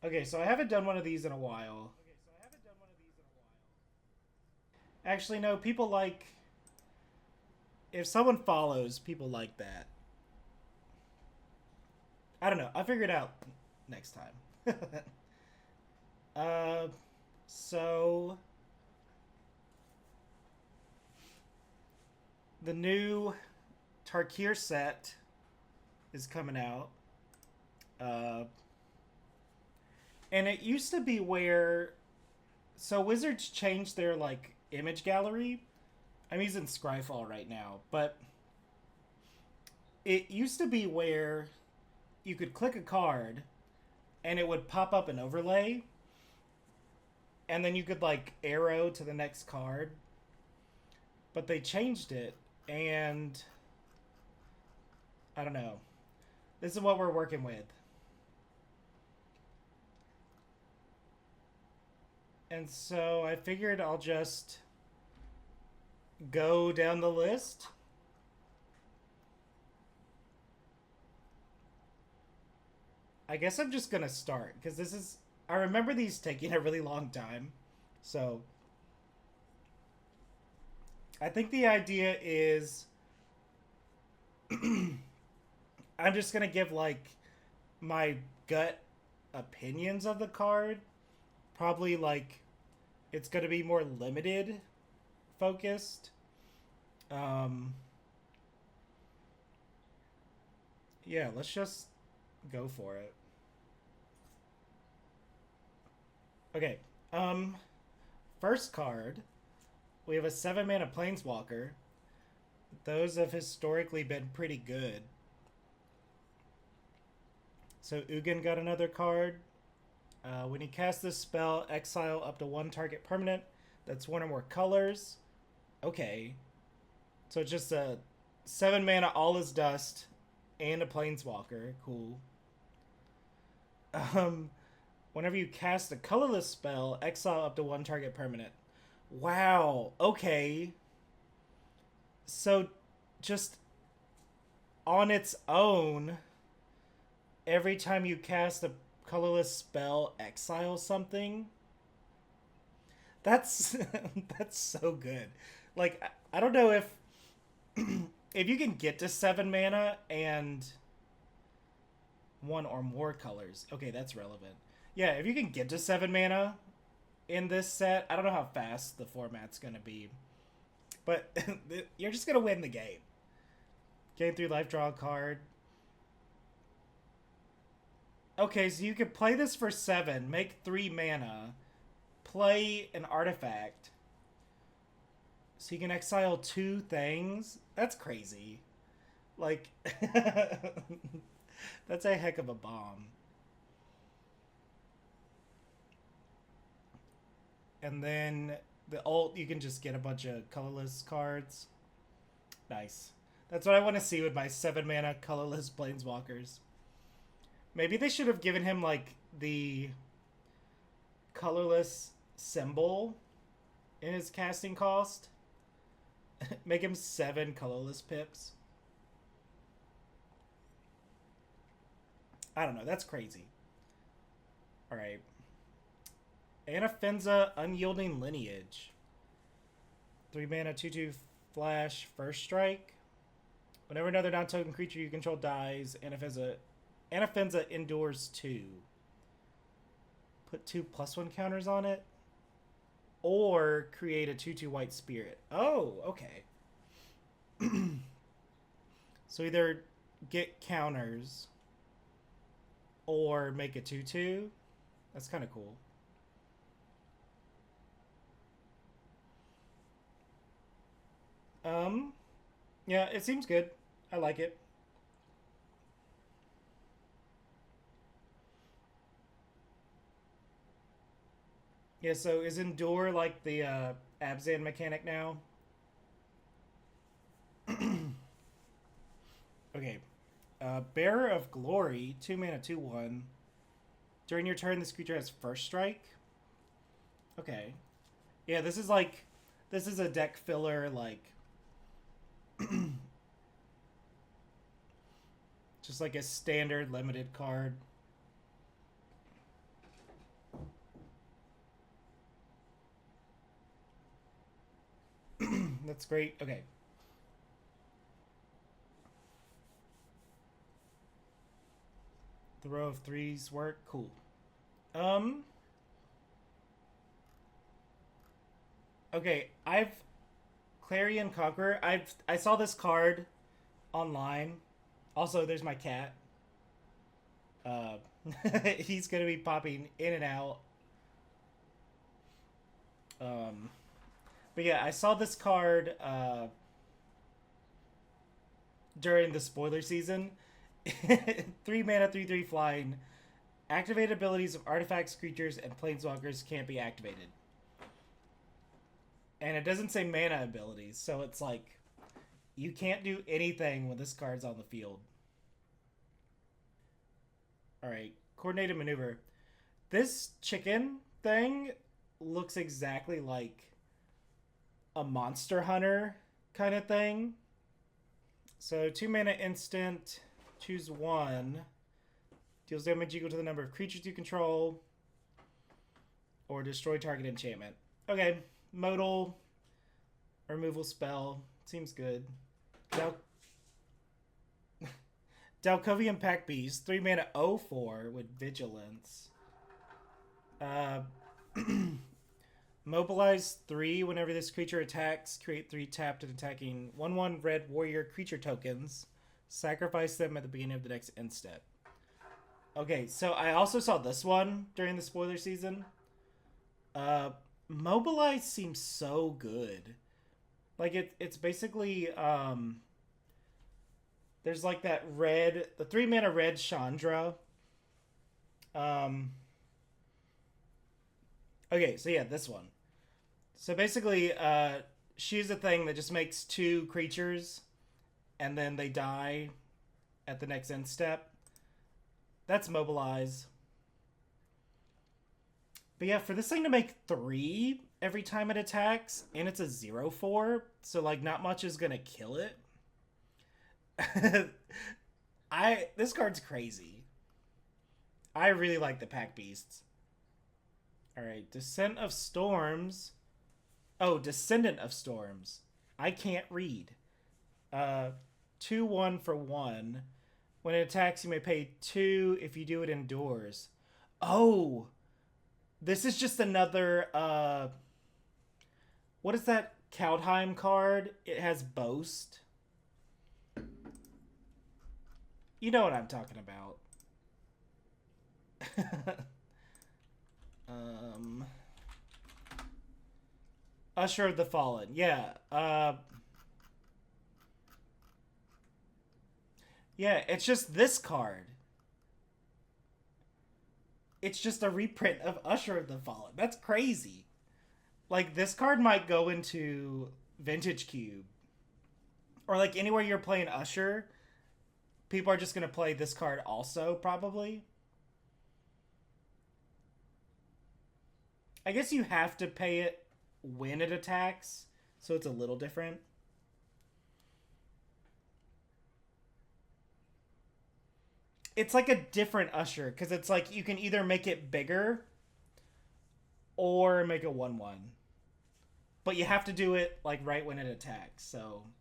Okay, so I haven't done one of these in a while. Actually, no, people like... If someone follows, people like that. I don't know. I'll figure it out next time. uh, so... The new Tarkir set is coming out. Uh, and it used to be where... So Wizards changed their, like, image gallery. I'm using Scryfall right now, but it used to be where you could click a card and it would pop up an overlay and then you could like arrow to the next card, but they changed it and I don't know. This is what we're working with. And so I figured I'll just go down the list. I guess I'm just gonna start because this is. I remember these taking a really long time. So I think the idea is I'm just gonna give like my gut opinions of the card. Probably like it's gonna be more limited focused. Um, yeah, let's just go for it. Okay. Um, First card, we have a 7 mana Planeswalker. Those have historically been pretty good. So Ugin got another card. When you cast this spell, exile up to one target permanent that's one or more colors. Okay. So it's just a 7 mana All is Dust and a Planeswalker. Cool. Um, Whenever you cast a colorless spell, exile up to one target permanent. Wow. Okay. So just on its own, every time you cast a colorless spell, exile something. That's that's so good. Like I don't know if if you can get to 7 mana and one or more colors. Okay, that's relevant. Yeah, if you can get to 7 mana in this set, I don't know how fast the format's gonna be, but you're just gonna win the game. Gain 3 life, draw a card. Okay, so you could play this for 7, make 3 mana, play an artifact, so you can exile 2 things. That's crazy. Like, that's a heck of a bomb. And then the ult, you can just get a bunch of colorless cards. Nice. That's what I want to see with my 7 mana colorless planeswalkers. Maybe they should have given him like the colorless symbol in his casting cost. Make him 7 colorless pips. I don't know. That's crazy. All right. Anafenza Unyielding Lineage. 3 mana, 2/2 flash, first strike. Whenever another non token creature you control dies, Anafenza endures 2. Put 2+1 counters on it. Or create a 2/2 white spirit. Oh, okay. So either get counters or make a 2/2. That's kind of cool. Um, yeah, it seems good. I like it. Yeah, so is Endure like the Abzan mechanic now? Okay. Bearer of Glory, 2 mana, 2/1. During your turn, this creature has first strike. Okay. Yeah, this is like. This is a deck filler, like. Just like a standard limited card. That's great. Okay. The row of threes work. Cool. Um. Okay. I've Clarion Conqueror. I saw this card online. Also, there's my cat. Uh, he's gonna be popping in and out. Um, but yeah, I saw this card during the spoiler season. 3 mana, 3/3 flying. Activated abilities of artifacts, creatures, and planeswalkers can't be activated. And it doesn't say mana abilities, so it's like you can't do anything when this card's on the field. Alright, coordinated maneuver. This chicken thing looks exactly like a monster hunter kind of thing. So 2 mana instant, choose one. Deals damage equal to the number of creatures you control. Or destroy target enchantment. Okay, modal removal spell. Seems good. Dalkovian Pack Beast. 3 mana 0/4 with Vigilance. Mobilize 3 whenever this creature attacks. Create 3 tapped and attacking 1/1 red warrior creature tokens. Sacrifice them at the beginning of the next end step. Okay, so I also saw this one during the spoiler season. Mobilize seems so good. Like it's basically there's like that red, the 3 mana red Chandra. Okay, so yeah, this one. So basically, she's a thing that just makes 2 creatures, and then they die at the next end step. That's mobilize. But yeah, for this thing to make 3 every time it attacks, and it's a 0/4, so like not much is gonna kill it. This card's crazy. I really like the Pack Beasts. Alright, Descent of Storms. Oh, Descendant of Storms. I can't read. 2/1 for 1. When it attacks, you may pay 2 if you do it indoors. Oh! This is just another, what is that Kaldheim card? It has Boast. You know what I'm talking about. Usher of the Fallen. Yeah. Yeah, it's just this card. It's just a reprint of Usher of the Fallen. That's crazy. Like, this card might go into Vintage Cube. Or, like, anywhere you're playing Usher, people are just going to play this card also, probably. I guess you have to pay it when it attacks, so it's a little different. It's like a different Usher, because it's like you can either make it bigger or make it 1/1. But you have to do it like right when it attacks, so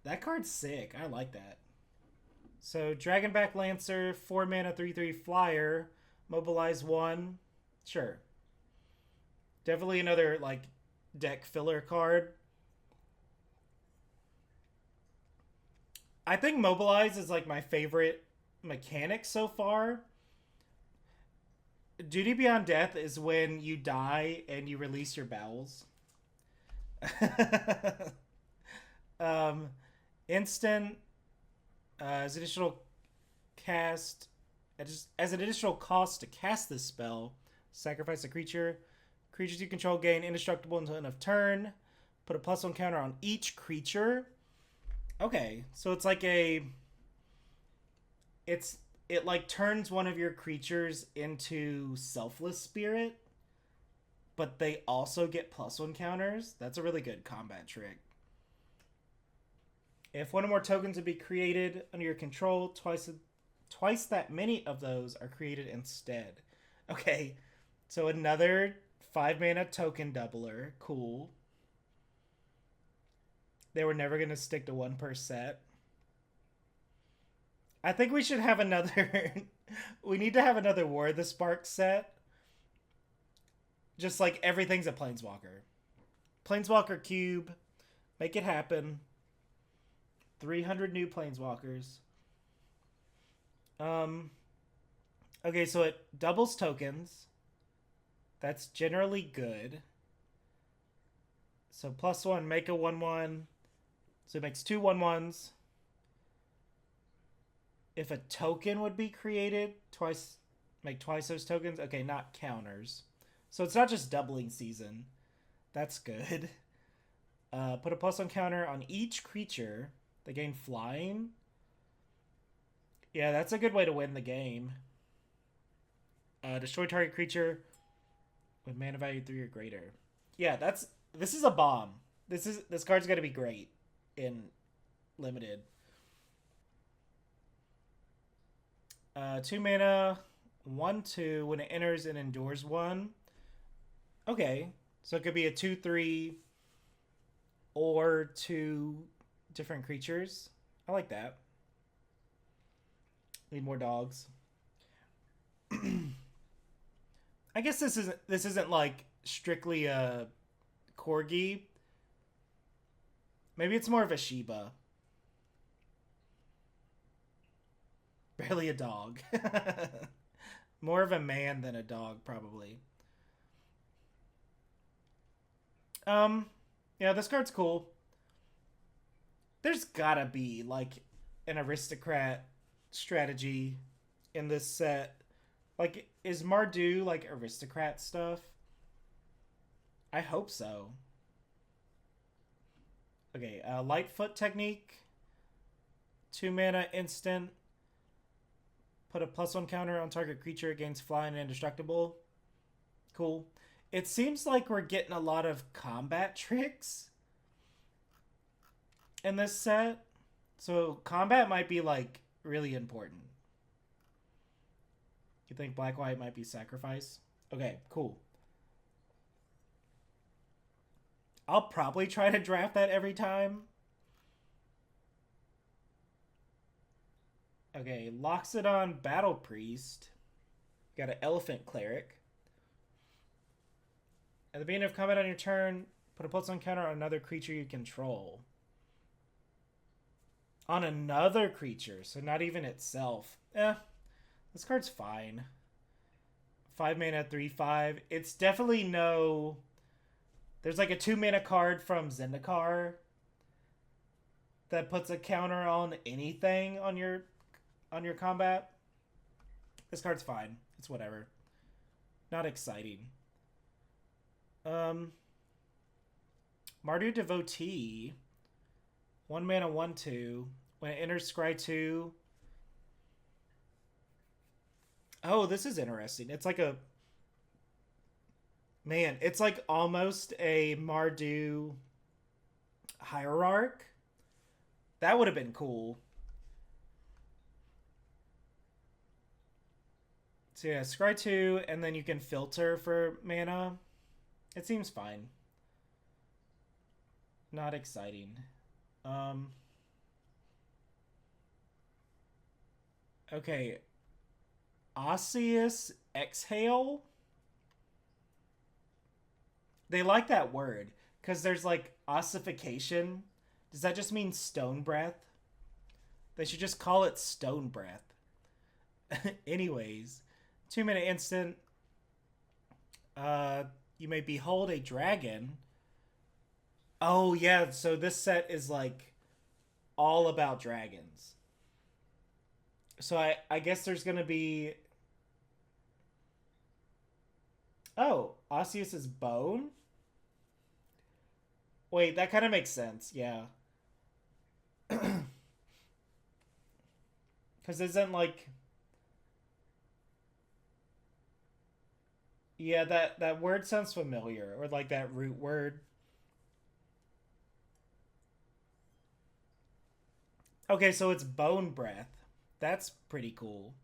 that card's sick. I like that. So Dragonback Lancer, 4 mana, 3/3 flyer, mobilize 1. Sure. Definitely another like deck filler card. I think mobilize is like my favorite mechanic so far. Duty Beyond Death is when you die and you release your bowels. Instant as additional cast as an additional cost to cast this spell, sacrifice a creature. Creatures you control gain indestructible until end of turn. Put a +1 counter on each creature. Okay, so it's like it like turns one of your creatures into Selfless Spirit, but they also get +1 counters. That's a really good combat trick. If one or more tokens would be created under your control, twice that many of those are created instead. Okay, so another 5 mana token doubler. Cool. They were never gonna stick to one per set. I think we should have another. We need to have another War of the Spark set. Just like everything's a Planeswalker. Planeswalker Cube. Make it happen. 300 new Planeswalkers. Okay, so it doubles tokens. That's generally good. So +1, make a 1/1. So it makes 2/1/1s. If a token would be created, twice, make twice those tokens. Okay, not counters. So it's not just doubling season. That's good. Put a +1 counter on each creature. They gain flying. Yeah, that's a good way to win the game. Destroy target creature with mana value 3 or greater. Yeah, this is a bomb. This card's gonna be great in limited. 2 mana, 1/2. When it enters and endures 1. Okay, so it could be a 2/3 or 2 different creatures. I like that. Need more dogs. I guess this isn't like strictly a corgi. Maybe it's more of a Shiba. Barely a dog. More of a man than a dog, probably. Yeah, this card's cool. There's gotta be like an aristocrat strategy in this set. Like, is Mardu like aristocrat stuff? I hope so. Okay, Lightfoot technique. 2 mana instant. Put a +1 counter on target creature against flying and indestructible. Cool. It seems like we're getting a lot of combat tricks in this set. So combat might be like really important. You think black-white might be sacrifice? Okay, cool. I'll probably try to draft that every time. Okay, locks it on Battle Priest. Got an Elephant Cleric. At the beginning of combat on your turn, put a +1 counter on another creature you control. On another creature, so not even itself. This card's fine. 5 mana, 3/5. It's definitely no... There's like a 2 mana card from Zendikar that puts a counter on anything on your combat. This card's fine. It's whatever. Not exciting. Mardu Devotee. 1 mana, 1/2. When it enters scry 2. Oh, this is interesting. It's like a... Man, it's like almost a Mardu Hierarch. That would have been cool. So yeah, scry 2, and then you can filter for mana. It seems fine. Not exciting. Okay. Osseous Exhale? They like that word because there's like ossification. Does that just mean stone breath? They should just call it stone breath. Anyways, 2 mana instant. You may behold a dragon. Oh yeah, so this set is like all about dragons. So I guess there's gonna be... Oh, Osseous' bone? Wait, that kind of makes sense, yeah. Because isn't like... Yeah, that word sounds familiar. Or like that root word. Okay, so it's bone breath. That's pretty cool.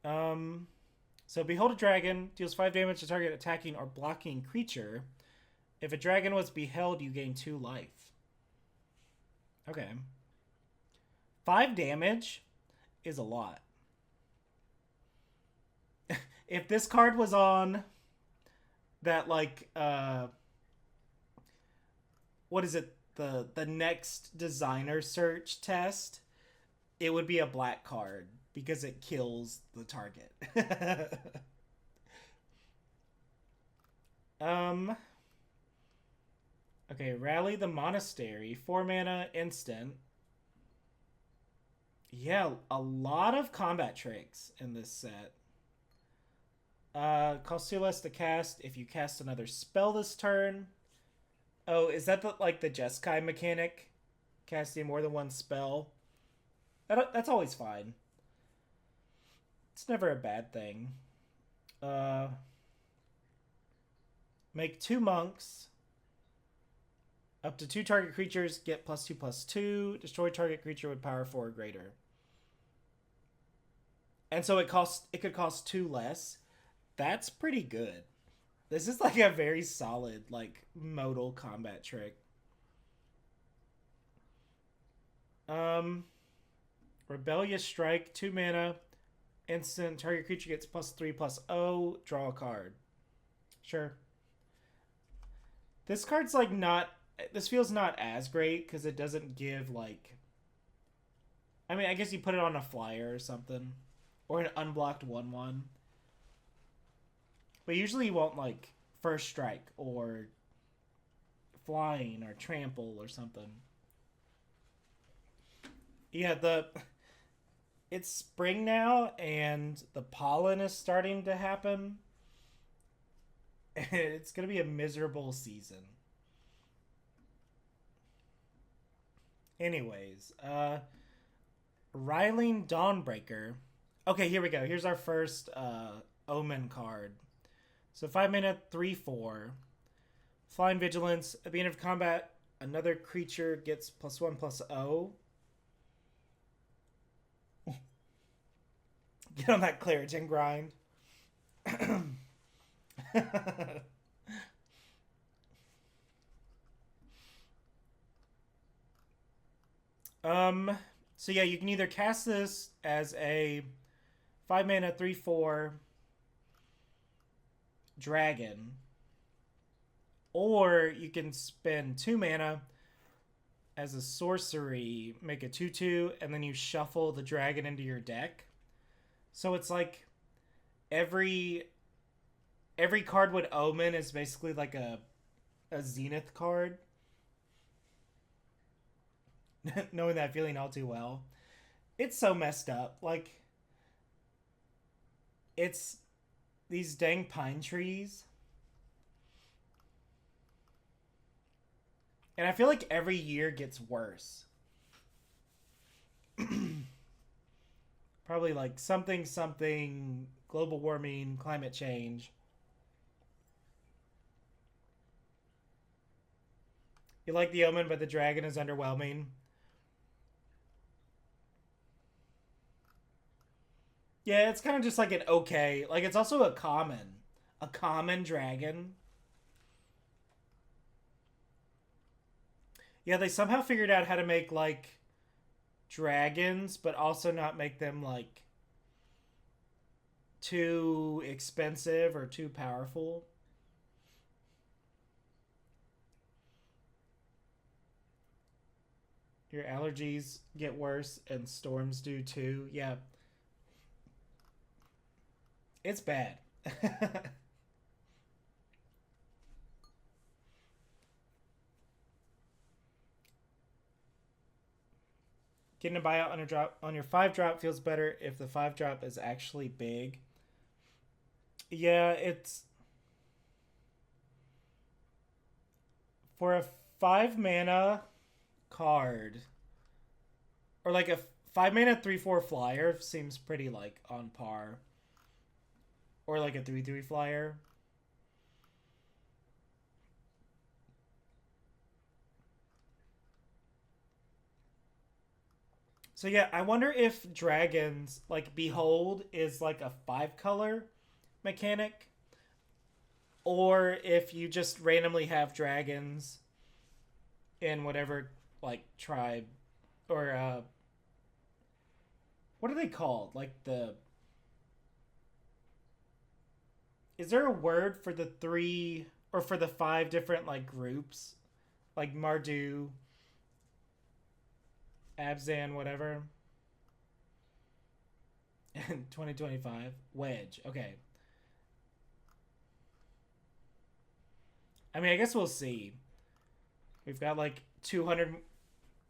So behold a dragon, deals 5 damage to target attacking or blocking creature. If a dragon was beheld, you gain 2 life. Okay. 5 damage is a lot. If this card was on that, like, what is it? The next designer search test, it would be a black card because it kills the target. Okay, Rally the Monastery, 4 mana, instant. Yeah, a lot of combat tricks in this set. Costs 2 less to cast if you cast another spell this turn. Oh, is that the Jeskai mechanic? Casting more than one spell? That's always fine. It's never a bad thing. Make 2 monks. Up to 2 target creatures get +2/+2. Destroy target creature with power 4 or greater. And so it could cost 2 less. That's pretty good. This is like a very solid, like, modal combat trick. Rebellious Strike, 2 mana, instant, target creature gets +3/+0, draw a card. Sure. This card's like not, this feels not as great because it doesn't give like, I mean, I guess you put it on a flyer or something, or an unblocked 1/1. But usually you won't like first strike or flying or trample or something. Yeah, it's spring now and the pollen is starting to happen. It's going to be a miserable season. Anyways, Riling Dawnbreaker. Okay, here we go. Here's our first Omen card. So 5 mana, 3/4. Flying Vigilance. At the end of combat, another creature gets +1/+0. Get on that Claritin grind. So yeah, you can either cast this as a 5 mana, 3/4 dragon, or you can spend 2 mana as a sorcery, make a 2/2, and then you shuffle the dragon into your deck. So it's like every card with Omen is basically like a Zenith card. Knowing that feeling all too well. It's so messed up. Like, it's these dang pine trees. And I feel like every year gets worse. Probably like something, global warming, climate change. You like the Omen, but the dragon is underwhelming. Yeah, it's kind of just like an okay. Like, it's also a common dragon. Yeah, they somehow figured out how to make, like, dragons, but also not make them, like, too expensive or too powerful. Your allergies get worse, and storms do too. Yeah. It's bad. Getting a buyout on a drop on your 5-drop feels better if the 5-drop is actually big. Yeah, it's for a 5 mana card, or like a 5 mana 3/4 flyer seems pretty like on par. Or like a 3/3 flyer. So yeah, I wonder if dragons, like Behold is like a 5-color mechanic. or if you just randomly have dragons in whatever like tribe or what are they called? Like the is there a word for the three or for the five different like groups? Like Mardu, Abzan, whatever. And 2025 Wedge. Okay. I mean, I guess we'll see. We've got like 200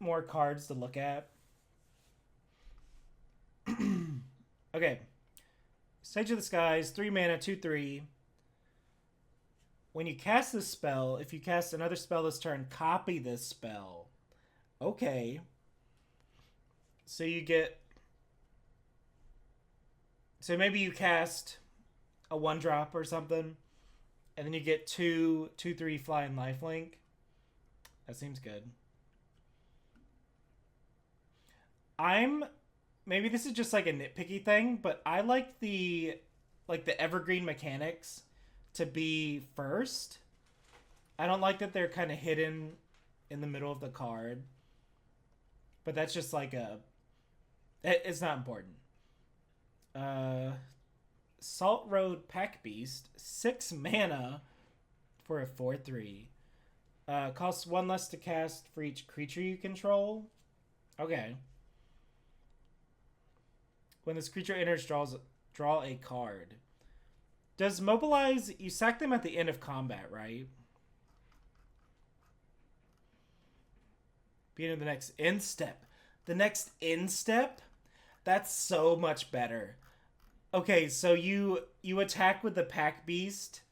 more cards to look at. Okay. Sage of the Skies, 3 mana, 2/3. When you cast this spell, if you cast another spell this turn, copy this spell. Okay. So you get. So maybe you cast a 1-drop or something, and then you get 2/3 flying lifelink. That seems good. I'm maybe this is just like a nitpicky thing, but I like the evergreen mechanics to be first. I don't like that they're kind of hidden in the middle of the card. But that's just like it's not important. Uh Salt Road Pack Beast, 6 mana for a 4/3. Costs 1 less to cast for each creature you control. Okay. When this creature enters, draw a card. Does mobilize? You sack them at the end of combat, right? Beginning of the next end step. The next end step? That's so much better. Okay, so you attack with the Pack Beast.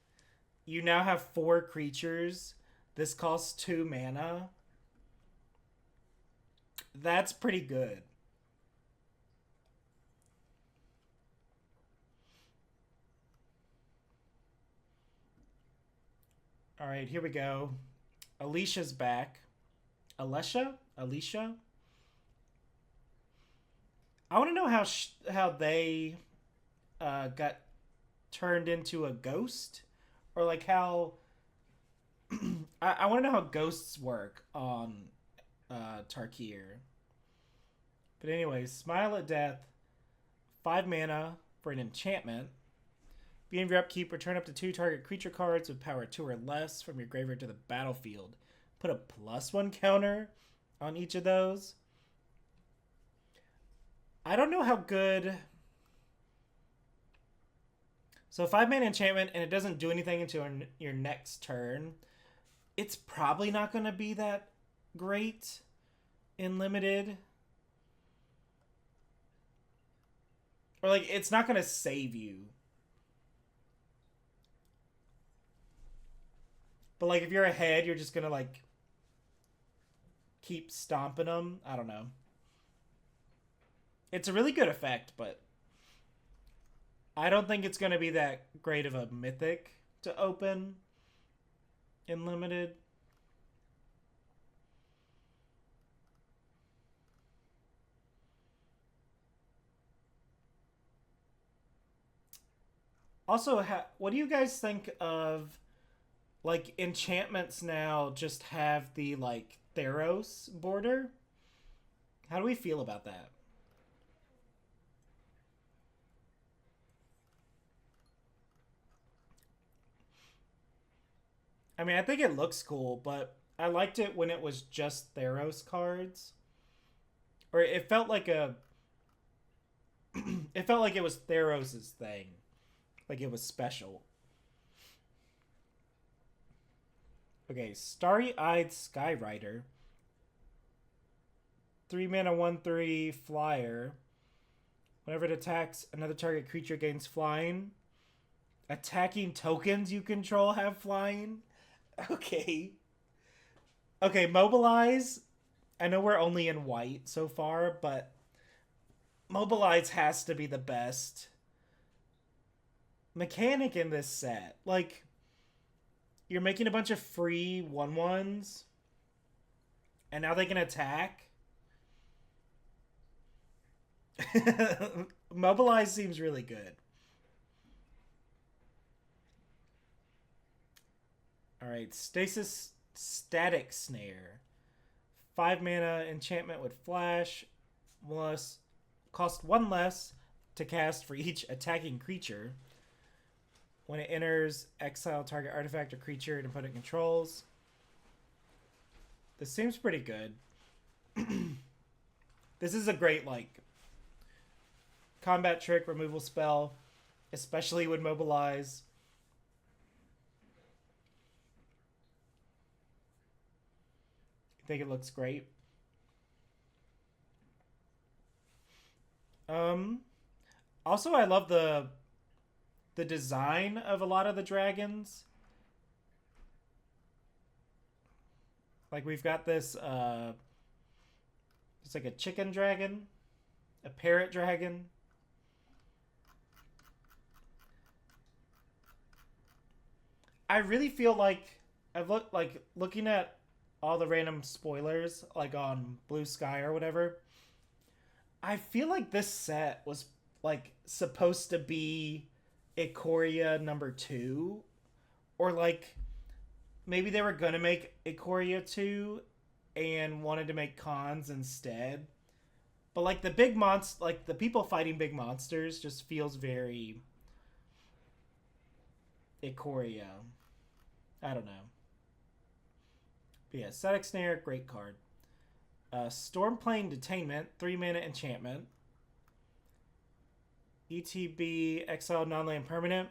You now have 4 creatures. This costs 2 mana. That's pretty good. All right, here we go. Alicia's back. Alicia. I want to know how they got turned into a ghost, or like how. I want to know how ghosts work on Tarkir. But anyways, Smile at Death, 5 mana for an enchantment. Beginning of your upkeep, return up to 2 target creature cards with power 2 or less from your graveyard to the battlefield. Put a +1 counter on each of those. I don't know how good. So 5 mana enchantment, and it doesn't do anything until your next turn. It's probably not going to be that great in limited. Or like, it's not going to save you. But like, if you're ahead, you're just going to like keep stomping them. I don't know. It's a really good effect, but I don't think it's going to be that great of a mythic to open in limited. Also, what do you guys think of like enchantments now just have the like Theros border? How do we feel about that? I mean, I think it looks cool, but I liked it when it was just Theros cards. Or it felt like a it felt like it was Theros's thing. Like it was special. Okay, Starry Eyed Skyrider. 3 mana 1/3 flyer. Whenever it attacks, another target creature gains flying. Attacking tokens you control have flying. Okay. Okay, mobilize. I know we're only in white so far, but mobilize has to be the best mechanic in this set. Like, you're making a bunch of free 1/1s, and now they can attack. Mobilize seems really good. Alright, Stasis Static Snare. 5 mana enchantment with flash. Plus, cost 1 less to cast for each attacking creature. When it enters, exile target artifact or creature and put it controls. This seems pretty good. This is a great, like, combat trick removal spell, especially when mobilize. I think it looks great. Also, I love the design of a lot of the dragons. Like we've got this it's like a chicken dragon, a parrot dragon. I really feel like I've looked like looking at all the random spoilers like on Blue Sky or whatever. I feel like this set was like supposed to be Ikoria #2, or like maybe they were gonna make Ikoria 2 and wanted to make cons instead. But like the big monster, like the people fighting big monsters, just feels very Ikoria. I don't know. But yeah, Static Snare, great card. Stormplane Detainment, 3 mana enchantment. ETB, exile non-land permanent.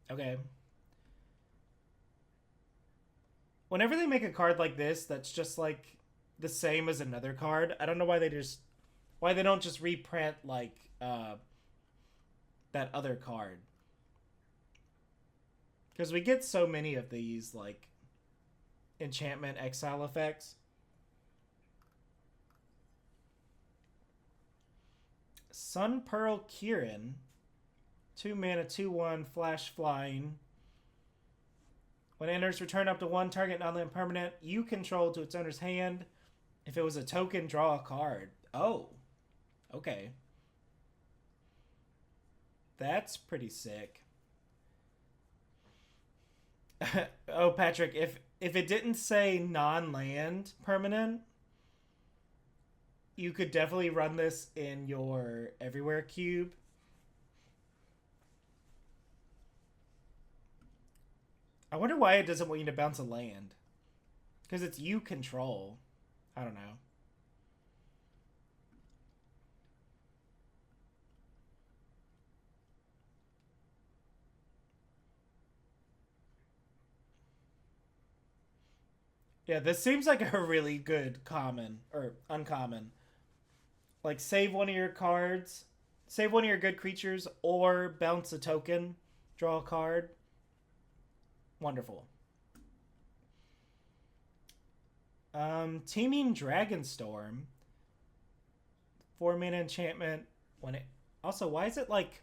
Okay. Whenever they make a card like this that's just like the same as another card, I don't know why they don't just reprint like that other card. Because we get so many of these like enchantment exile effects. Sun Pearl Kieran, 2 mana, 2/1, flash flying. When it enters, return up to 1 target non-land permanent you control to its owner's hand. If it was a token, draw a card. Oh, okay. That's pretty sick. Oh, Patrick, if it didn't say non-land permanent, you could definitely run this in your Everywhere cube. I wonder why it doesn't want you to bounce a land. Because it's you control. I don't know. Yeah, this seems like a really good common or uncommon. Like save one of your cards, save one of your good creatures, or bounce a token, draw a card. Wonderful. Teaming Dragonstorm, 4 mana enchantment. When it also, why is it like?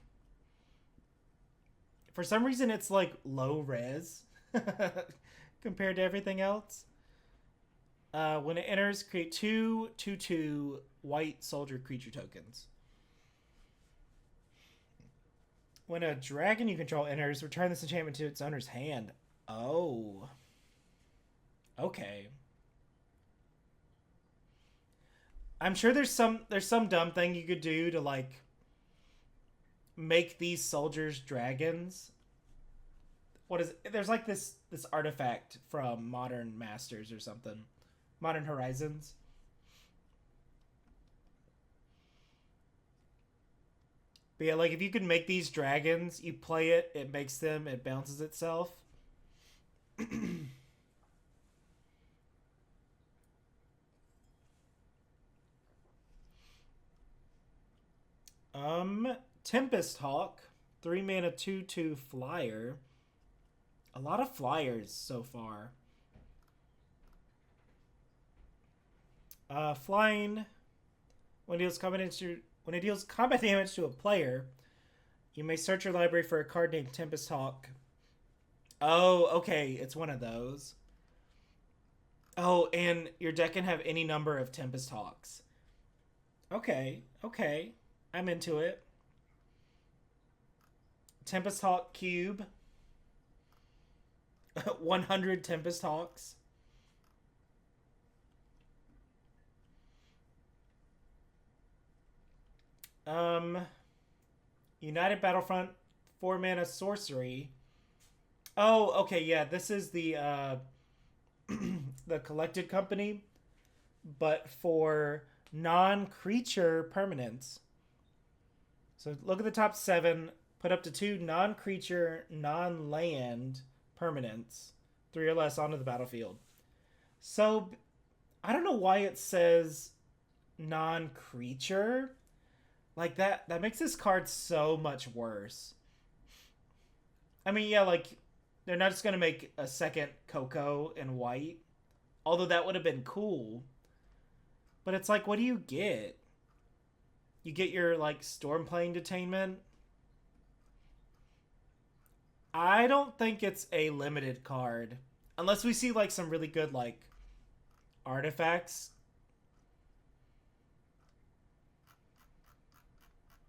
For some reason, it's like low res compared to everything else. When it enters, create 2/2/2 white soldier creature tokens. When a dragon you control enters, return this enchantment to its owner's hand. Oh. Okay. I'm sure there's some dumb thing you could do to like make these soldiers dragons. What is it? There's like this artifact from Modern Masters or something. Modern Horizons. But yeah, like if you could make these dragons, you play it, it makes them, it bounces itself. Tempest Hawk, 3 mana, 2/2 flyer. A lot of flyers so far. Flying. When it deals combat damage to a player, you may search your library for a card named Tempest Hawk. Oh, okay, it's one of those. Oh, and your deck can have any number of Tempest Hawks. Okay, okay. I'm into it. Tempest Hawk Cube. 100 Tempest Hawks. Um, United Battlefront, 4 mana sorcery. Oh, okay, yeah. This is the the collected company, but for non-creature permanents. So look at the top 7. Put up to 2 non-creature, non-land permanents, 3 or less, onto the battlefield. So I don't know why it says non-creature. Like that makes this card so much worse. I mean, yeah, like they're not just gonna make a second Coco in white, although that would have been cool. But it's like, what do you get? You get your like Stormplane Detainment. I don't think it's a limited card, unless we see like some really good like artifacts.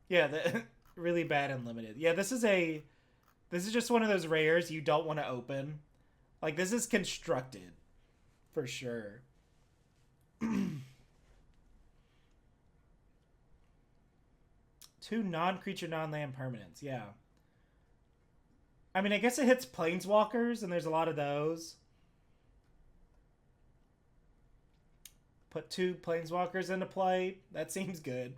Yeah, the, really bad and limited. Yeah, this is just one of those rares you don't want to open. Like this is constructed for sure. Two non-creature, non-land permanents. Yeah. I mean, I guess it hits planeswalkers, and there's a lot of those. Put 2 planeswalkers into play. That seems good.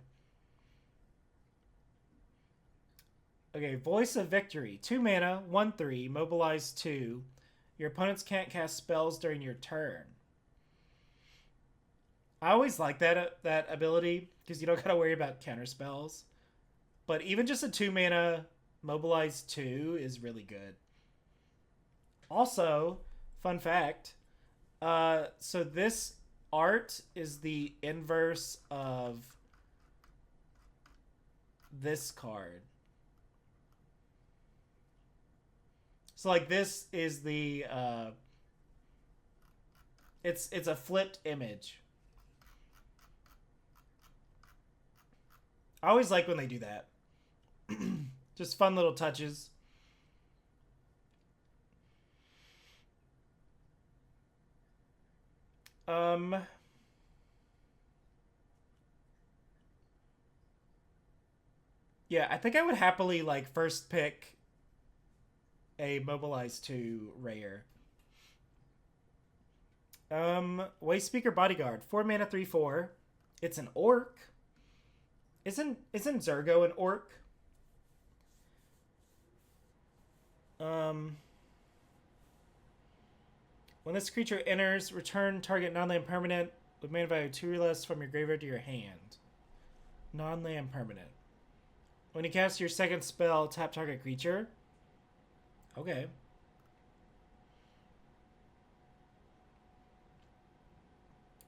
Okay, Voice of Victory. 2 mana, 1/3, mobilize 2. Your opponents can't cast spells during your turn. I always like that ability because you don't gotta worry about counter spells. But even just a 2 mana mobilize 2 is really good. Also, fun fact. So this art is the inverse of this card. So like this is the it's a flipped image. I always like when they do that. Just fun little touches. Um Yeah, I think I would happily like first pick a Mobilize 2 rare. Waste Speaker Bodyguard. 4 mana, 3/4. It's an orc. Isn't Zergo an orc? Um When this creature enters, return target non-land permanent with mana value 2 or less from your graveyard to your hand. Non-land permanent. When you cast your second spell, tap target creature. Okay.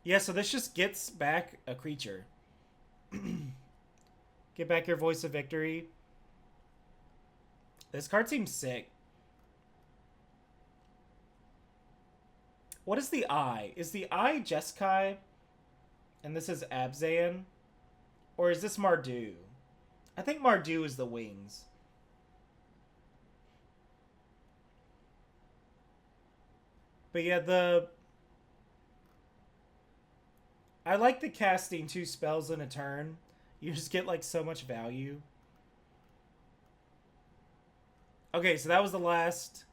Yeah, so this just gets back a creature. Get back your Voice of Victory. This card seems sick. What is the eye? Is the eye Jeskai? And this is Abzan? Or is this Mardu? I think Mardu is the wings. But yeah, I like the casting 2 spells in a turn. You just get like so much value. Okay, so that was the last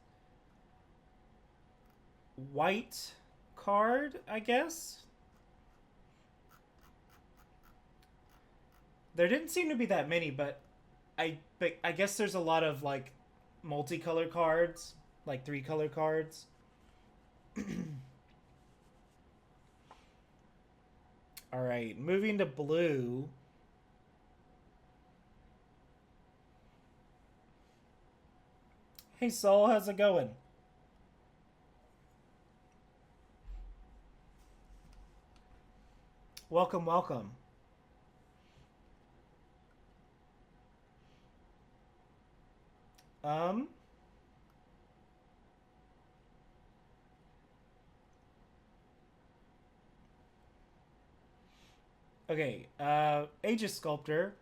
white card, I guess. There didn't seem to be that many, but I guess there's a lot of like multicolored cards, like 3-color cards. All right, moving to blue. Hey Soul, how's it going? Welcome, welcome. Um Okay, Aegis Sculptor,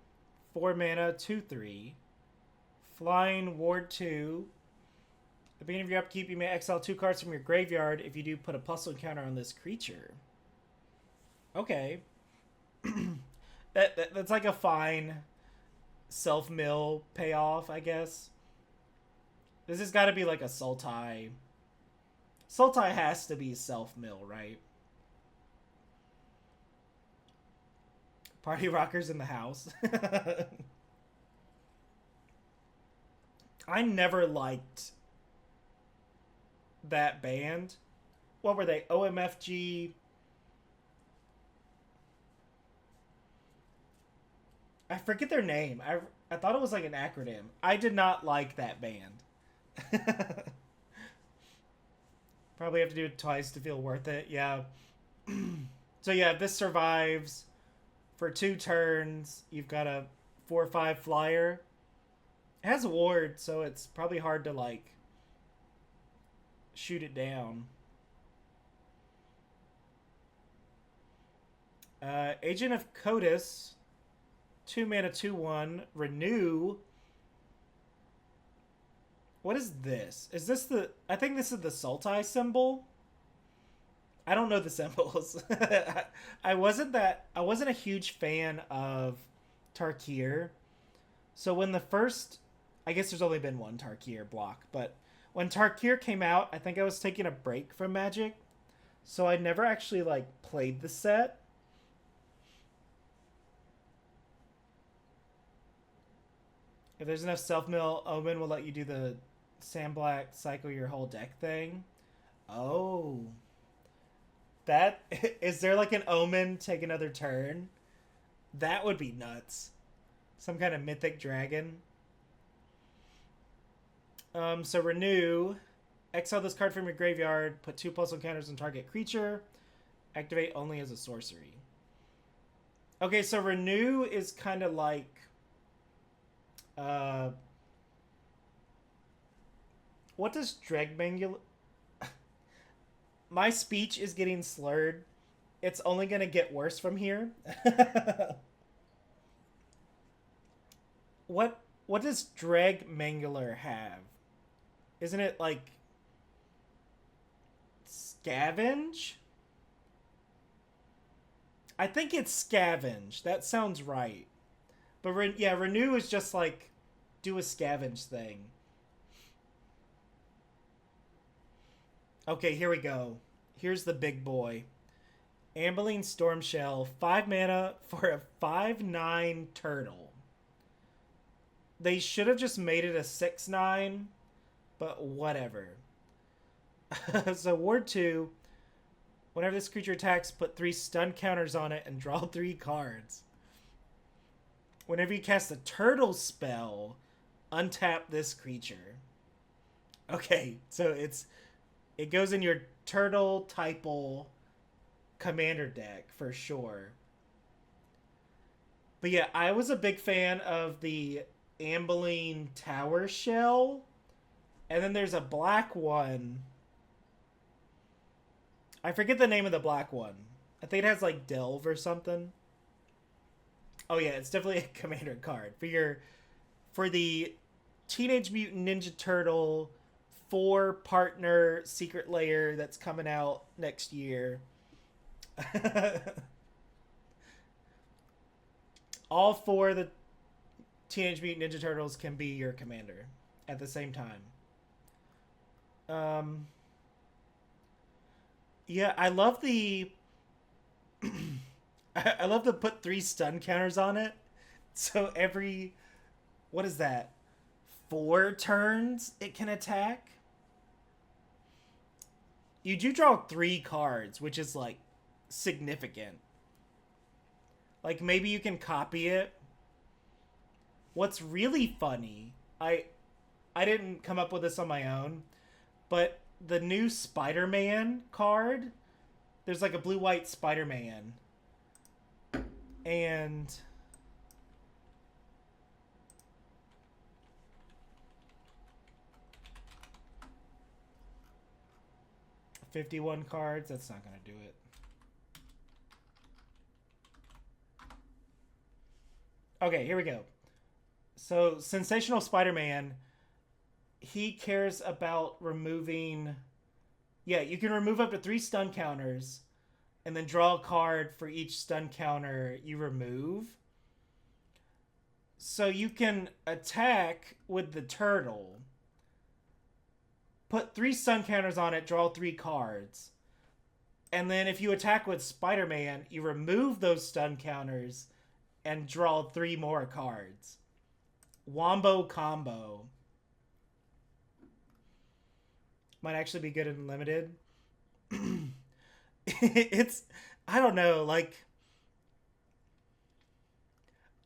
4 mana, 2/3. Flying Ward 2. the beginning of your upkeep, you may exile 2 cards from your graveyard. If you do, put a plus counter on this creature. Okay. That's like a fine self-mill payoff, I guess. This has got to be like a Sultai. Sultai has to be self-mill, right? Party rockers in the house. I never liked that band. What were they? OMFG. I forget their name. I thought it was like an acronym. I did not like that band. Probably have to do it twice to feel worth it. Yeah. So yeah, if this survives for 2 turns, you've got a 4/5 flyer. It has a ward, so it's probably hard to like shoot it down. Agent of Codis, 2 mana, 2/1, renew. What is this? Is this the... I think this is the Sultai symbol. I don't know the symbols. I wasn't a huge fan of Tarkir. So when the first... I guess there's only been one Tarkir block, but when Tarkir came out, I think I was taking a break from Magic. So I never actually like played the set. If there's enough self-mill, Omen will let you do the Sandblack cycle your whole deck thing. Oh. That... Is there like an Omen take another turn? That would be nuts. Some kind of mythic dragon. So renew. Exile this card from your graveyard. Put 2 +1 counters on target creature. Activate only as a sorcery. Okay, so renew is kind of like... what does Dragmangula... My speech is getting slurred. It's only going to get worse from here. What does Dragmangler have? Isn't it like scavenge? I think it's scavenge. That sounds right. But yeah, renew is just like do a scavenge thing. Okay, here we go. Here's the big boy. Amberline Stormshell, 5 mana for a 5/9 turtle. They should have just made it a 6/9, but whatever. So Ward 2, whenever this creature attacks, put 3 stun counters on it and draw 3 cards. Whenever you cast a turtle spell, untap this creature. Okay, so it goes in your turtle typal commander deck for sure. But yeah, I was a big fan of the Amberline Tower Shell. And then there's a black one. I forget the name of the black one. I think it has like Delve or something. Oh yeah, it's definitely a commander card. For the Teenage Mutant Ninja Turtle 4 partner secret layer that's coming out next year. All 4 of the Teenage Mutant Ninja Turtles can be your commander at the same time. Yeah, I love the I love to put 3 stun counters on it. So every, what is that? 4 turns it can attack. You do draw 3 cards, which is like significant. Like maybe you can copy it. What's really funny, I didn't come up with this on my own, but the new Spider-Man card, there's like a blue-white Spider-Man. And $51 cards, that's not going to do it. Okay, here we go. So, Sensational Spider-Man, he cares about removing. Yeah, you can remove up to 3 stun counters, and then draw a card for each stun counter you remove. So you can attack with the turtle, put 3 stun counters on it, draw 3 cards. And then if you attack with Spider-Man, you remove those stun counters and draw 3 more cards. Wombo combo. Might actually be good in limited. It's, I don't know, like,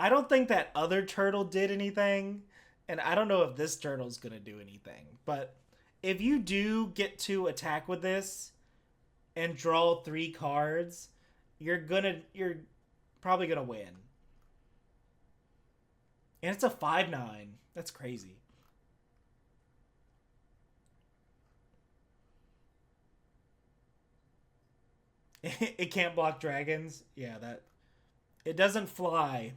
I don't think that other turtle did anything, and I don't know if this turtle's gonna do anything. But if you do get to attack with this and draw 3 cards, you're probably gonna win. And it's a 5/9. That's crazy. It can't block dragons. Yeah, that it doesn't fly.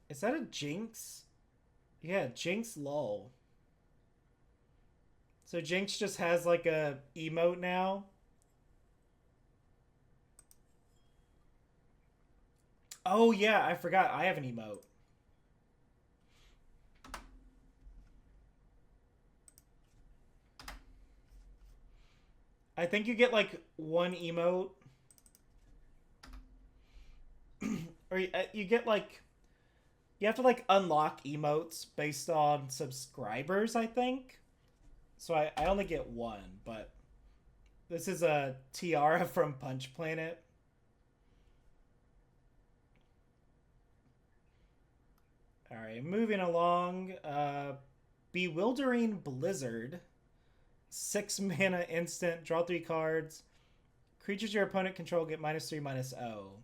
Is that a Jinx? Yeah, Jinx lol. So Jinx just has like a emote now. Oh yeah, I forgot. I have an emote. I think you get like 1 emote. Or you get like, you have to like unlock emotes based on subscribers, I think. So I only get 1, but this is a tiara from Punch Planet. All right, moving along. Bewildering Blizzard. 6 mana instant. Draw 3 cards. Creatures your opponent control get -3/-0.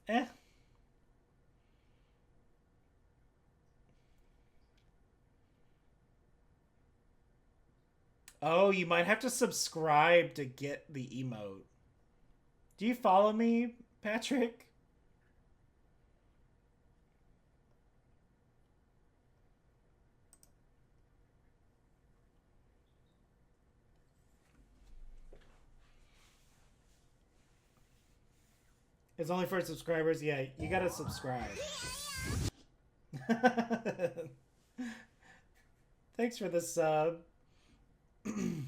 Eh. Oh, you might have to subscribe to get the emote. Do you follow me, Patrick? It's only for subscribers. Yeah, you gotta subscribe. Thanks for the sub. I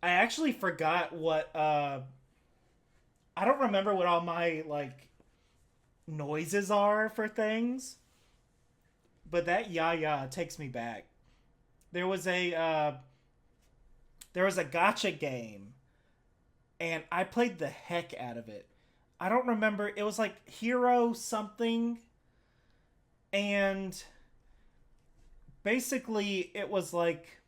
actually forgot what I don't remember what all my like noises are for things. But that yeah takes me back. There was a gotcha game, and I played the heck out of it. I don't remember. It was like Hero something, and basically it was like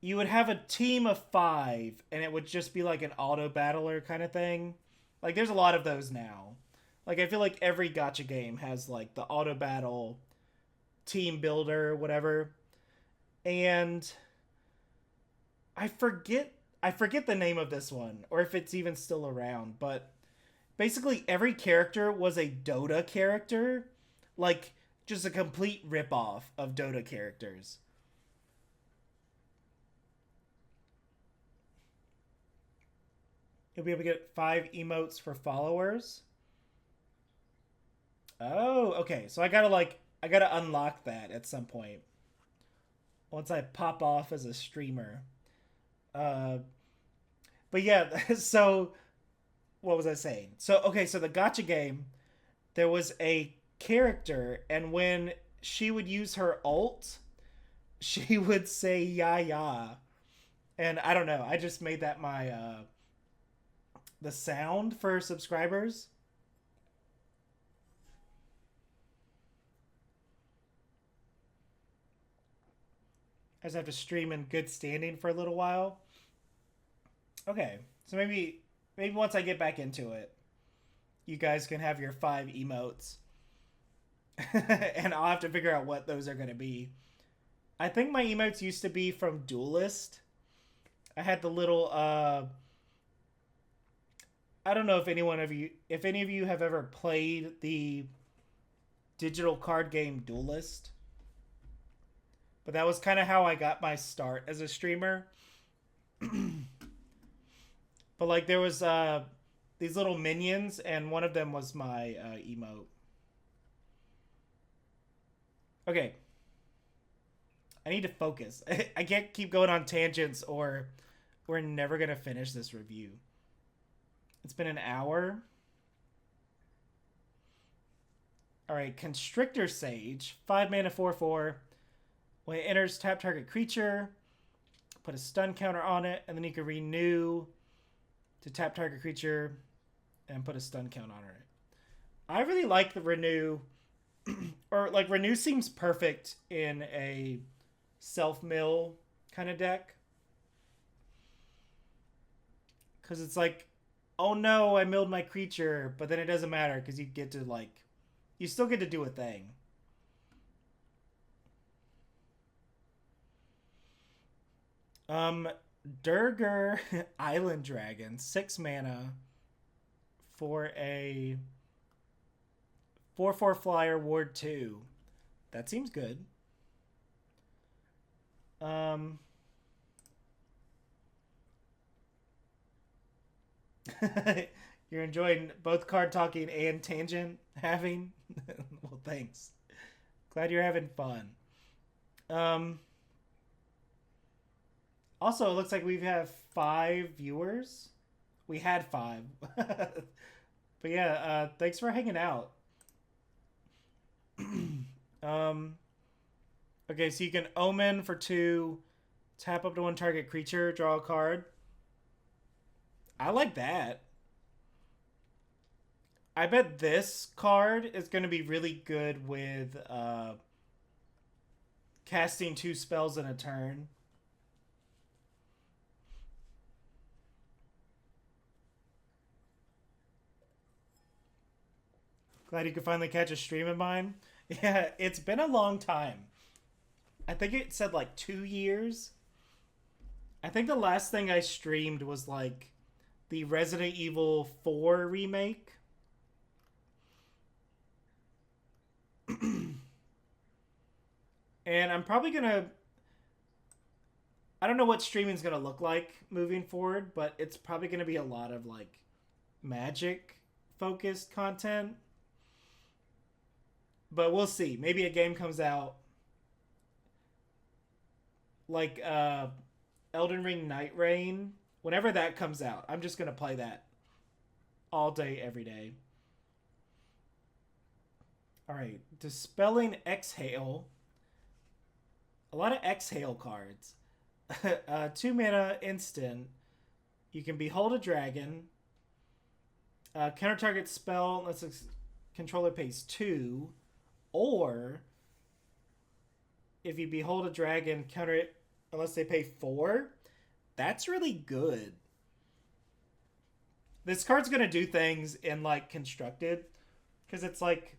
you would have a team of 5, and it would just be like an auto battler kind of thing. Like there's a lot of those now. Like I feel like every gotcha game has like the auto battle, team builder, whatever. And I forget the name of this one, or if it's even still around, but basically every character was a Dota character, like just a complete ripoff of Dota characters. You'll be able to get 5 emotes for followers. Oh, okay. So I gotta unlock that at some point once I pop off as a streamer. Uh, but yeah, so what was I saying? So okay, so the gotcha game, there was a character, and when she would use her ult, she would say "ya." And I don't know. I just made that my the sound for subscribers. I just have to stream in good standing for a little while. Okay, so maybe once I get back into it, you guys can have your 5 emotes, and I'll have to figure out what those are gonna be. I think my emotes used to be from Duelist. I had the little I don't know if any of you have ever played the digital card game Duelist, but that was kind of how I got my start as a streamer. But like there was these little minions, and one of them was my emote. Okay, I need to focus. I can't keep going on tangents, or we're never gonna finish this review. It's been an hour. All right, Constrictor Sage, 5 mana, 4/4. When it enters, tap target creature, put a stun counter on it, and then you can renew to tap target creature and put a stun count on it. I really like the renew, or like renew seems perfect in a self mill kind of deck, because it's like, oh no, I milled my creature, but then it doesn't matter because you get to like, you still get to do a thing. Durger Island Dragon, 6 mana for a 4/4 flyer ward 2. That seems good. You're enjoying both card talking and tangent having? Well, thanks. Glad you're having fun. Um, Also, it looks like we have 5 viewers. We had 5. But yeah, thanks for hanging out. Okay, so you can Omen for 2, tap up to 1 target creature, draw a card. I like that. I bet this card is going to be really good with casting 2 spells in a turn. Glad you could finally catch a stream of mine. Yeah, it's been a long time. I think it said like 2 years. I think the last thing I streamed was like the Resident Evil 4 remake. And I'm probably gonna, I don't know what streaming's gonna look like moving forward, but it's probably gonna be a lot of like Magic focused content. But we'll see. Maybe a game comes out like Elden Ring Night Rain. Whenever that comes out, I'm just gonna play that all day, every day. All right, Dispelling Exhale. A lot of exhale cards. 2 mana instant. You can behold a dragon. Counter target spell unless the controller pays 2. Or if you behold a dragon, counter it unless they pay 4. That's really good. This card's gonna do things in like constructed, because it's like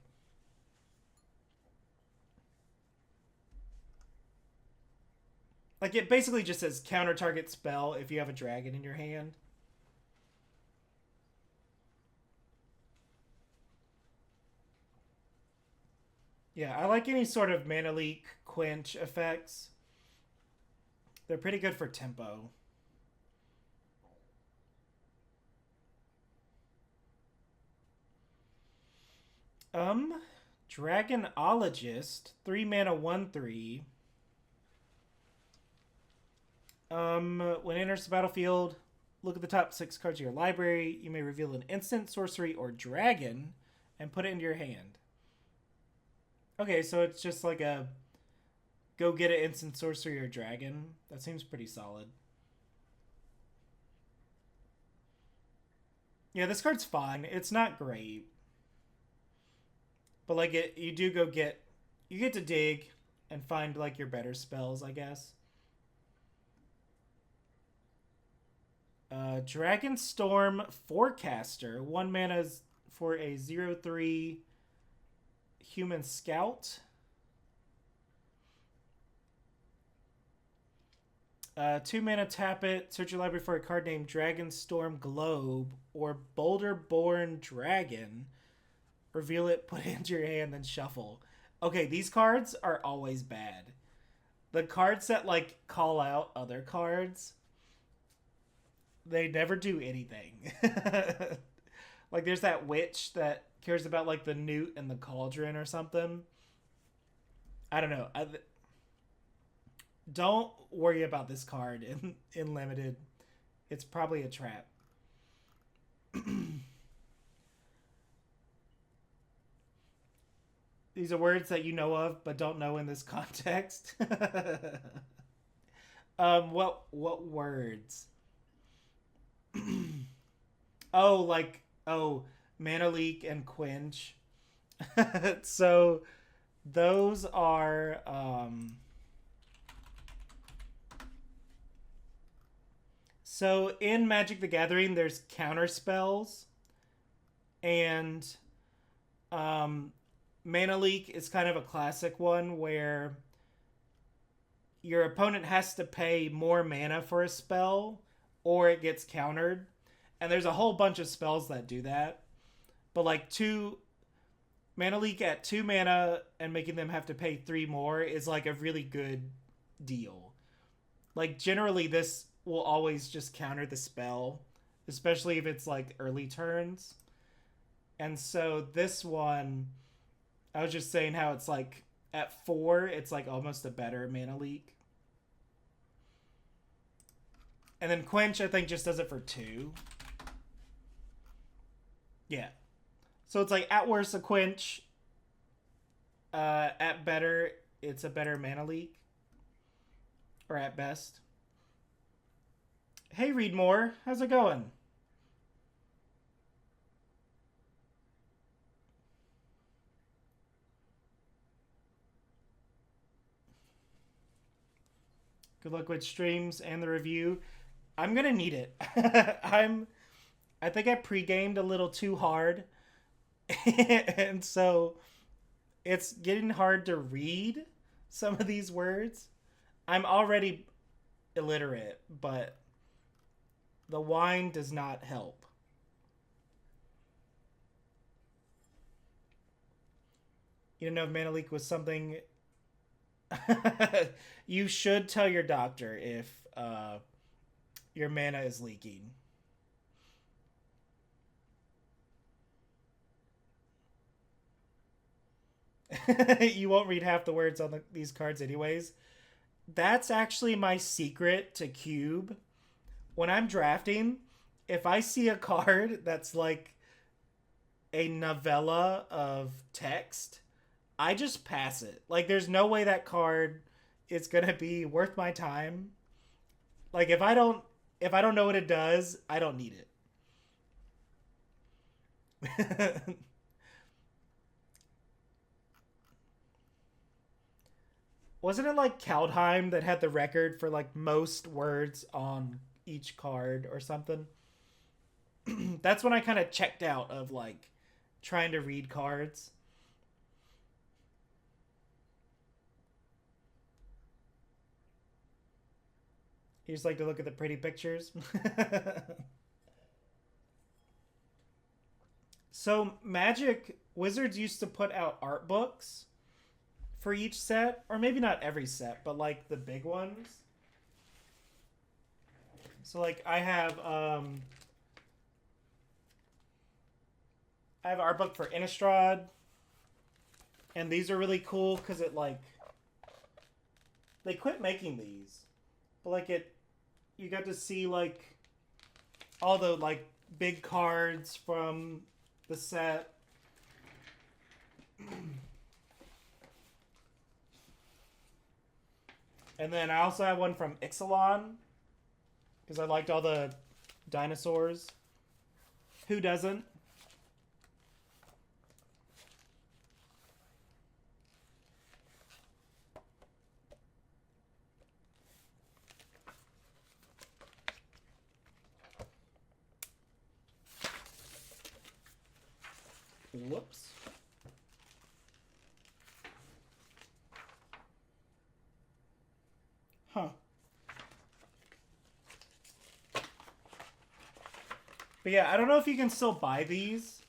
it basically just says counter target spell if you have a dragon in your hand. Yeah, I like any sort of mana leak quench effects. They're pretty good for tempo. Dragonologist, 3 mana, 1/3. When it enters the battlefield, look at the top 6 cards of your library. You may reveal an instant, sorcery, or dragon and put it into your hand. Okay, so it's just like a go get an instant, sorcery, or dragon. That seems pretty solid. Yeah, this card's fine. It's not great. But like you do go get, you get to dig and find like your better spells, I guess. Dragonstorm Forecaster, 1 mana for a 0/3 human scout. Two mana, tap it. Search your library for a card named Dragonstorm Globe or Boulder-born Dragon. Reveal it, put it into your hand, then shuffle. Okay, these cards are always bad. The cards that like call out other cards, they never do anything. Like there's that witch that cares about like the newt and the cauldron or something. I don't know. Don't worry about this card in limited. It's probably a trap. These are words that you know of but don't know in this context. What words? Oh, mana leak and quench. So those are so in Magic the Gathering there's counter spells, and mana leak is kind of a classic one where your opponent has to pay more mana for a spell or it gets countered. And there's a whole bunch of spells that do that. But like two mana leak at 2 mana and making them have to pay 3 more is like a really good deal. Like generally this will always just counter the spell, especially if it's like early turns. And so this one, I was just saying how it's like at 4, it's like almost a better mana leak. And then quench, I think, just does it for 2. Yeah. So it's like at worst a quench. At better, it's a better mana leak. Or at best. Hey, Read More. How's it going? Good luck with streams and the review. I'm gonna need it. I think I pre-gamed a little too hard. And so it's getting hard to read some of these words. I'm already illiterate, but the wine does not help. You didn't know if mana leak was something. You should tell your doctor if your mana is leaking. You won't read half the words on these cards anyways. That's actually my secret to Cube. When I'm drafting, if I see a card that's like a novella of text, I just pass it. Like there's no way that card is going to be worth my time. Like if I don't know what it does, I don't need it. Wasn't it like Kaldheim that had the record for like most words on each card or something? That's when I kind of checked out of like trying to read cards. You just like to look at the pretty pictures. So Magic Wizards used to put out art books for each set, or maybe not every set, but like the big ones. So like I have art book for Innistrad, and these are really cool because it like they quit making these, but like you got to see like all the like big cards from the set. And then I also have one from Ixalan because I liked all the dinosaurs. Who doesn't? Whoops. Huh. But yeah, I don't know if you can still buy these,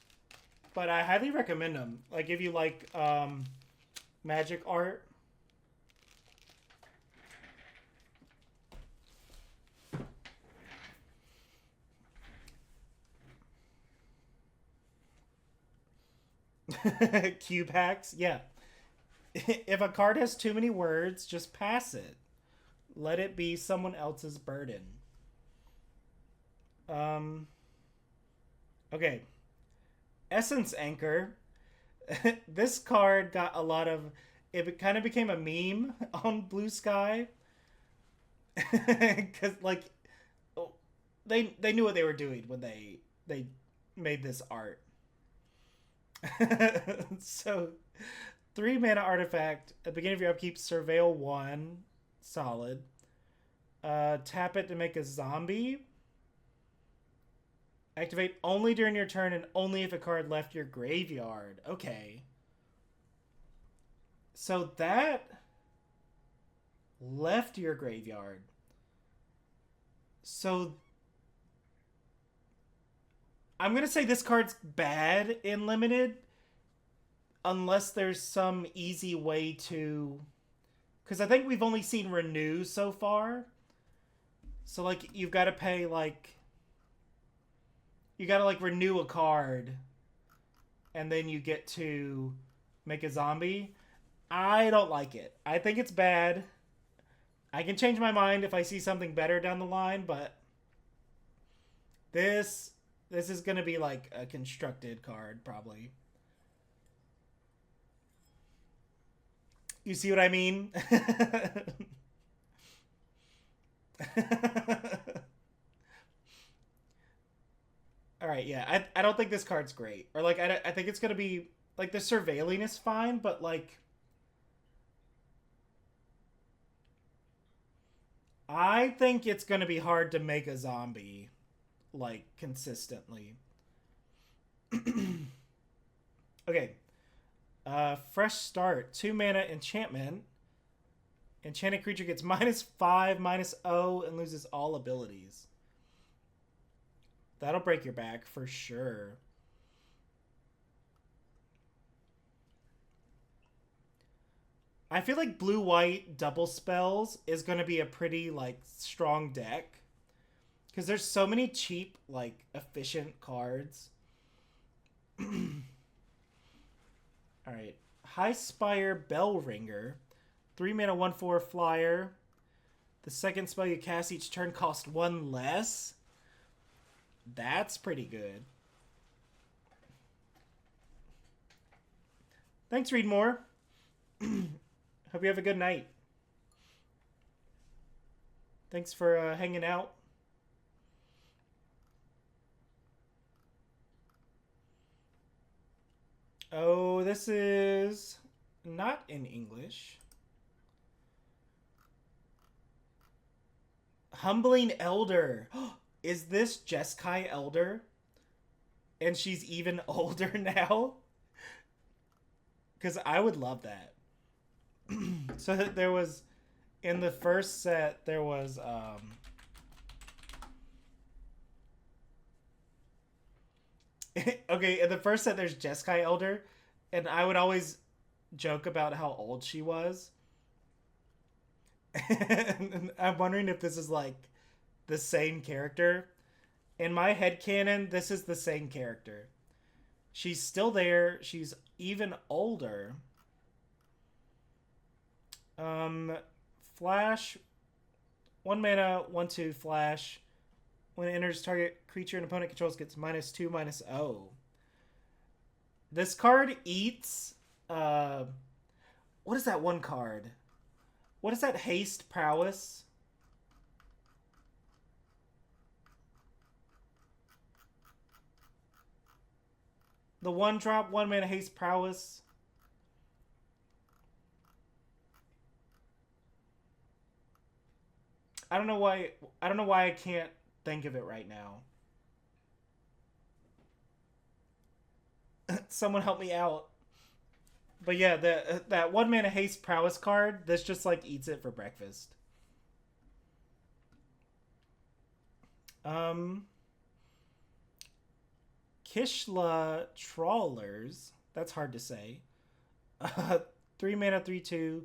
but I highly recommend them. Like if you like magic art. Cube hacks, yeah. If a card has too many words, just pass it. Let it be someone else's burden. Um. Okay. Essence Anchor. This card got a lot of. It kind of became a meme on Blue Sky because like they knew what they were doing when they made this art. So 3 mana artifact at the beginning of your upkeep, surveil 1, solid. Tap it to make a zombie. Activate only during your turn and only if a card left your graveyard. Okay. So that left your graveyard. So I'm going to say this card's bad in limited unless there's some easy way to, because I think we've only seen renew so far. So like you've got to pay like, you got to like renew a card and then you get to make a zombie. I don't like it. I think it's bad. I can change my mind if I see something better down the line, but this is going to be like a constructed card probably. You see what I mean? All right, yeah. I don't think this card's great. Or like I think it's going to be like the surveilling is fine, but like I think it's going to be hard to make a zombie like consistently. Okay. Fresh start. 2 mana enchantment. Enchanted creature gets -5, -0, and loses all abilities. That'll break your back for sure. I feel like blue-white double spells is going to be a pretty like strong deck. Because there's so many cheap, like, efficient cards. Alright. High Spire Bellringer. 3 mana, 1/4 flyer. The second spell you cast each turn cost 1 less. That's pretty good. Thanks, Read More. Hope you have a good night. Thanks for hanging out. Oh, this is not in English. Humbling Elder. Is this Jeskai Elder? And she's even older now? Because I would love that. So there was, in the first set, there was, okay, in the first set there's Jeskai Elder, and I would always joke about how old she was. And I'm wondering if this is like the same character. In my headcanon, this is the same character. She's still there. She's even older. Flash. 1 mana, 1/2 flash. When it enters, target creature and opponent controls gets -2, -0. This card eats. What is that one card? What is that haste prowess? The 1-drop, 1 mana haste prowess. I don't know why I can't think of it right now. Someone help me out. But yeah, that 1 mana haste prowess card, this just like eats it for breakfast. Kishla Trawlers. That's hard to say. 3 mana, 3/2.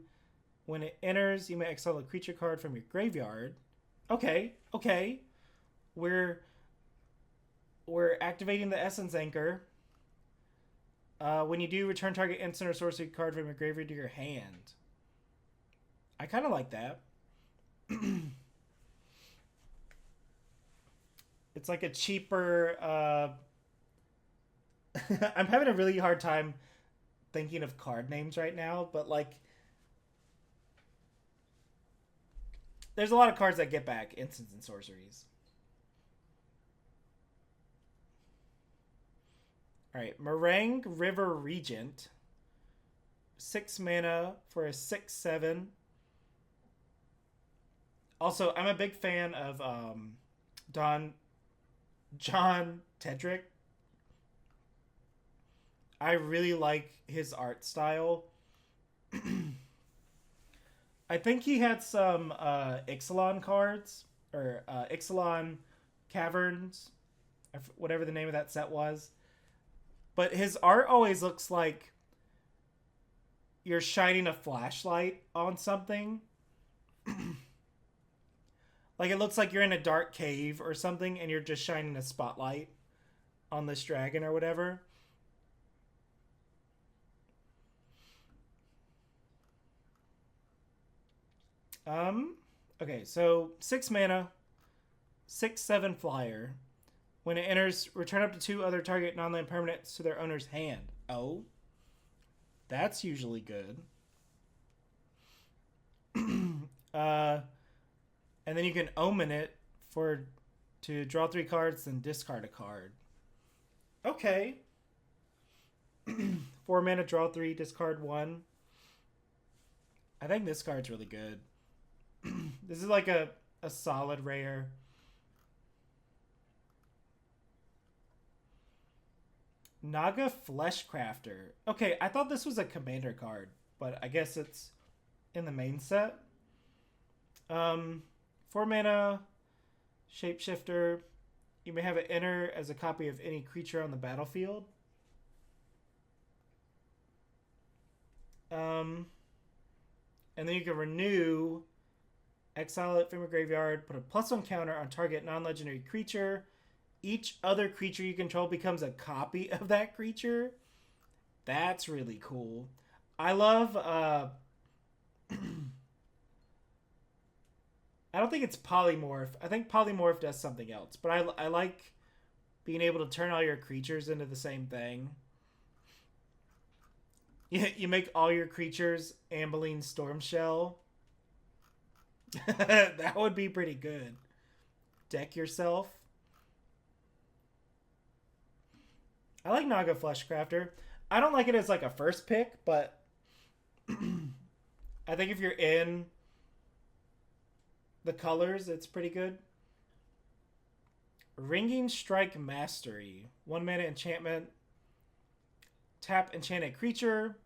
When it enters, you may exile a creature card from your graveyard. Okay, okay. We're activating the Essence Anchor. When you do, return target instant or sorcery card from your graveyard to your hand. I kind of like that. It's like a cheaper. I'm having a really hard time thinking of card names right now, but like, there's a lot of cards that get back instants and sorceries. All right, Meringue River Regent. 6 mana for a 6/7. Also, I'm a big fan of John Tedrick. I really like his art style. I think he had some Ixalan cards, or Ixalan Caverns, whatever the name of that set was. But his art always looks like you're shining a flashlight on something. Like it looks like you're in a dark cave or something and you're just shining a spotlight on this dragon or whatever. Okay, so 6 mana, 6/7 flyer. When it enters, return up to 2 other target non-land permanents to their owner's hand. Oh, that's usually good. And then you can omen it to draw 3 cards and discard a card. Okay. 4 mana, draw 3, discard 1. I think this card's really good. This is like a solid rare. Naga Fleshcrafter. Okay, I thought this was a commander card, but I guess it's in the main set. 4 mana, Shapeshifter. You may have it enter as a copy of any creature on the battlefield. And then you can renew, exile it from your graveyard, put a +1 counter on target non-legendary creature. Each other creature you control becomes a copy of that creature. That's really cool. I love... I don't think it's Polymorph. I think Polymorph does something else. But I like being able to turn all your creatures into the same thing. You make all your creatures Ambeline Stormshell. That would be pretty good. Deck yourself. I like Naga Fleshcrafter. I don't like it as like a first pick, but I think if you're in the colors, it's pretty good. Ringing Strike Mastery. 1 mana enchantment. Tap enchanted creature.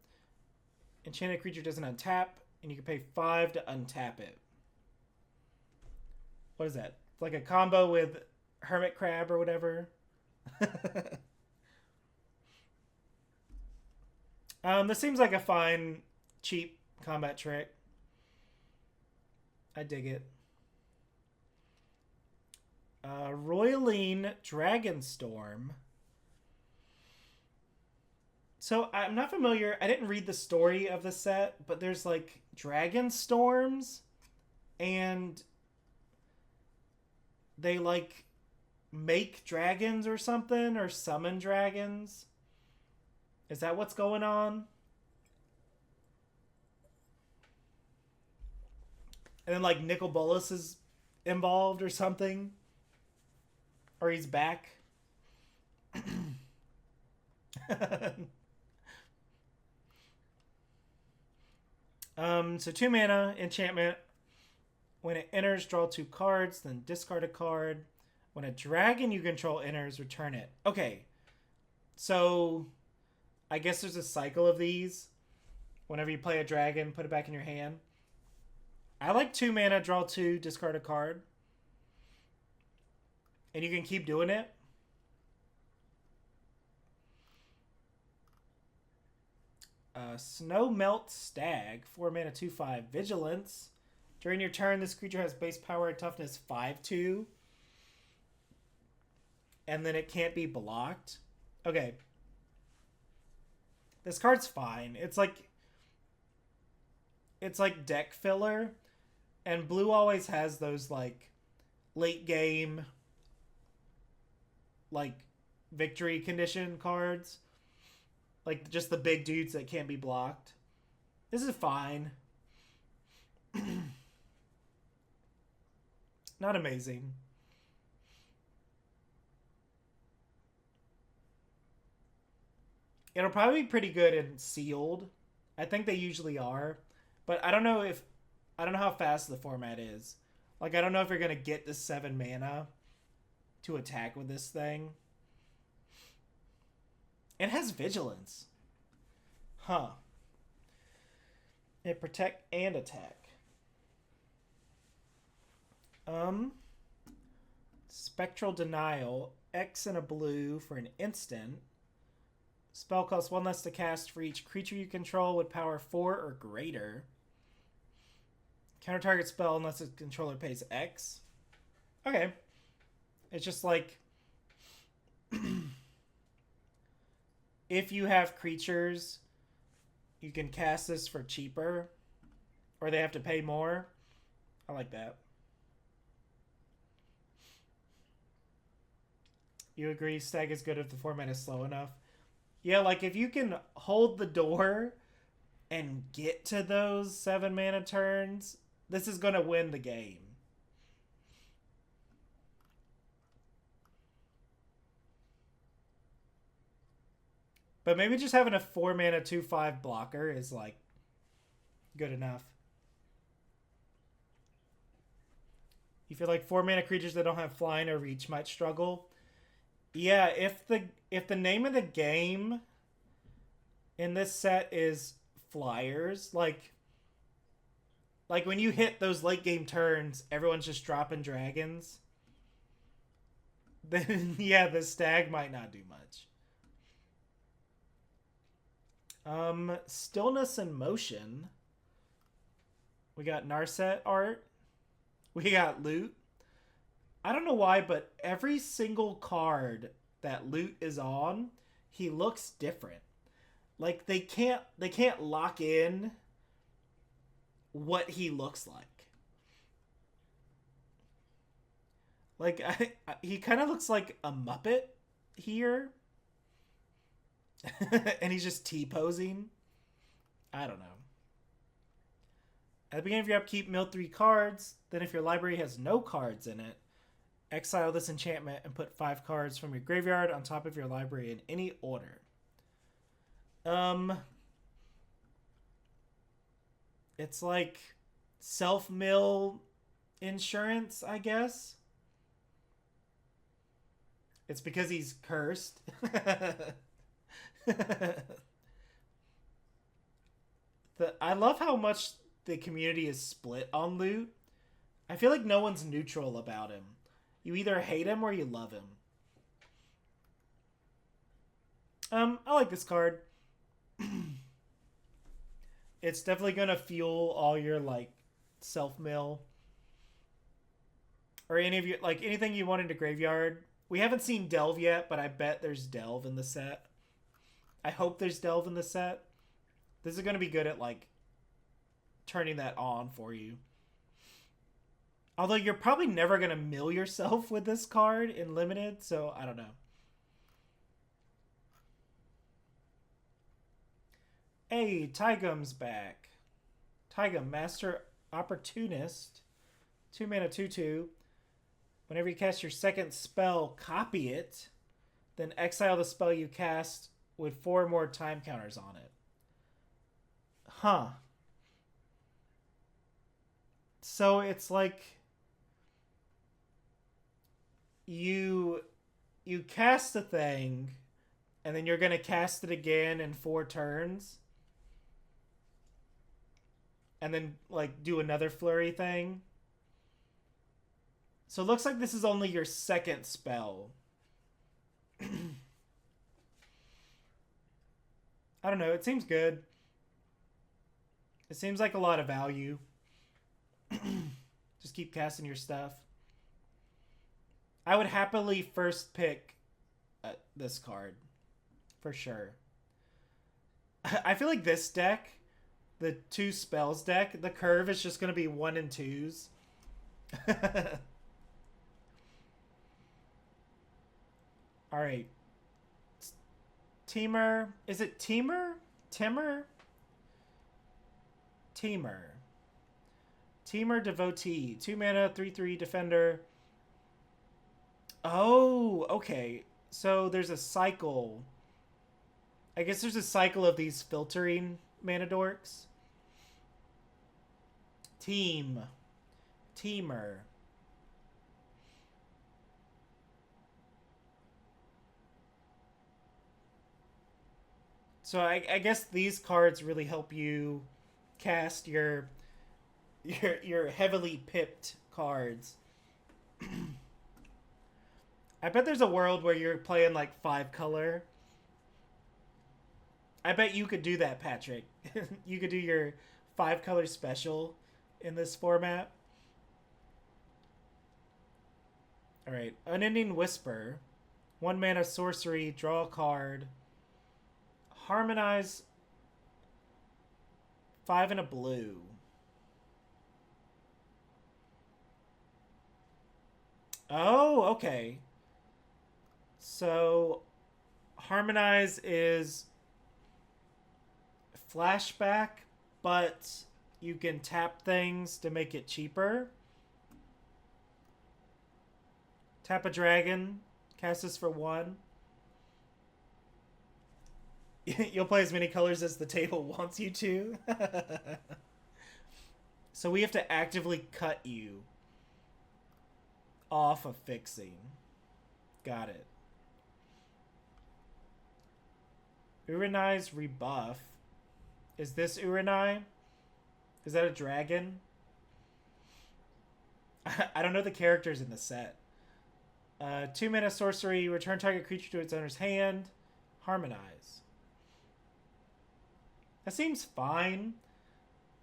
Enchanted creature doesn't untap, and you can pay 5 to untap it. What is that? It's like a combo with Hermit Crab or whatever. This seems like a fine, cheap combat trick. I dig it. Roiling Dragonstorm. So I'm not familiar. I didn't read the story of the set, but there's like dragon storms, and they like make dragons or something, or summon dragons. Is that what's going on? And then like Nicol Bolas is involved or something, or he's back. So 2 mana, enchantment. When it enters, draw 2 cards, then discard a card. When a dragon you control enters, return it. Okay. So I guess there's a cycle of these. Whenever you play a dragon, put it back in your hand. I like 2 mana, draw 2, discard a card. And you can keep doing it. Snow Melt Stag, 4 mana, 2/5, Vigilance. During your turn, this creature has base power and toughness 5/2. And then it can't be blocked. Okay. This card's fine. It's like deck filler. And blue always has those like late game like victory condition cards. Like just the big dudes that can't be blocked. This is fine. Not amazing. It'll probably be pretty good in sealed. I think they usually are. But I don't know how fast the format is. Like I don't know if you're gonna get the 7 mana to attack with this thing. It has vigilance. Huh. It protect and attack. Spectral Denial. X and a blue for an instant. Spell costs 1 less to cast for each creature you control with power 4 or greater. Counter target spell unless the controller pays X. Okay. It's just like if you have creatures, you can cast this for cheaper, or they have to pay more. I like that. You agree Stag is good if the format is slow enough? Yeah, like if you can hold the door and get to those 7 mana turns, this is going to win the game. But maybe just having a 4 mana 2/5 blocker is like good enough. You feel like 4 mana creatures that don't have flying or reach might struggle? Yeah, if the name of the game in this set is flyers, like when you hit those late game turns, everyone's just dropping dragons, then yeah, the Stag might not do much. Stillness and Motion. We got Narset art. We got loot. I don't know why, but every single card that loot is on, he looks different. Like they can't lock in what he looks like. Like he kind of looks like a Muppet here. And he's just T-posing. I don't know. At the beginning of your upkeep, mill 3 cards. Then if your library has no cards in it, exile this enchantment and put 5 cards from your graveyard on top of your library in any order. It's like self-mill insurance, I guess. It's because he's cursed. I love how much the community is split on loot. I feel like no one's neutral about him. You either hate him or you love him. I like this card. It's definitely gonna fuel all your like self-mill. Or any of you, like anything you want into graveyard. We haven't seen Delve yet, but I bet there's Delve in the set. I hope there's Delve in the set. This is gonna be good at like turning that on for you. Although you're probably never gonna mill yourself with this card in limited, so I don't know. Hey, Tygum's back. Tygum, Master Opportunist. 2 mana 2/2. Whenever you cast your second spell, copy it. Then exile the spell you cast with 4 more time counters on it. Huh. So it's like you cast a thing and then you're going to cast it again in 4 turns. And then like do another flurry thing. So it looks like this is only your second spell. I don't know. It seems good. It seems like a lot of value. Just keep casting your stuff. I would happily first pick this card. For sure. I feel like this deck, the 2 spells deck, the curve is just going to be 1 and 2s. Alright. Teamer. Is it Teamer? Timmer? Teamer. Teamer Devotee. 2 mana, 3/3 defender. Oh, okay. So there's a cycle. I guess there's a cycle of these filtering mana dorks. Teamer. So I guess these cards really help you cast your heavily pipped cards. I bet there's a world where you're playing like 5 color. I bet you could do that, Patrick. You could do your 5 color special in this format. Alright, Unending Whisper. 1 mana sorcery, draw a card. Harmonize 5 and a blue. Oh, okay. So Harmonize is flashback, but you can tap things to make it cheaper. Tap a dragon, cast this for 1. You'll play as many colors as the table wants you to. So we have to actively cut you off of fixing. Got it. Uranai's Rebuff. Is this Uranai? Is that a dragon? I don't know the characters in the set. 2 mana sorcery. Return target creature to its owner's hand. Harmonize. That seems fine.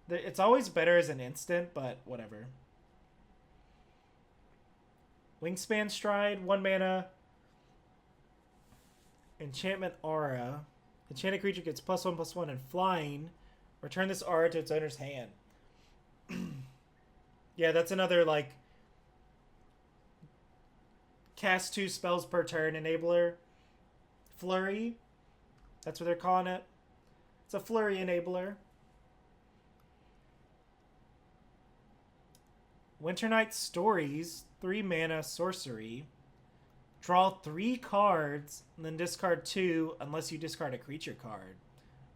It's always better as an instant, but whatever. Wingspan Stride, 1 mana. Enchantment Aura. Enchanted creature gets +1/+1 and flying. Return this aura to its owner's hand. Yeah, that's another, like, cast 2 spells per turn enabler. Flurry. That's what they're calling it. It's a flurry enabler. Winternight Stories. 3 mana sorcery. Draw 3 cards, and then discard 2 unless you discard a creature card.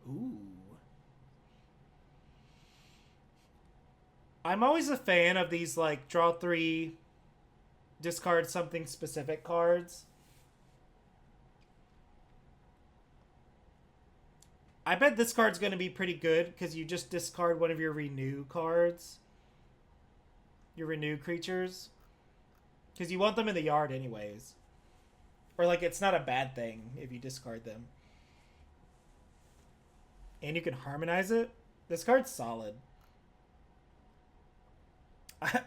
Ooh. I'm always a fan of these, like, draw 3, discard something specific cards. I bet this card's going to be pretty good because you just discard one of your renew cards. Your renew creatures. Because you want them in the yard anyways. Or, like, it's not a bad thing if you discard them. And you can harmonize it. This card's solid.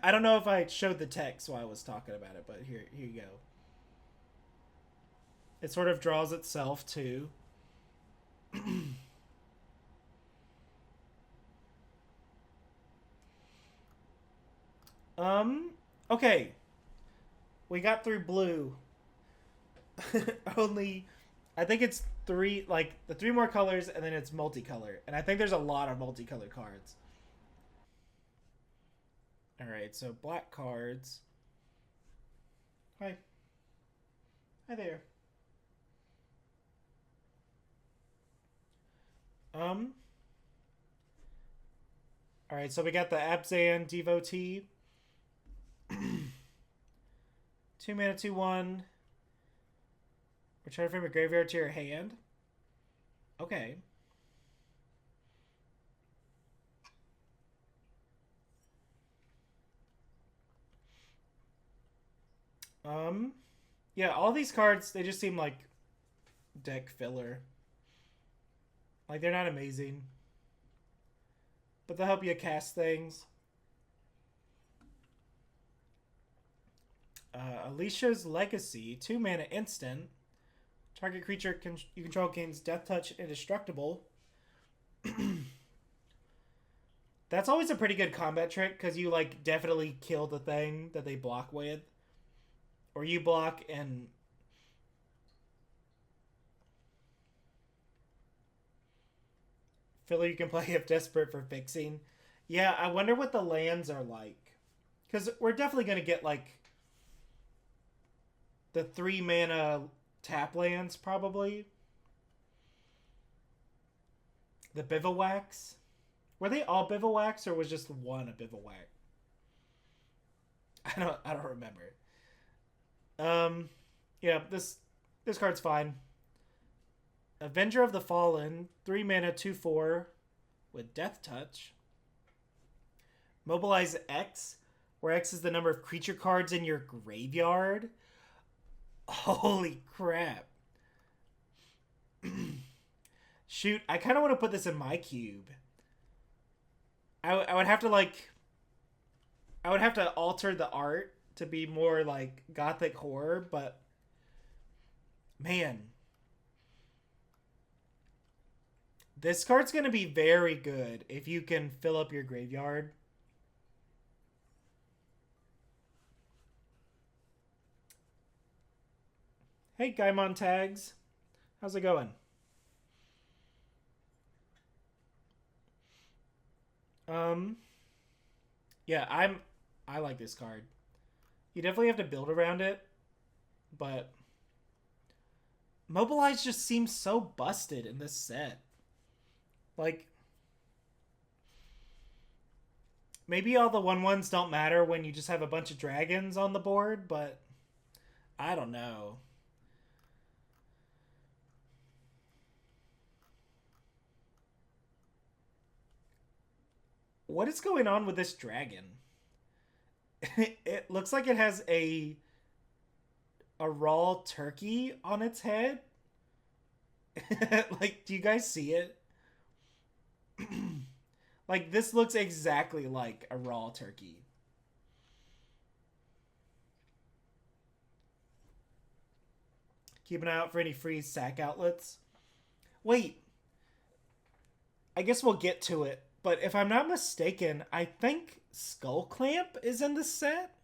I don't know if I showed the text while I was talking about it, but here you go. It sort of draws itself, too. Okay. We got through blue. Only, I think it's 3, like, the 3 more colors, and then it's multicolor. And I think there's a lot of multicolor cards. Alright, so black cards. Hi. Hi there. Alright, so we got the Abzan Devotee. 2 mana, 2/1. Return from your graveyard to your hand. Okay. Yeah, all these cards, they just seem like deck filler. Like, they're not amazing. but they'll help you cast things. Alicia's Legacy, 2 mana instant. Target creature you control gains Death Touch indestructible. That's always a pretty good combat trick because you like definitely kill the thing that they block with, or you block and filler you can play if desperate for fixing. Yeah, I wonder what the lands are like, because we're definitely gonna get like the 3 mana tap lands probably. The bivouacs. Were they all bivouacs or was just one a bivouac? I don't remember. Yeah, this card's fine. Avenger of the Fallen, 3 mana 2/4 with Death Touch. Mobilize X, where X is the number of creature cards in your graveyard. Holy crap. Shoot, I kind of want to put this in my cube. I would have to like... I would have to alter the art to be more like gothic horror, but... Man. This card's going to be very good if you can fill up your graveyard. Hey, Gaimon Tags. How's it going? Yeah, I like this card. You definitely have to build around it, but Mobilize just seems so busted in this set. Like, maybe all the 1/1s don't matter when you just have a bunch of dragons on the board, but I don't know. What is going on with this dragon? It looks like it has a raw turkey on its head. Like, do you guys see it? Like, this looks exactly like a raw turkey. Keep an eye out for any free sack outlets. Wait. I guess we'll get to it. But if I'm not mistaken, I think Skull Clamp is in the set.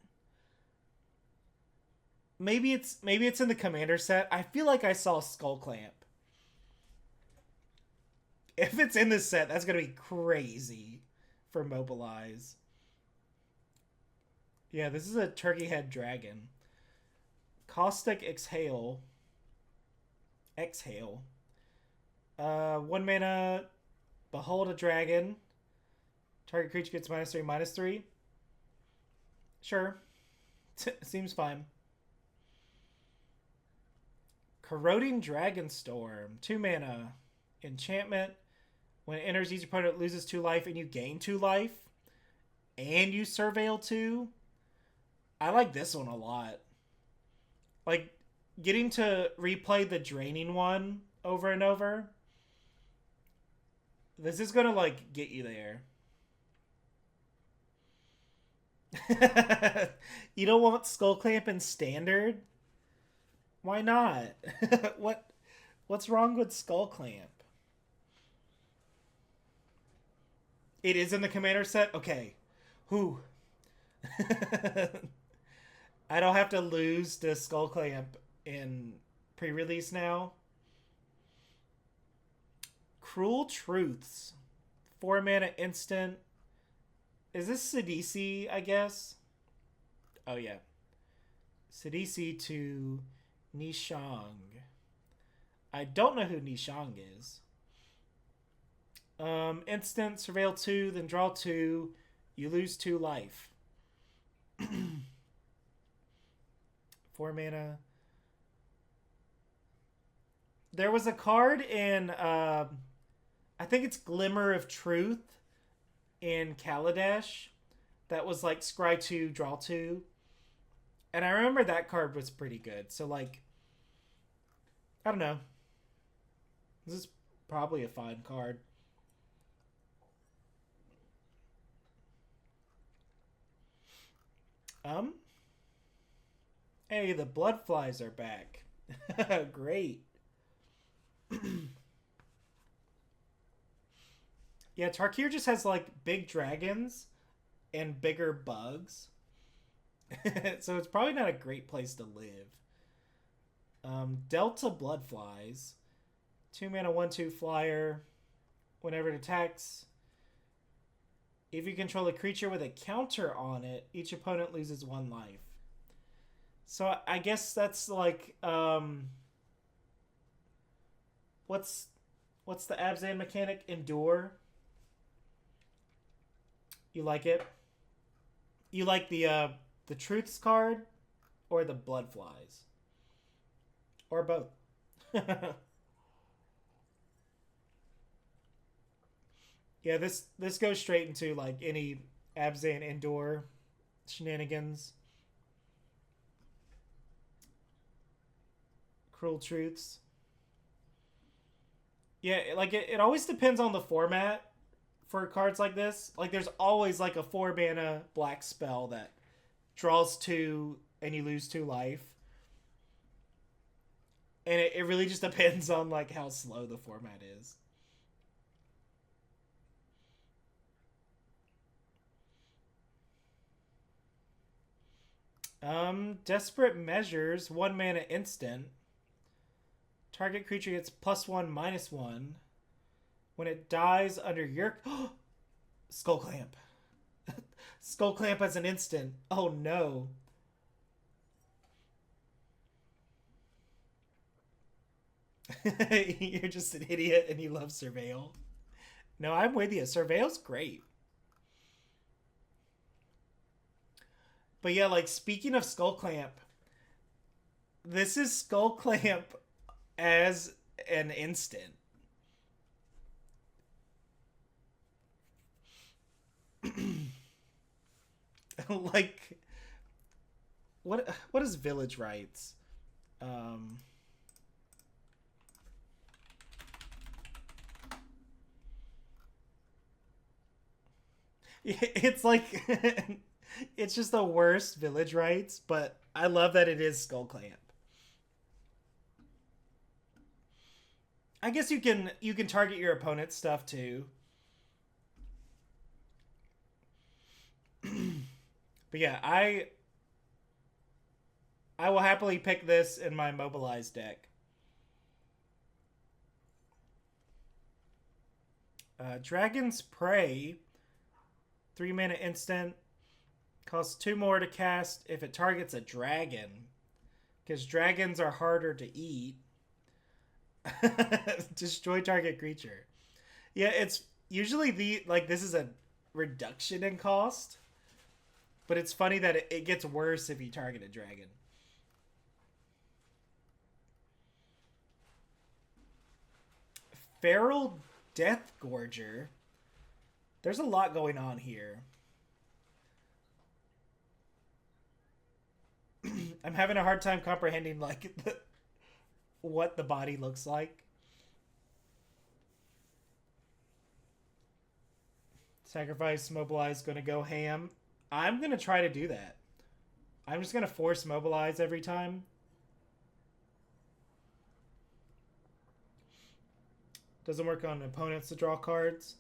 Maybe it's in the Commander set. I feel like I saw Skull Clamp. If it's in this set, that's gonna be crazy for Mobilize. Yeah, this is a turkey head dragon. Caustic Exhale. 1 mana. Behold a dragon. Target creature gets -3/-3. Sure. Seems fine. Corroding Dragonstorm. 2 mana. Enchantment. When it enters, each opponent loses 2 life and you gain 2 life. And you Surveil 2. I like this one a lot. Like, getting to replay the Draining one over and over. This is gonna, like, get you there. You don't want Skull Clamp in Standard? Why not? What's wrong with Skull Clamp? It is in the Commander set? Okay. Whew. I don't have to lose to Skull Clamp in pre-release now. Cruel Truths. 4 mana instant. Is this Sidisi, I guess? Oh, yeah. Sidisi to Nishang. I don't know who Nishang is. Instant, Surveil 2, then draw 2. You lose 2 life. 4 mana. There was a card in, I think it's Glimmer of Truth in Kaladesh that was like scry 2, draw 2. And I remember that card was pretty good. So, like, I don't know. This is probably a fine card. Um, hey, the blood flies are back. Great. Yeah, Tarkir just has like big dragons and bigger bugs. So it's probably not a great place to live. Delta Bloodflies. 2 mana, 1/2 flyer. Whenever it attacks, if you control a creature with a counter on it, each opponent loses 1 life. So I guess that's like what's the Abzan mechanic? Endure. You like it? You like the Truths card or the Blood Flies? Or both? Yeah, this goes straight into like any Abzan Endure shenanigans. Cruel Truths. Yeah, like it always depends on the format for cards like this. Like there's always like a 4 mana black spell that draws 2 and you lose 2 life. And it really just depends on like how slow the format is. Desperate Measures, 1 mana instant. Target creature gets +1/-1. When it dies under your Skull Clamp. Skull Clamp as an instant. Oh no. You're just an idiot and you love Surveil. No, I'm with you. Surveil's great. But yeah, like speaking of Skull Clamp, this is Skull Clamp as an instant. Like what is Village Rites? Um it's like it's just the worst Village Rites, but I love that it is Skull Clamp. I guess you can target your opponent's stuff too. But yeah, I will happily pick this in my mobilized deck. Dragon's Prey, 3 mana instant, costs 2 more to cast if it targets a dragon, because dragons are harder to eat. Destroy target creature. Yeah, it's usually the like this is a reduction in cost, but it's funny that it gets worse if you target a dragon. Feral Death Gorger. There's a lot going on here. I'm having a hard time comprehending like what the body looks like. Sacrifice, mobilize, gonna go ham. I'm gonna try to do that. I'm just gonna force mobilize every time. Doesn't work on opponents to draw cards.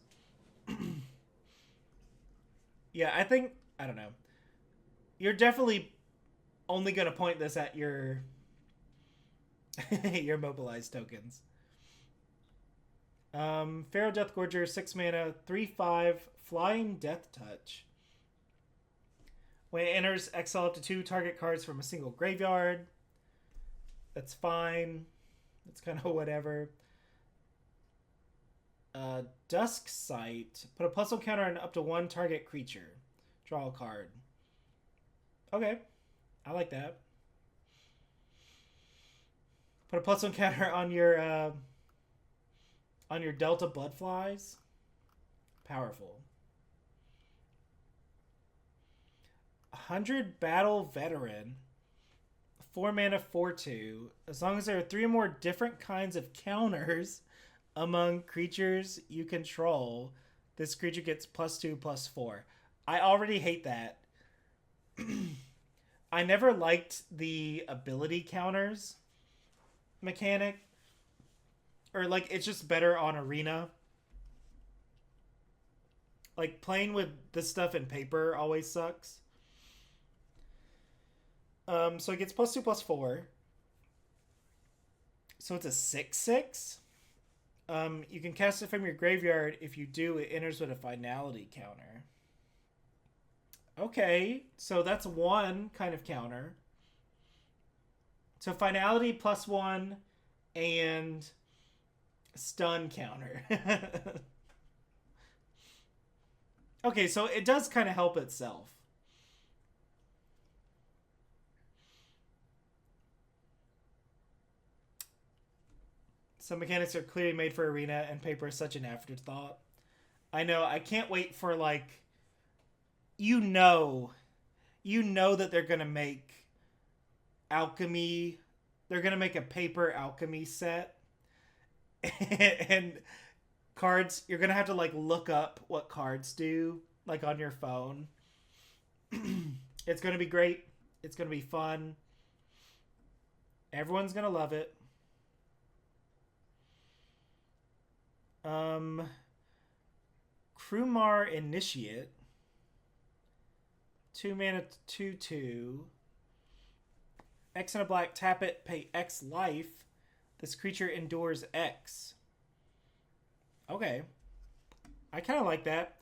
Yeah, I don't know. You're definitely only gonna point this at your your mobilized tokens. Pharaoh Death Gorger, 6 mana, 3/5, Flying Death Touch. When it enters, exile up to 2 target cards from a single graveyard. That's fine. It's kind of whatever. Dusk Sight. Put a +1 counter on up to 1 target creature. Draw a card. Okay. I like that. Put a +1 counter on your Delta Bloodflies. Powerful. 100 Battle Veteran. 4 mana, 4/2. As long as there are 3 or more different kinds of counters among creatures you control, this creature gets +2/+4. I already hate that. I never liked the ability counters mechanic. Or, like, it's just better on Arena. Like, playing with this stuff in paper always sucks. So it gets +2, +4. So it's a 6/6. You can cast it from your graveyard. If you do, it enters with a finality counter. Okay, so that's one kind of counter. So finality +1 and stun counter. Okay, so it does kind of help itself. Some mechanics are clearly made for Arena, and paper is such an afterthought. I know. I can't wait for, like, you know that they're gonna make alchemy. They're gonna make a paper alchemy set, and cards. You're gonna have to, like, look up what cards do, like, on your phone. It's gonna be great. It's gonna be fun. Everyone's gonna love it. Krumar Initiate. 2 mana, 2/2. X and a black, tap it, pay X life. This creature endures X. Okay. I kind of like that.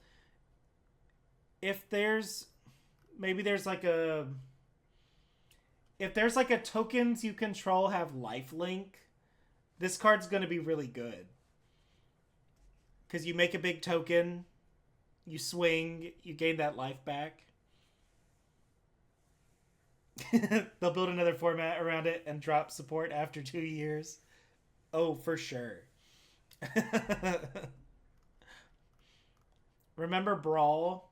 If there's... Maybe there's like a... If there's like a tokens you control have lifelink, this card's going to be really good. Because you make a big token, you swing, you gain that life back. They'll build another format around it and drop support after 2 years. Oh, for sure. Remember Brawl?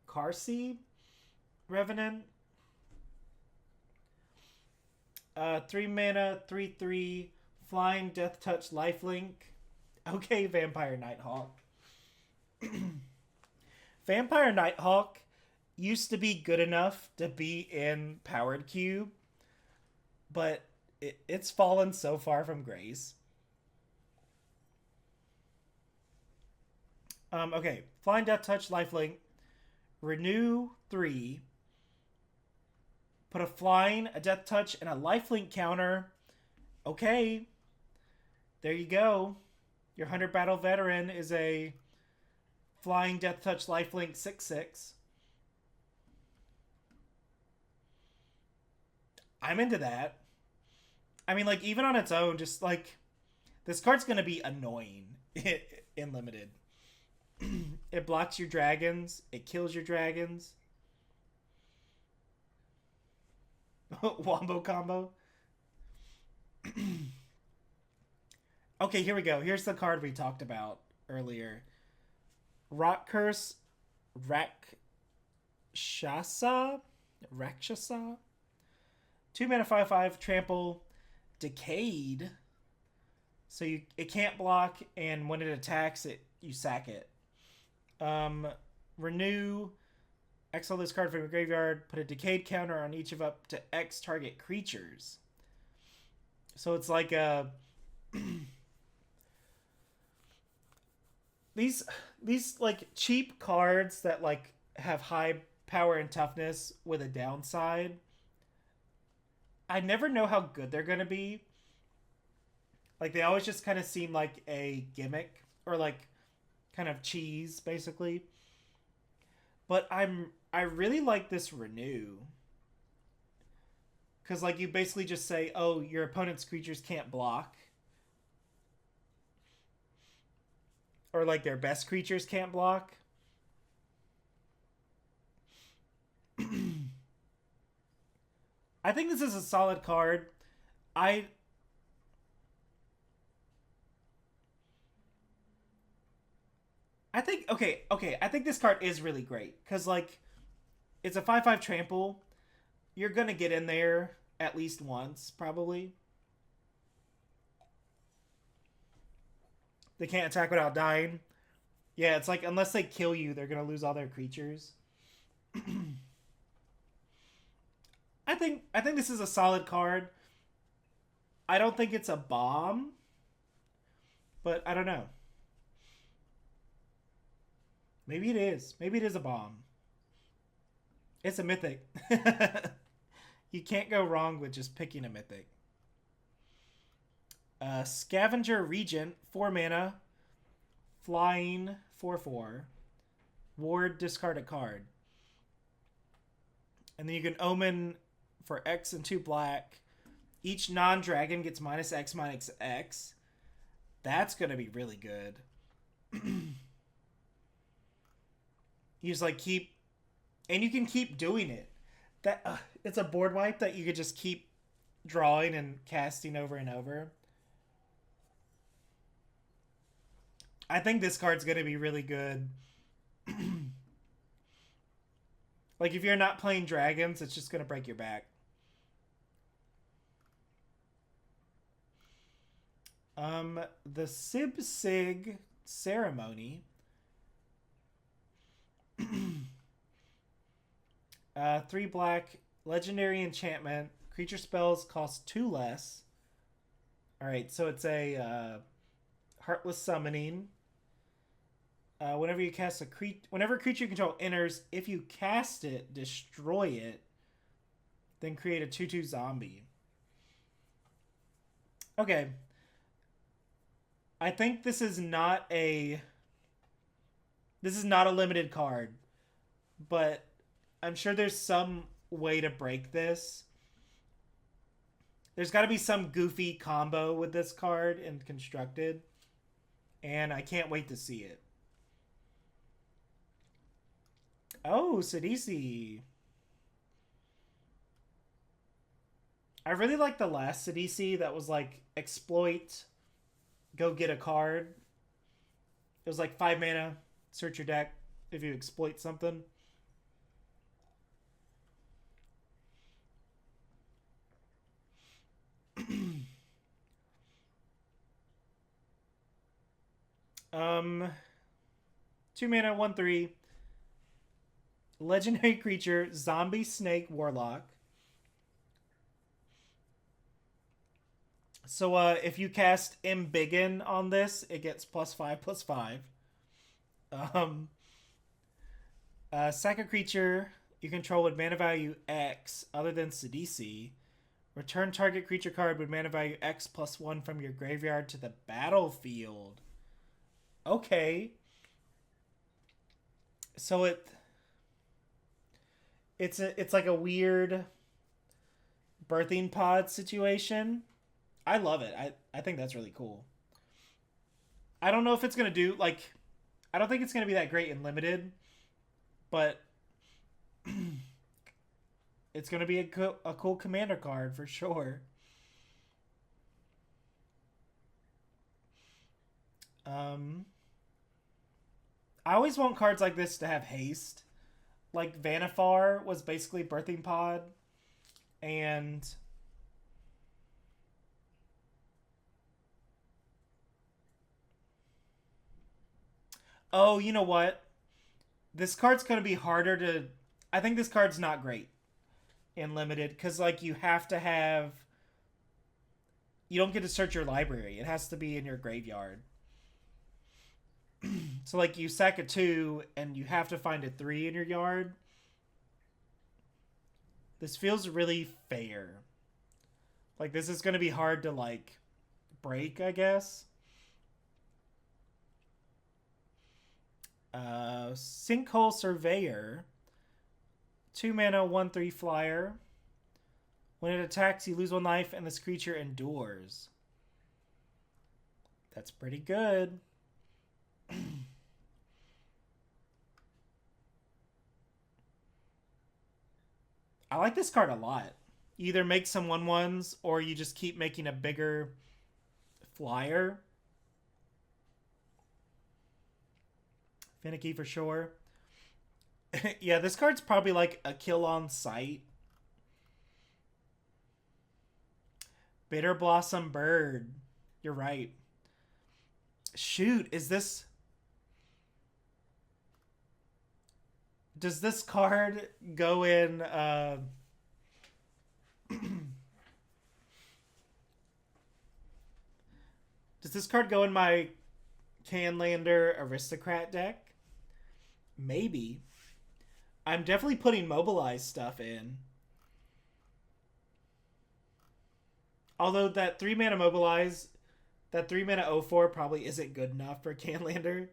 Carcy? Revenant. 3 mana, 3/3, flying, death touch, lifelink. Okay, Vampire Nighthawk. Vampire Nighthawk used to be good enough to be in Powered Cube, but it's fallen so far from grace. Okay, flying, death touch, lifelink, renew 3. Put a flying, a death touch, and a lifelink counter. Okay. There you go. Your 100 battle veteran is a flying, death touch, lifelink 6/6. I'm into that. I mean, like, even on its own, just like, this card's going to be annoying in limited. It blocks your dragons. It kills your dragons. Wombo combo. Okay, here we go. Here's the card we talked about earlier. Rock Curse Rakshasa? 2 mana, 5/5, trample, decayed. So it can't block, and when it attacks, you sack it. Renew. Exile this card from your graveyard. Put a decayed counter on each of up to X target creatures. So it's like a... these like cheap cards that like have high power and toughness with a downside. I never know how good they're going to be. Like, they always just kind of seem like a gimmick or like kind of cheese, basically. But I really like this renew. Because, like, you basically just say, oh, your opponent's creatures can't block. Or, like, their best creatures can't block. I think this is a solid card. I think, okay, I think this card is really great. Because, like, it's a 5/5 trample. You're going to get in there at least once, probably. They can't attack without dying. Yeah, it's like unless they kill you, they're gonna lose all their creatures. I think this is a solid card. I don't think it's a bomb, but I don't know. Maybe it is. Maybe it is a bomb. It's a mythic. You can't go wrong with just picking a mythic. Scavenger Regent, 4 mana, flying 4/4. Ward, discard a card. And then you can omen for X and 2 black. Each non-dragon gets -X/-X. That's going to be really good. You just like keep, and you can keep doing it. That it's a board wipe that you could just keep drawing and casting over and over. I think this card's going to be really good. Like if you're not playing dragons, it's just going to break your back. The Sib Sig Ceremony. 3 black, legendary enchantment. Creature spells cost 2 less. Alright, so it's a Heartless Summoning. Whenever you cast whenever a creature you control enters, if you cast it, destroy it, then create a 2/2 zombie. Okay. I think this is not a limited card, but I'm sure there's some way to break this. There's got to be some goofy combo with this card in Constructed, and I can't wait to see it. Oh, Sidisi. I really like the last Sidisi that was like exploit, go get a card. It was like 5 mana, search your deck if you exploit something. um 2 mana, 1/3. Legendary creature, zombie snake warlock. So if you cast Embiggen on this, it gets +5/+5. Sack a creature you control with mana value X other than Sidisi. Return target creature card with mana value X +1 from your graveyard to the battlefield. Okay. So it's like a weird birthing pod situation. I love it. I think that's really cool. I don't know if it's going to do, like, I don't think it's going to be that great in Limited, but it's going to be a cool commander card for sure. I always want cards like this to have haste. Like Vanifar was basically Birthing Pod, and oh, you know what? This card's going to be harder to... I think this card's not great in Limited, because, like, you have to have... You don't get to search your library. It has to be in your graveyard. So, like, you sack a 2, and you have to find a 3 in your yard. This feels really fair. Like, this is going to be hard to, like, break, I guess. Sinkhole Surveyor. 2 mana, 1/3 flyer. When it attacks, you lose 1 life, and this creature endures. That's pretty good. I like this card a lot. You either make some 1/1s, or you just keep making a bigger flyer. Finicky for sure. Yeah, this card's probably like a kill on sight. Bitter Blossom Bird. You're right. Shoot, is this... Does this card go in... Does this card go in my Canlander Aristocrat deck? Maybe. I'm definitely putting mobilized stuff in. Although that 3 mana mobilize, that 3 mana 0/4 probably isn't good enough for Canlander.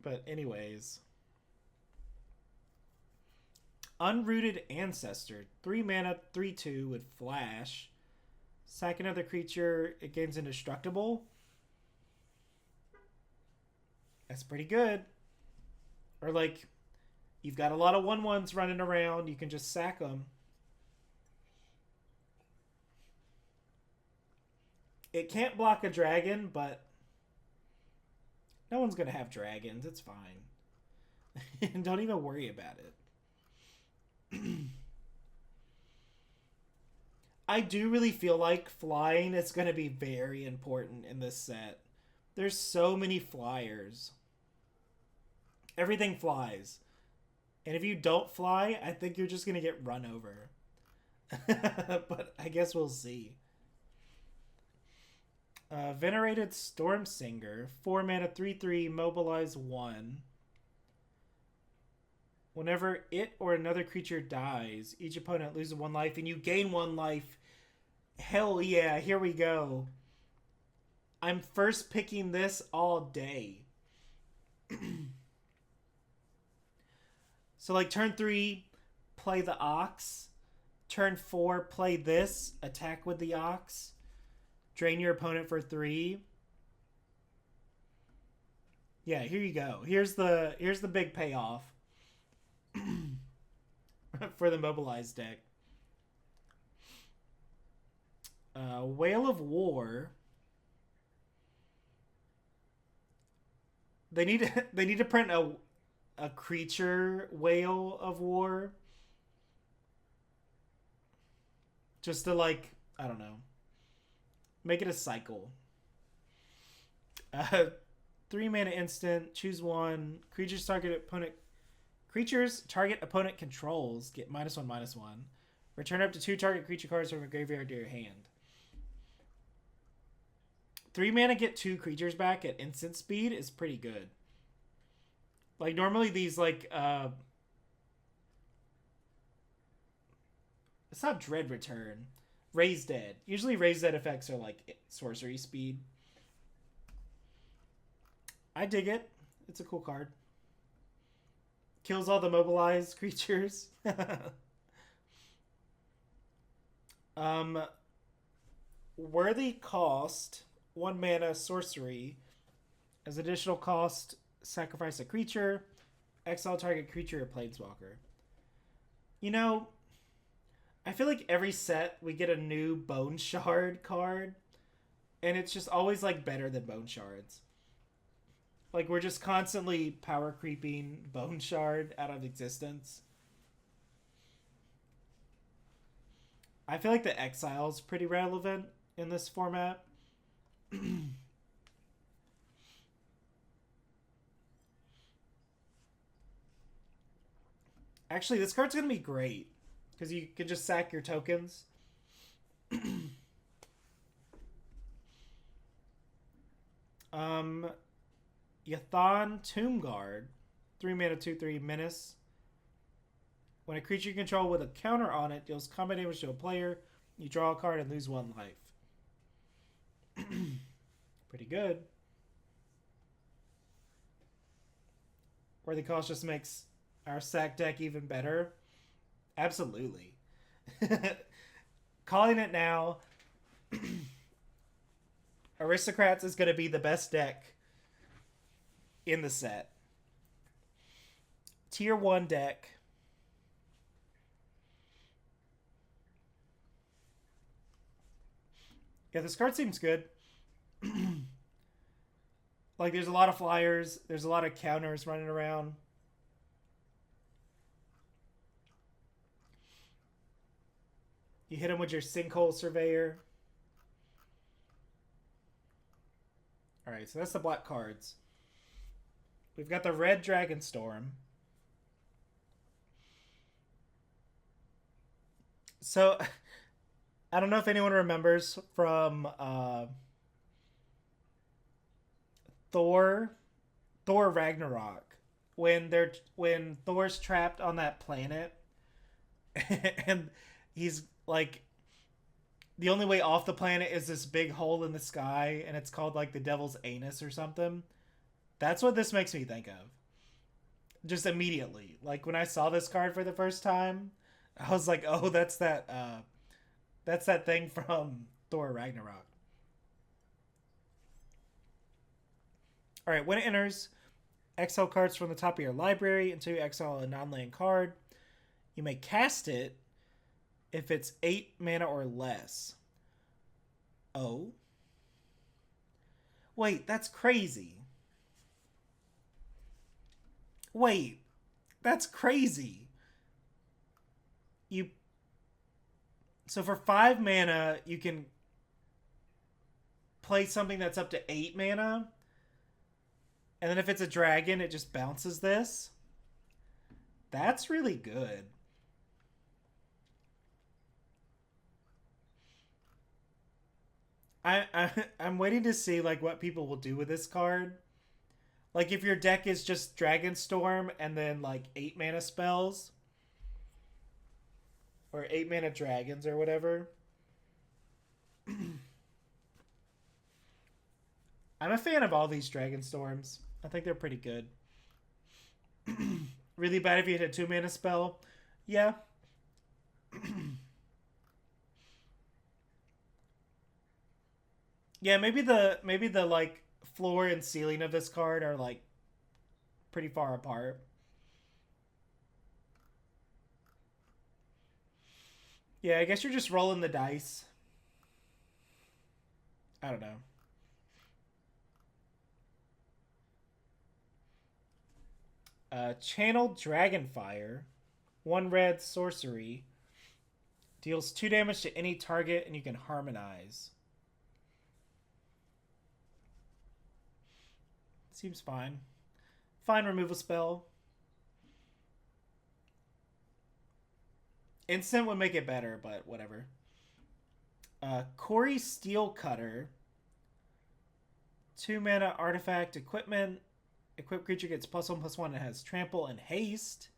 But anyways. Unrooted Ancestor. 3 mana, 3/2 with flash. Sack another creature, it gains indestructible. That's pretty good. Or like, you've got a lot of 1/1s running around, you can just sack them. It can't block a dragon, but no one's going to have dragons. It's fine. Don't even worry about it. I do really feel like flying is going to be very important in this set. There's so many flyers. Everything flies. And if you don't fly, I think you're just going to get run over. But I guess we'll see. Venerated Stormsinger. 4 mana, 3/3, mobilize 1. Whenever it or another creature dies, each opponent loses 1 life and you gain 1 life. Hell yeah, here we go. I'm first picking this all day. So like turn 3, play the Ox. Turn 4, play this, attack with the Ox. Drain your opponent for 3. Yeah, here you go. Here's the big payoff. For the mobilized deck. Whale of War. They need to print a creature Whale of War. Just to like, I don't know. Make it a cycle. 3 mana instant, choose 1. Creatures target opponent controls get -1/-1. Return up to 2 target creature cards from a graveyard to your hand. 3 mana get 2 creatures back at instant speed is pretty good. Like normally these like it's not Dread Return. Raise Dead. Usually Raise Dead effects are like sorcery speed. I dig it. It's a cool card. Kills all the mobilized creatures. Worthy cost, 1 mana sorcery. As additional cost, sacrifice a creature, exile target creature or planeswalker. You know, I feel like every set we get a new Bone Shard card, and it's just always like better than Bone Shards. Like we're just constantly power creeping Bone Shard out of existence. I feel like the exile's pretty relevant in this format. Actually, this card's gonna be great because you can just sack your tokens. Yathan Tombguard, 3 mana, 2/3 menace. When a creature you control with a counter on it deals combat damage to a player, you draw a card and lose 1 life. Pretty good. Worthy Cost just makes our sack deck even better. Absolutely. Calling it now. Aristocrats is going to be the best deck in the set. Tier 1 deck. Yeah, this card seems good. Like, there's a lot of flyers. There's a lot of counters running around. You hit him with your Sinkhole Surveyor. All right, so that's the black cards. We've got the red Dragonstorm. So I don't know if anyone remembers from Thor, Thor Ragnarok, when Thor's trapped on that planet, and he's like the only way off the planet is this big hole in the sky, and it's called like the Devil's Anus or something. That's what this makes me think of. Just immediately, like when I saw this card for the first time, I was like, "Oh, that's that thing from Thor Ragnarok." All right, when it enters, exile cards from the top of your library until you exile a non-land card. You may cast it if it's 8 mana or less. Oh. Wait, that's crazy. Wait, that's crazy. You So for 5 mana, you can play something that's up to 8 mana, and then if it's a dragon, it just bounces this. That's really good. I'm waiting to see like what people will do with this card. Like if your deck is just Dragonstorm and then like 8 mana spells or 8 mana dragons or whatever. I'm a fan of all these Dragonstorms. I think they're pretty good. Really bad if you hit a 2 mana spell. Yeah. Yeah, maybe the like floor and ceiling of this card are like pretty far apart. Yeah, I guess you're just rolling the dice. I don't know. Channeled Dragonfire, 1 red sorcery, deals 2 damage to any target, and you can harmonize. Seems fine. Fine removal spell. Instant would make it better, but whatever. Corey Steelcutter, 2 mana artifact equipment. Equipped creature gets +1/+1 and has trample and haste.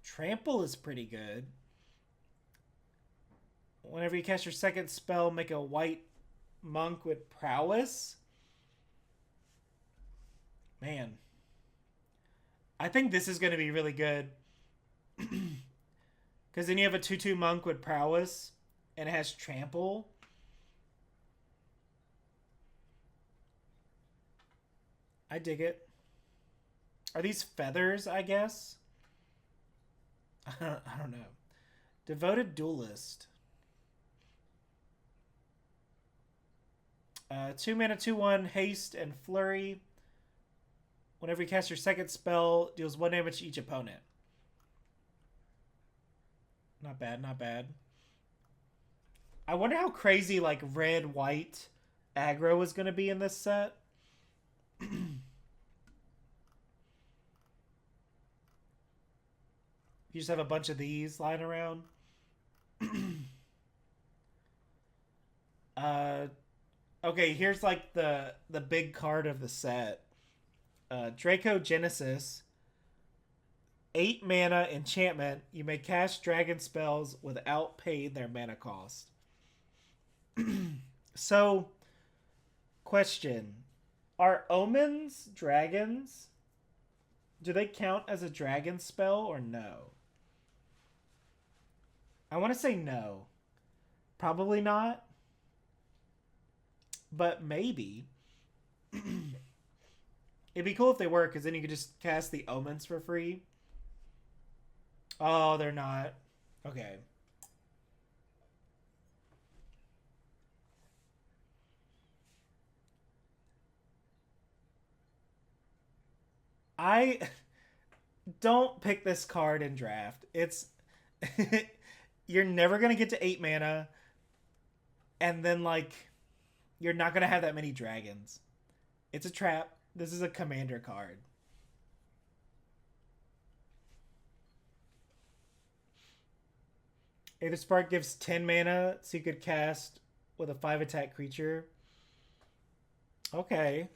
Trample is pretty good. Whenever you cast your second spell, make a white monk with prowess. Man. I think this is going to be really good. Because then you have a 2/2 monk with prowess and it has trample. I dig it. Are these feathers, I guess? I don't know. Devoted Duelist. 2 mana, 2/1, haste, and flurry. Whenever you cast your second spell, deals 1 damage to each opponent. Not bad, not bad. I wonder how crazy like red white aggro is going to be in this set. You just have a bunch of these lying around. Okay, here's like the big card of the set. Draco Genesis. 8 mana enchantment. You may cast dragon spells without paying their mana cost. So, question. Are omens dragons? Do they count as a dragon spell or no? I want to say no. Probably not. But maybe. It'd be cool if they were, because then you could just cast the omens for free. Oh, they're not. Okay. I don't pick this card in draft. It's you're never gonna get to 8 mana, and then like you're not gonna have that many dragons. It's a trap. This is a commander card. Aether Spark gives 10 mana, so you could cast with a 5 attack creature. Okay.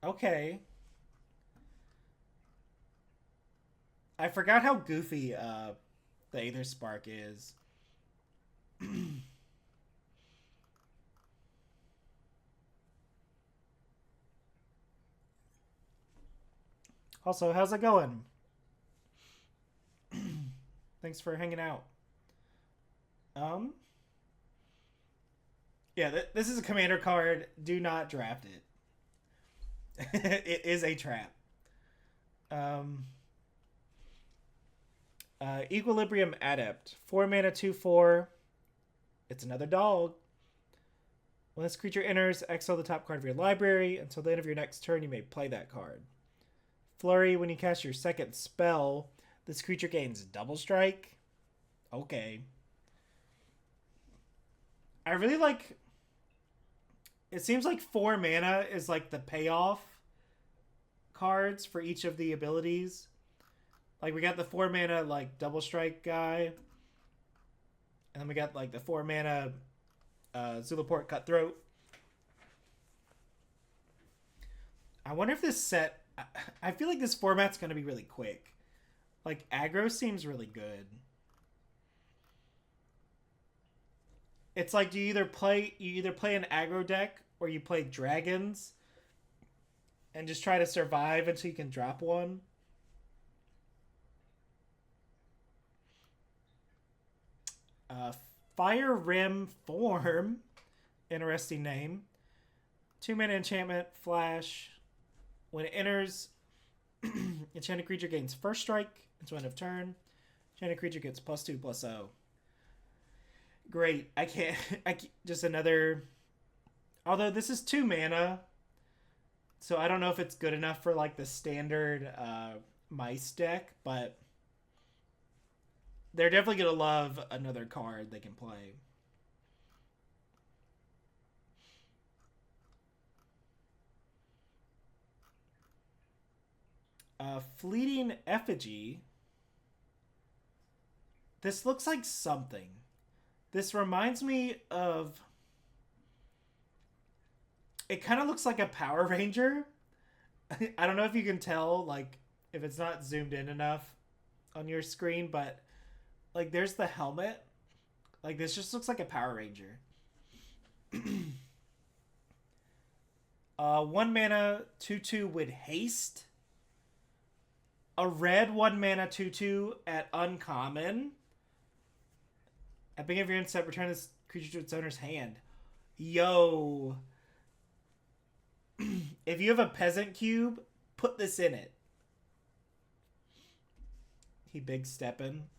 Okay. I forgot how goofy the Aether Spark is. Also, how's it going? Thanks for hanging out. Um, yeah, this is a commander card. Do not draft it. It is a trap. Um, Equilibrium Adept. 4 mana, 2/4. It's another dog. When this creature enters, exile the top card of your library. Until the end of your next turn, you may play that card. Flurry, when you cast your second spell, this creature gains double strike. Okay. I really like. It seems like 4 mana is like the payoff cards for each of the abilities. Like we got the 4 mana like double strike guy, and then we got like the 4 mana Zulaport Cutthroat. I wonder if this set. I feel like this format's gonna be really quick. Like aggro seems really good. It's like you either play an aggro deck or you play dragons and just try to survive until you can drop one. Uh, Fire Rim Form, interesting name. 2 mana enchantment, flash. When it enters, enchanted creature gains first strike until end of turn. Enchanted creature gets +2/+0. Great. I can't. Just another. Although this is 2 mana, so I don't know if it's good enough for like the standard mice deck, but they're definitely gonna love another card they can play. Fleeting Effigy. This looks like something. This reminds me of. It kind of looks like a Power Ranger. I don't know if you can tell, like, if it's not zoomed in enough on your screen, but like, there's the helmet. Like, this just looks like a Power Ranger. 1 mana, 2/2 with haste. A red 1 mana, 2/2 at uncommon. At the beginning of your end step, return this creature to its owner's hand. Yo. If you have a peasant cube, put this in it. He big steppin'.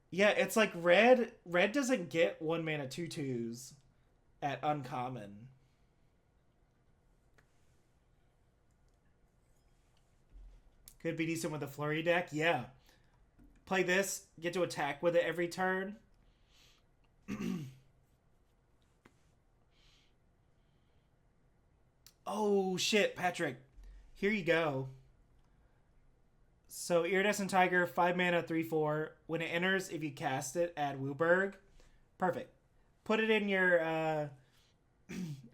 Yeah, it's like red. Red doesn't get 1 mana, 2/2s at uncommon. Could be decent with a flurry deck. Yeah. Play this, get to attack with it every turn. Oh shit, Patrick. Here you go. So Iridescent Tiger, 5 mana, 3/4. When it enters, if you cast it, add Wooburg. Perfect. Put it in your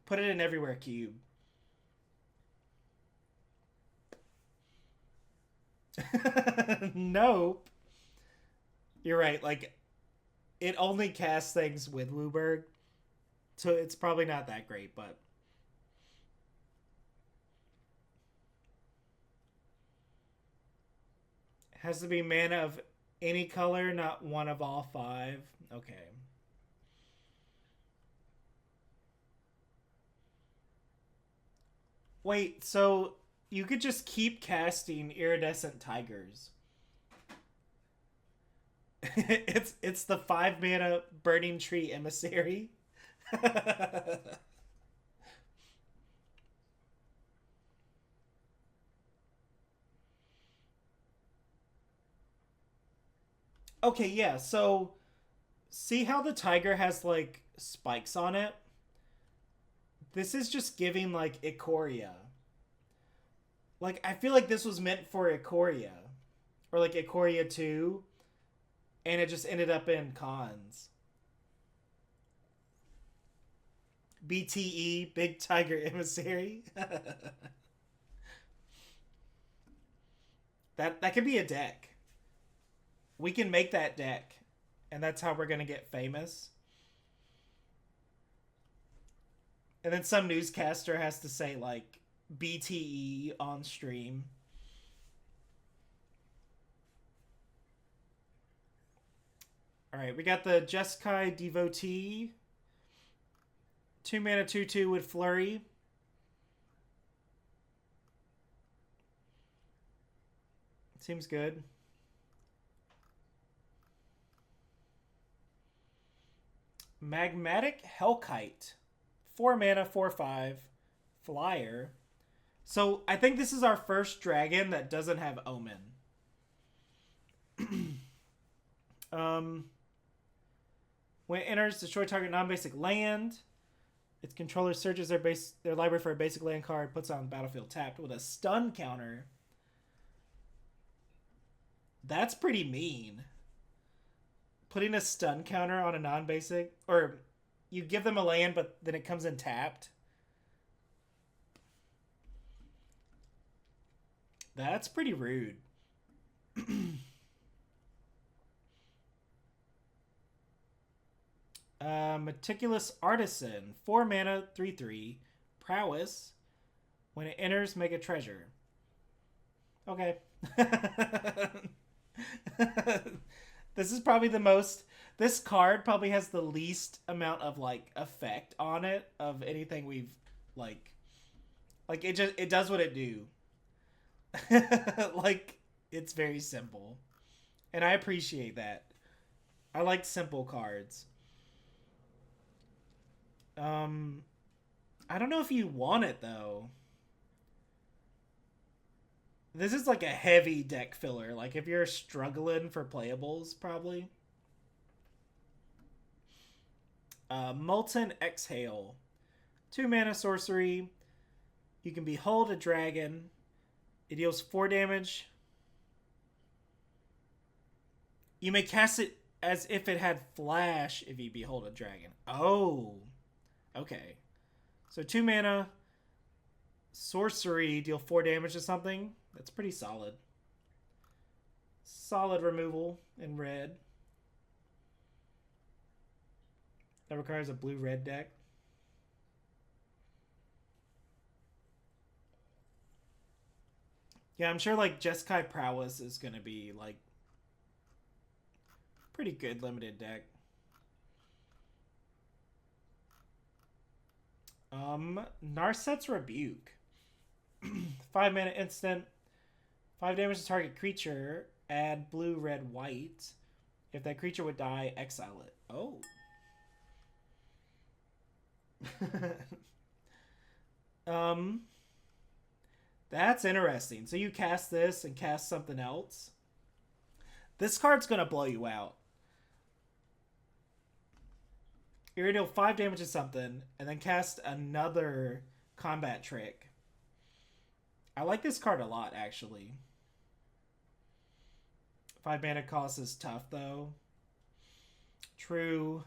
put it in everywhere cube. Nope. You're right. Like, it only casts things with Wooburg, so it's probably not that great, but it has to be mana of any color, not one of all 5. Okay. Wait, so you could just keep casting Iridescent Tigers. It's the 5 mana Burning Tree Emissary. Okay, yeah. So see how the tiger has like spikes on it? This is just giving like Ikoria. Like I feel like this was meant for Ikoria, or like Ikoria 2, and it just ended up in cons. BTE, Big Tiger Emissary. That could be a deck. We can make that deck, and that's how we're gonna get famous. And then some newscaster has to say like BTE on stream. All right, we got the Jeskai Devotee. 2 mana 2/2 with Flurry. Seems good. Magmatic Hellkite. 4 mana 4/5 flyer. So I think this is our first dragon that doesn't have Omen. When it enters, destroy target non-basic land. Its controller searches their library for a basic land card, puts it on the battlefield tapped with a stun counter. That's pretty mean. Putting a stun counter on a non-basic, or you give them a land, but then it comes in tapped. That's pretty rude. Meticulous Artisan. 4 mana 3/3 prowess. When it enters, make a treasure. Okay. This is probably the most. This card probably has the least amount of like effect on it of anything we've like it does what it do. Like it's very simple. And I appreciate that. I like simple cards. I don't know if you want it though. This is like a heavy deck filler. Like if you're struggling for playables, probably. Molten Exhale. 2 mana sorcery. You can behold a dragon. It deals 4 damage. You may cast it as if it had flash if you behold a dragon. Oh. Okay. So 2 mana. Sorcery. Deal 4 damage to something. That's pretty solid. Solid removal in red. That requires a blue-red deck. Yeah, I'm sure like Jeskai Prowess is going to be like pretty good limited deck. Narset's Rebuke. 5 mana instant. 5 damage to target creature. Add blue, red, white. If that creature would die, exile it. Oh. That's interesting. So you cast this and cast something else. This card's gonna blow you out. You're gonna deal 5 damage to something and then cast another combat trick. I like this card a lot, actually. 5 mana cost is tough though. True.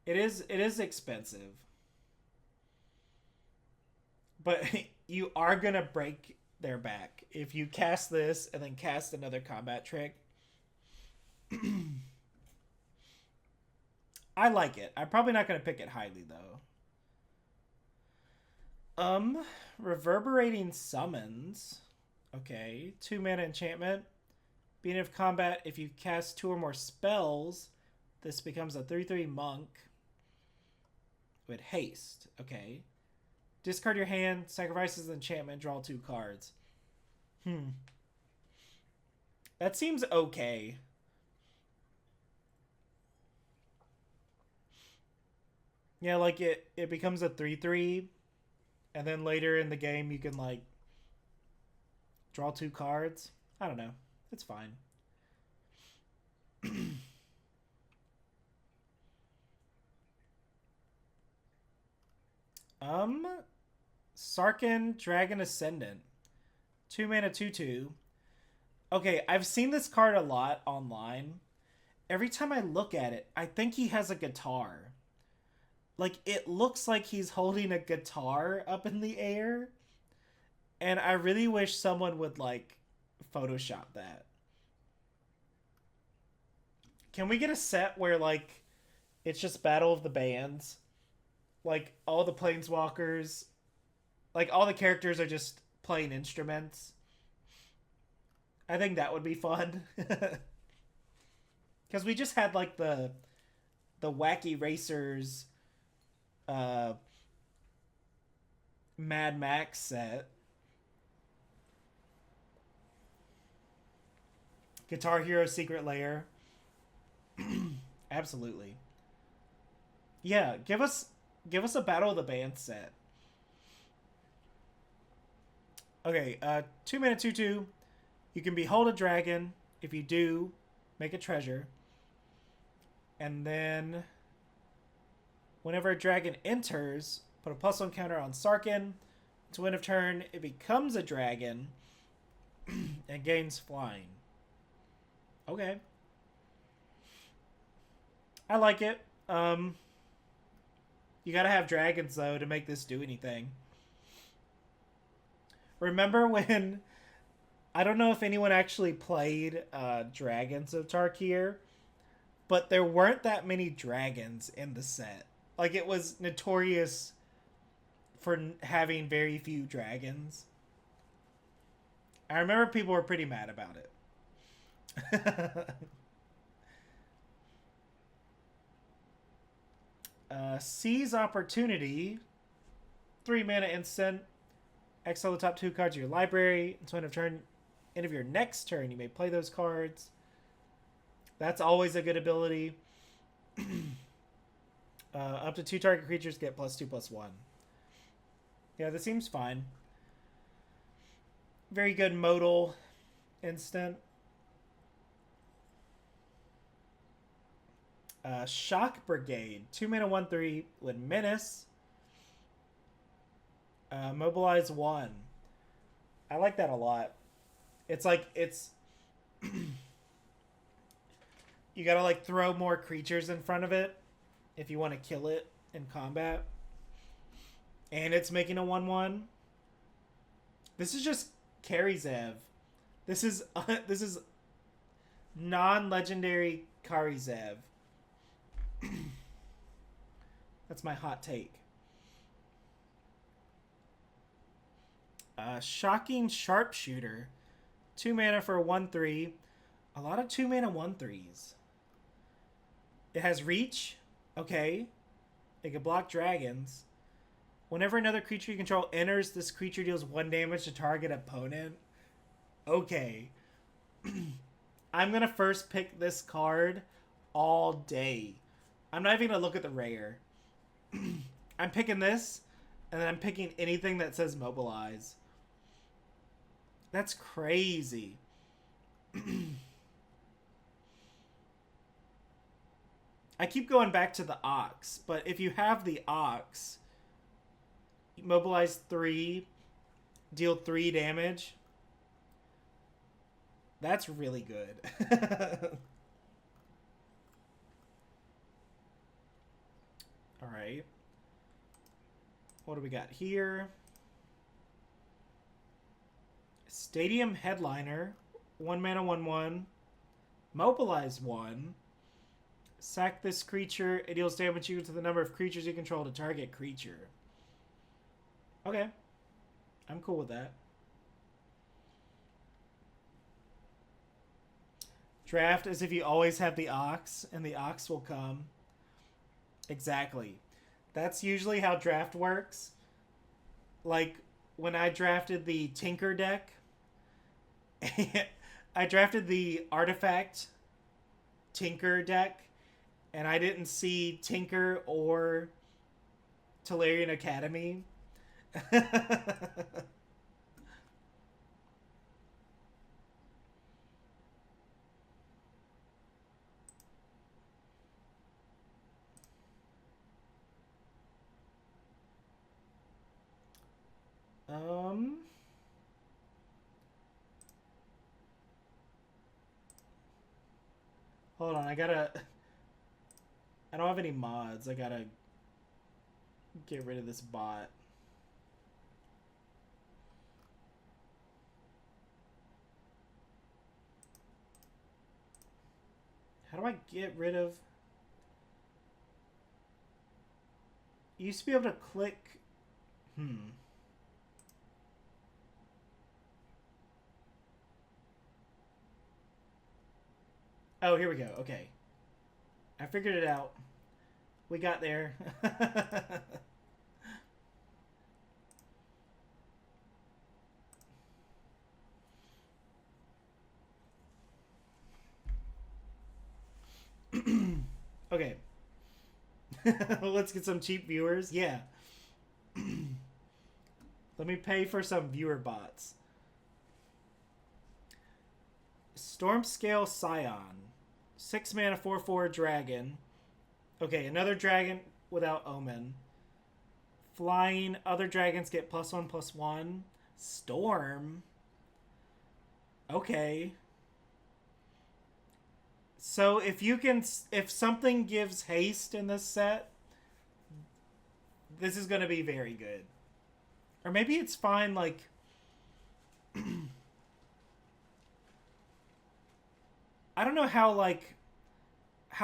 It is expensive. But you are gonna break their back if you cast this and then cast another combat trick. I like it. I'm probably not gonna pick it highly though. Reverberating Summons. Okay. 2 mana enchantment. Beginning of combat, if you cast 2 or more spells, this becomes a 3/3 monk with haste. Okay. Discard your hand, sacrifices enchantment, draw 2 cards. That seems okay. Yeah, like it becomes a 3/3, and then later in the game you can like draw 2 cards. I don't know. It's fine. Um, Sarkin Dragon Ascendant. 2 mana 2/2. Okay, I've seen this card a lot online. Every time I look at it, I think he has a guitar. Like, it looks like he's holding a guitar up in the air. And I really wish someone would, like, Photoshop that. Can we get a set where, like, it's just Battle of the Bands? Like, all the Planeswalkers, like, all the characters are just playing instruments. I think that would be fun. Because we just had, like, the Wacky Racers Mad Max set. Guitar Hero Secret Lair. Absolutely. Yeah, give us a Battle of the Band set. Okay, 2 mana 2/2. You can behold a dragon. If you do, make a treasure. And then whenever a dragon enters, put a +1 counter on Sarkin. To end of turn, it becomes a dragon and gains flying. Okay. I like it. You gotta have dragons, though, to make this do anything. Remember when... I don't know if anyone actually played Dragons of Tarkir, but there weren't that many dragons in the set. Like, it was notorious for having very few dragons. I remember people were pretty mad about it. Seize Opportunity. 3 mana instant. Exile the top 2 cards of your library. Until end of your next turn, you may play those cards. That's always a good ability. Up to 2 target creatures get +2/+1. Yeah, this seems fine. Very good modal instant. Shock Brigade. 2 mana 1/3 with Menace. Mobilize 1. I like that a lot. It's like, it's... you gotta, like, throw more creatures in front of it if you want to kill it in combat. And it's making a 1/1. This is just Karizev. This is non-legendary Karizev. That's my hot take. Shocking Sharpshooter. 2 mana for a 1/3. A lot of 2 mana 1/3s. It has reach. Okay. It can block dragons. Whenever another creature you control enters, this creature deals 1 damage to target opponent. Okay. I'm going to first pick this card all day. I'm not even going to look at the rare. I'm picking this, and then I'm picking anything that says mobilize. That's crazy. I keep going back to the Ox, but if you have the Ox, mobilize 3, deal 3 damage. That's really good. Alright. What do we got here? Stadium Headliner. 1 mana 1/1. Mobilize 1. Sack this creature. It deals damage equal to the number of creatures you control to target creature. Okay. I'm cool with that. Draft as if you always have the Ox, and the Ox will come. Exactly. That's usually how draft works. Like, when I drafted the Tinker deck, I drafted the Artifact Tinker deck, and I didn't see Tinker or Tolarian Academy. Hold on, I don't have any mods. I gotta get rid of this bot. How do I get rid of... You used to be able to click... Oh, here we go. Okay. I figured it out. We got there. Okay. Let's get some cheap viewers. Yeah. Let me pay for some viewer bots. Stormscale Scion. 6 mana 4/4 dragon. Okay, another dragon without Omen. Flying, other dragons get +1/+1. Storm. Okay. So if something gives haste in this set, this is going to be very good. Or maybe it's fine, like... I don't know how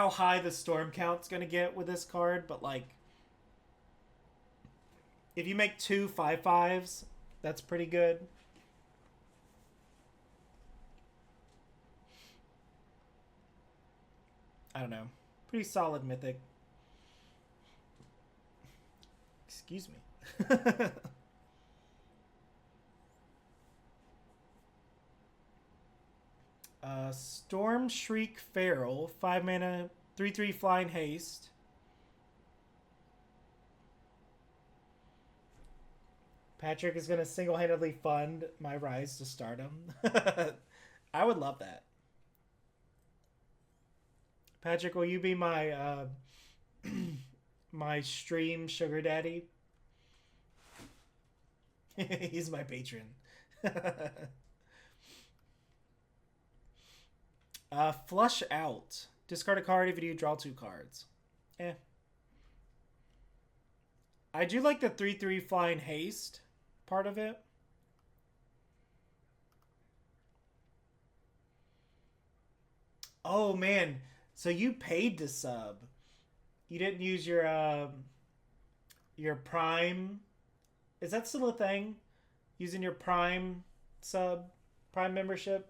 high the storm count's going to get with this card, but like... If you make 2 5/5s, that's pretty good. I don't know. Pretty solid mythic. Excuse me. Storm Shriek Feral. 5 mana, 3/3 flying haste. Patrick is going to single-handedly fund my rise to stardom. I would love that. Patrick, will you be my my stream sugar daddy? He's my patron. Flush out. Discard a card if you do draw 2 cards. I do like the 3/3 flying haste part of it. Oh man, so you paid to sub. You didn't use your Prime. Is that still a thing? Using your Prime Prime membership?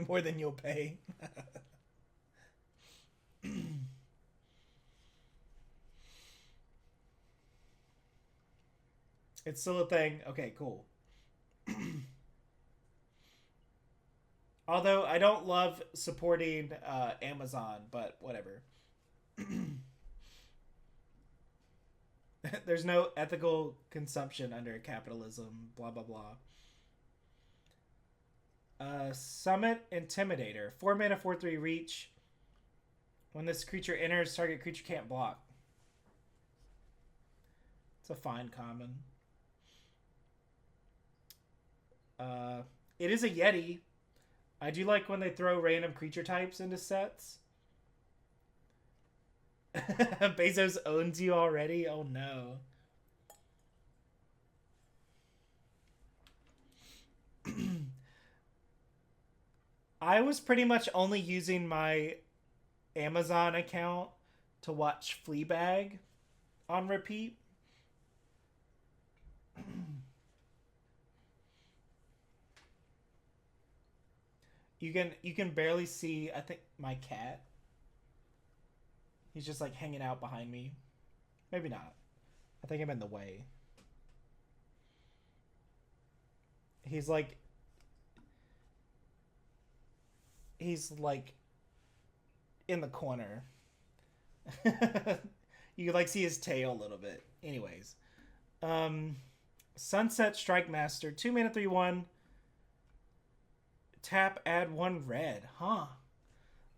More than you'll pay. It's still a thing. Okay, cool. Although I don't love supporting Amazon, but whatever. There's no ethical consumption under capitalism, blah, blah, blah. Summit Intimidator. 4 mana, 4/3 reach. When this creature enters, target creature can't block. It's a fine common. It is a Yeti. I do like when they throw random creature types into sets. Bezos owns you already? Oh no. I was pretty much only using my Amazon account to watch Fleabag on repeat. You can barely see, I think, my cat. He's just like hanging out behind me. Maybe not. I think I'm in the way. He's like in the corner. You can like see his tail a little bit. Anyways. Sunset Strike Master. 2 mana, 3/1. Tap, add 1 red. Huh.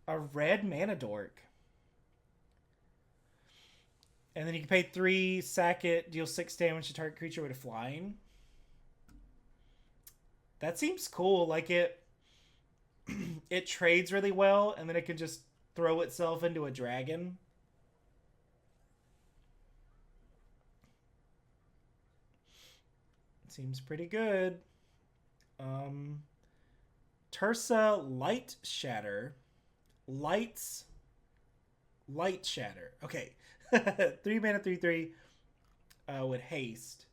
A red mana dork. And then you can pay 3, sack it, deal 6 damage to target creature with a flying. That seems cool. Like it trades really well, and then it can just throw itself into a dragon. Seems pretty good. Tursa Light Shatter. Light Shatter. Okay. 3 mana, 3/3 with haste.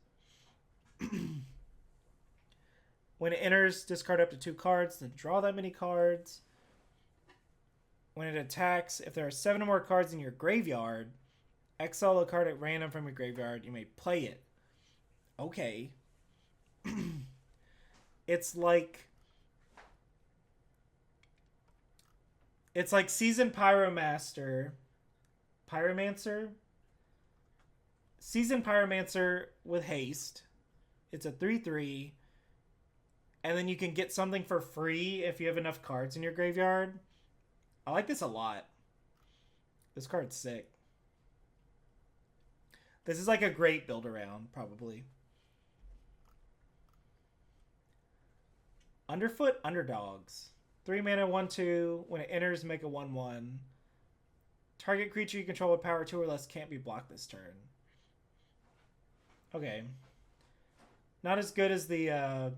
When it enters, discard up to 2 cards, then draw that many cards. When it attacks, if there are 7 or more cards in your graveyard, exile a card at random from your graveyard. You may play it. Okay. It's like Seasoned Pyromancer. Seasoned Pyromancer with haste. It's a 3/3. And then you can get something for free if you have enough cards in your graveyard. I like this a lot. This card's sick. This is like a great build around, probably. Underfoot Underdogs. 3 mana, 1/2. When it enters, make a 1/1. Target creature you control with power 2 or less can't be blocked this turn. Okay. Not as good as the...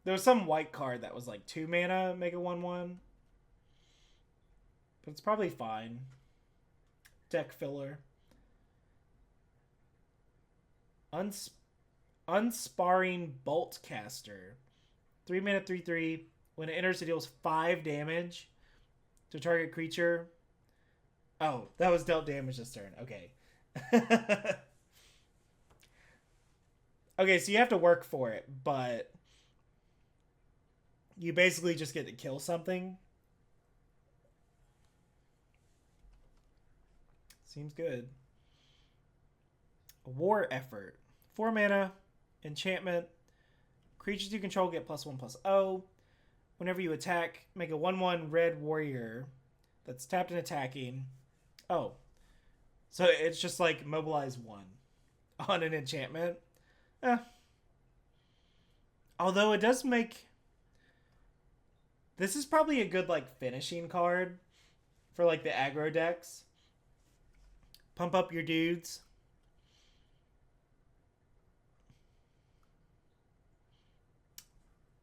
there was some white card that was like 2 mana, make a 1/1. But it's probably fine. Deck filler. Unsparring Boltcaster. 3 mana, 3/3. When it enters, it deals 5 damage to target creature. Oh, that was dealt damage this turn. Okay. Okay, so you have to work for it, but you basically just get to kill something. Seems good. War Effort. 4 mana, enchantment. Creatures you control get +1/+0. Whenever you attack, make a 1/1 red warrior that's tapped and attacking. Oh. So it's just like mobilize 1 on an enchantment. Although it does make... This is probably a good like finishing card for like the aggro decks. Pump up your dudes.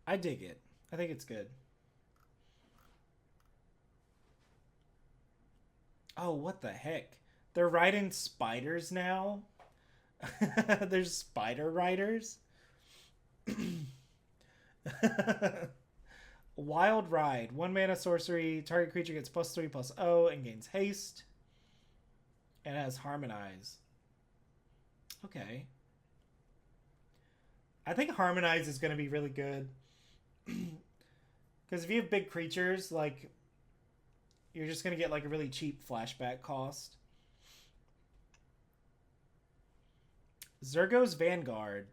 I dig it. I think it's good. Oh, what the heck? They're riding spiders now? There's spider riders? Wild Ride. 1 mana sorcery. Target creature gets +3/+0 and gains haste. And has Harmonize. Okay. I think Harmonize is going to be really good. Because if you have big creatures, like, you're just going to get like a really cheap flashback cost. Zergo's Vanguard.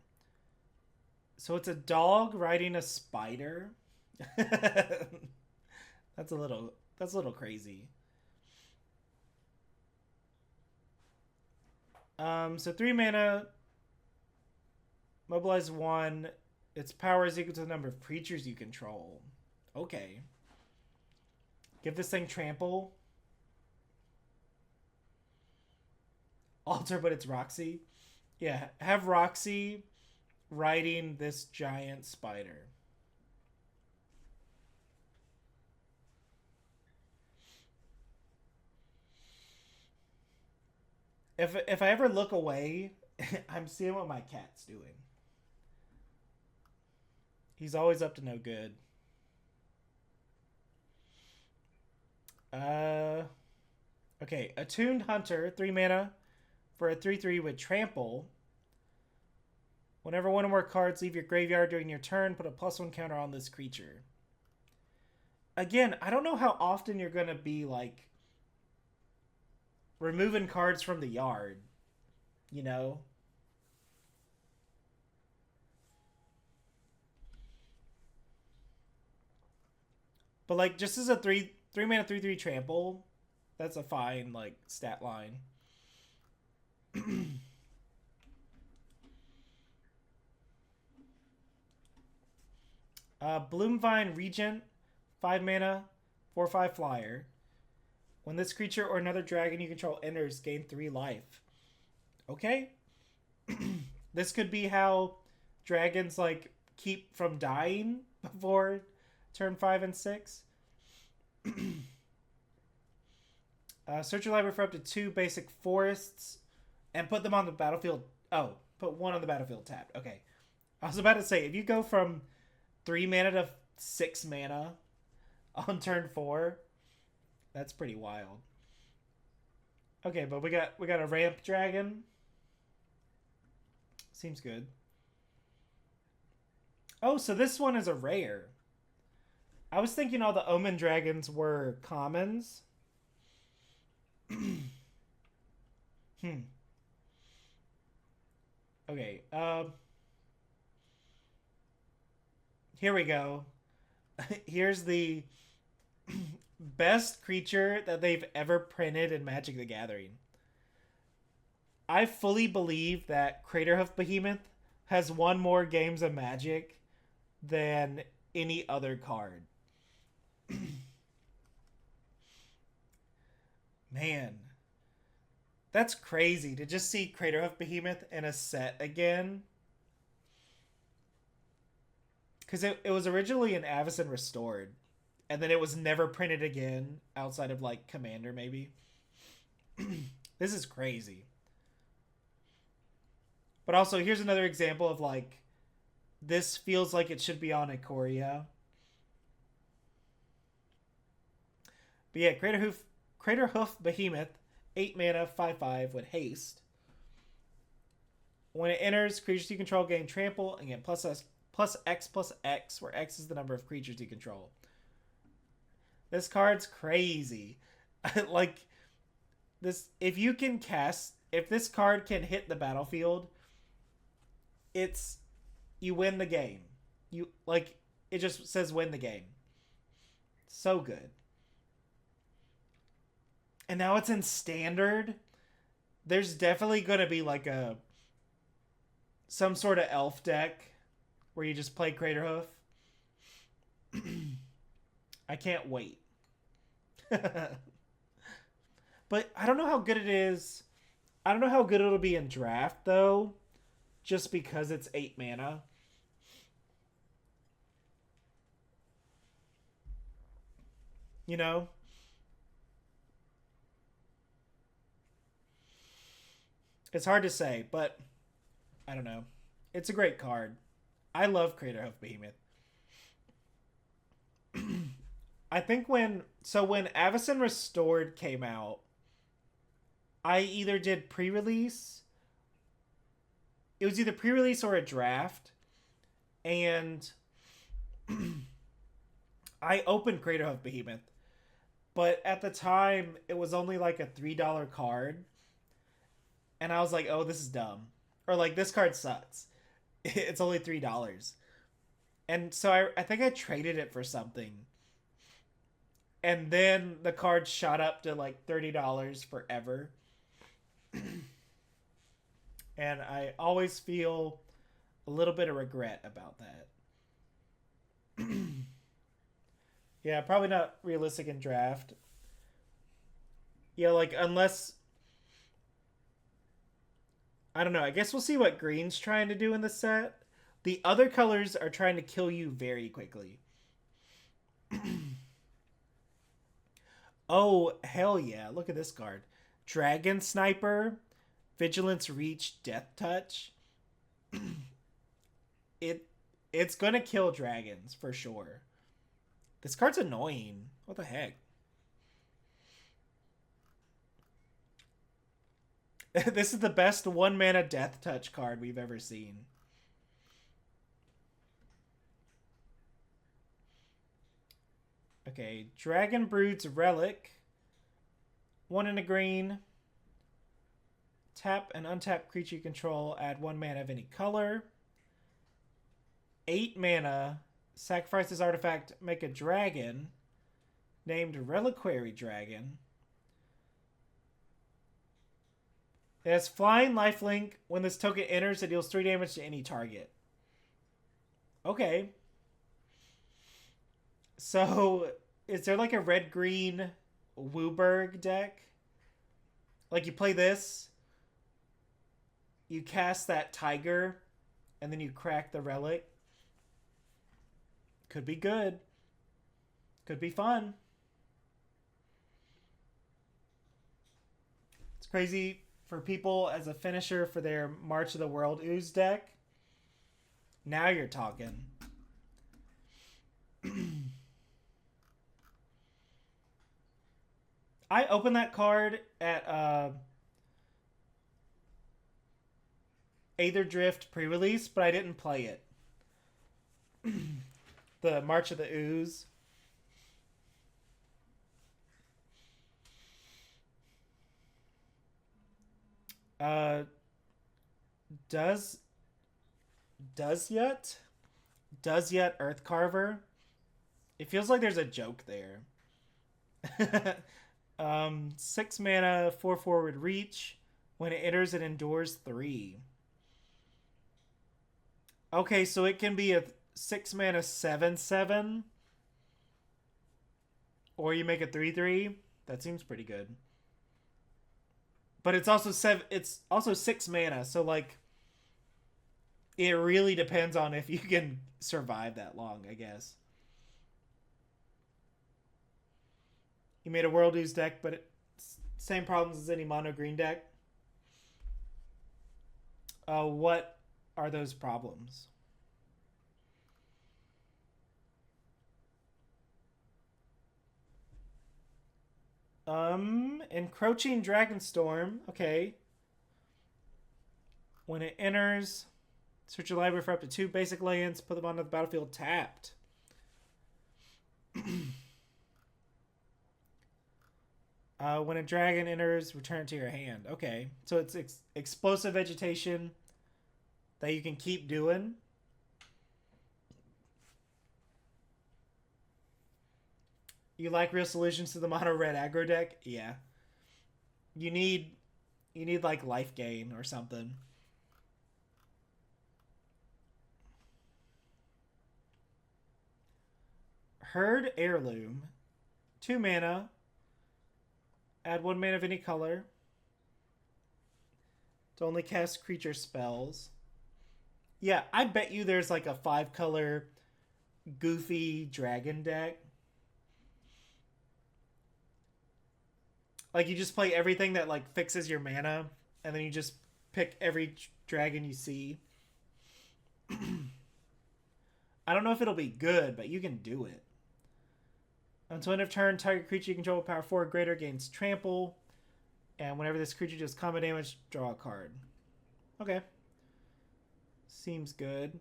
So it's a dog riding a spider. That's a little crazy. So 3 mana, mobilize 1. Its power is equal to the number of creatures you control. Okay. Give this thing trample. Alter, but it's Roxy. Yeah, have Roxy riding this giant spider. If I ever look away, I'm seeing what my cat's doing. He's always up to no good. Okay, Attuned Hunter, 3 mana for a 3/3 with trample. Whenever one or more cards leave your graveyard during your turn, put a +1 counter on this creature. Again, I don't know how often you're going to be like removing cards from the yard, you know? But like just as a 3 mana 3/3 trample, that's a fine like stat line. Bloomvine Regent, 5 mana, 4/5 flyer. When this creature or another dragon you control enters, gain 3 life. Okay. This could be how dragons like keep from dying before turn 5 and 6. Search your library for up to 2 basic forests and put them on the battlefield. Oh, put 1 on the battlefield tapped. Okay. I was about to say, if you go from 3 mana to 6 mana on turn 4, that's pretty wild. Okay, but we got a ramp dragon. Seems good. Oh, so this one is a rare. I was thinking all the Omen dragons were commons. Okay, here we go. Here's the best creature that they've ever printed in Magic the Gathering. I fully believe that Craterhoof Behemoth has won more games of Magic than any other card. Man, that's crazy to just see Craterhoof Behemoth in a set again. Because it was originally an Avacyn Restored, and then it was never printed again outside of like Commander, maybe. This is crazy. But also, here's another example of like, this feels like it should be on Ikoria. But yeah, Craterhoof Behemoth, 8 mana, 5/5 with haste. When it enters, creatures you control gain trample and get +X/+X, where X is the number of creatures you control. This card's crazy. Like, this, if this card can hit the battlefield, you win the game. It just says win the game. So good. And now it's in standard. There's definitely going to be like some sort of elf deck where you just play Craterhoof. I can't wait. But I don't know how good it is. I don't know how good it'll be in draft, though, just because it's 8 mana. You know? It's hard to say, but I don't know. It's a great card. I love Craterhoof Behemoth. I think when Avacyn Restored came out, I either did pre-release. It was either pre-release or a draft, and I opened Craterhoof Behemoth, but at the time it was only like a $3 card, and I was like, "Oh, this is dumb," or like, "This card sucks." It's only $3, and so I think I traded it for something. And then the card shot up to like $30 forever. And I always feel a little bit of regret about that. Yeah, probably not realistic in draft. Yeah, like, unless... I don't know. I guess we'll see what green's trying to do in the set. The other colors are trying to kill you very quickly. Oh, hell yeah. Look at this card. Dragon Sniper, Vigilance Reach, Death Touch. It's gonna kill dragons, for sure. This card's annoying. What the heck? This is the best 1 mana Death Touch card we've ever seen. Okay, Dragon Brood's Relic. 1 in a green. Tap and untap creature you control. Add 1 mana of any color. 8 mana. Sacrifice this artifact. Make a dragon named Reliquary Dragon. It has flying lifelink. When this token enters, it deals 3 damage to any target. Okay. So, is there like a red green Wooburg deck? Like you play this, you cast that tiger, and then you crack the relic. Could be good. Could be fun. It's crazy for people as a finisher for their March of the World Ooze deck. Now you're talking. I opened that card at Aether Drift pre-release, but I didn't play it. The March of the Ooze. Uh, does yet? Does yet Earth Carver? It feels like there's a joke there. 6 mana, 4 forward reach. When it enters, it endures 3. Okay, so it can be a 6 mana 7/7, or you make a 3/3. That seems pretty good. But it's also 7. It's also 6 mana, so like it really depends on if you can survive that long, I guess. You made a World Use deck, but same problems as any mono green deck. What are those problems? Encroaching Dragonstorm. Okay. When it enters, search your library for up to 2 basic lands, put them onto the battlefield tapped. When a dragon enters, return it to your hand. Okay. So it's explosive vegetation that you can keep doing. You like real solutions to the mono red aggro deck? Yeah. You need like life gain or something. Herd Heirloom. 2 mana. Add 1 mana of any color. To only cast creature spells. Yeah, I bet you there's like a 5-color goofy dragon deck. Like you just play everything that like fixes your mana, and then you just pick every dragon you see. I don't know if it'll be good, but you can do it. Until end of turn, target creature you control with power 4 or greater gains trample. And whenever this creature does combat damage, draw a card. Okay. Seems good.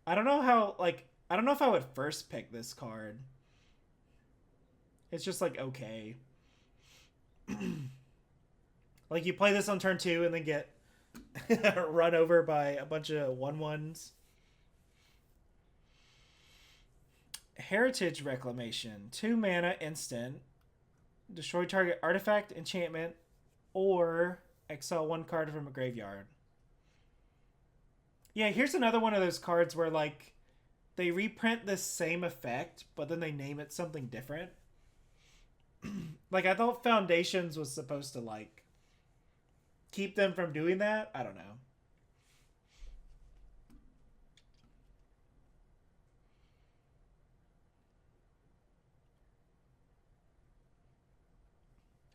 I don't know how, like, I don't know if I would first pick this card. It's just like, okay. Like, you play this on turn 2 and then get run over by a bunch of 1/1s. Heritage Reclamation. 2 mana instant. Destroy target artifact, enchantment, or exile 1 card from a graveyard. Yeah, here's another one of those cards where like they reprint the same effect, but then they name it something different. Like I thought Foundations was supposed to like keep them from doing that. I don't know.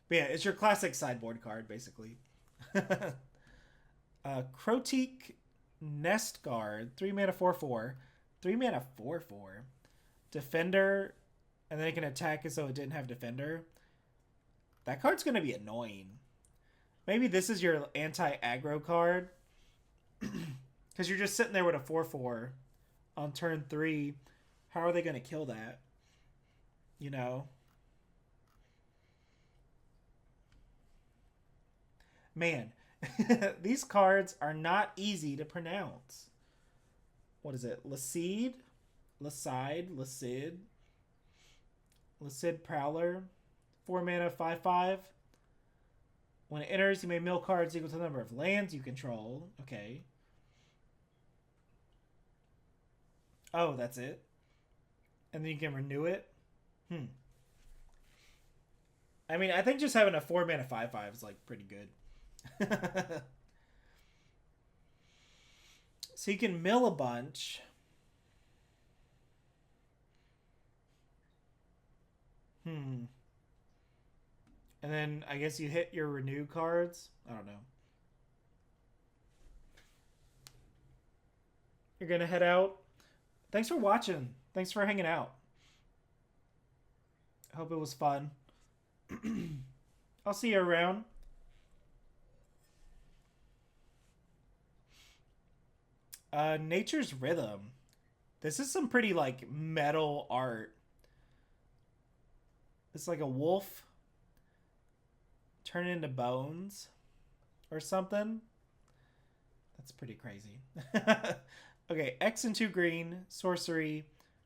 But yeah, it's your classic sideboard card, basically. Crotique Nest Guard, 3 mana 4/4. 3 mana 4/4. Defender, and then it can attack as though it didn't have Defender. That card's going to be annoying. Maybe this is your anti-aggro card. Because you're just sitting there with a 4/4 on turn 3. How are they going to kill that? You know? Man, these cards are not easy to pronounce. What is it? Lacide? Lacide? Lacid? Lacid Prowler? 4 mana 5/5. When it enters, you may mill cards equal to the number of lands you control. Okay. Oh, that's it? And then you can renew it. Hmm. I mean, I think just having a 4 mana 5/5 is like pretty good. So you can mill a bunch. Hmm. And then I guess you hit your renew cards. I don't know. You're gonna head out. Thanks for watching. Thanks for hanging out. I hope it was fun. I'll see you around. Nature's Rhythm. This is some pretty like metal art. It's like a wolf turning into bones or something. That's pretty crazy. Okay, X and 2 green, sorcery.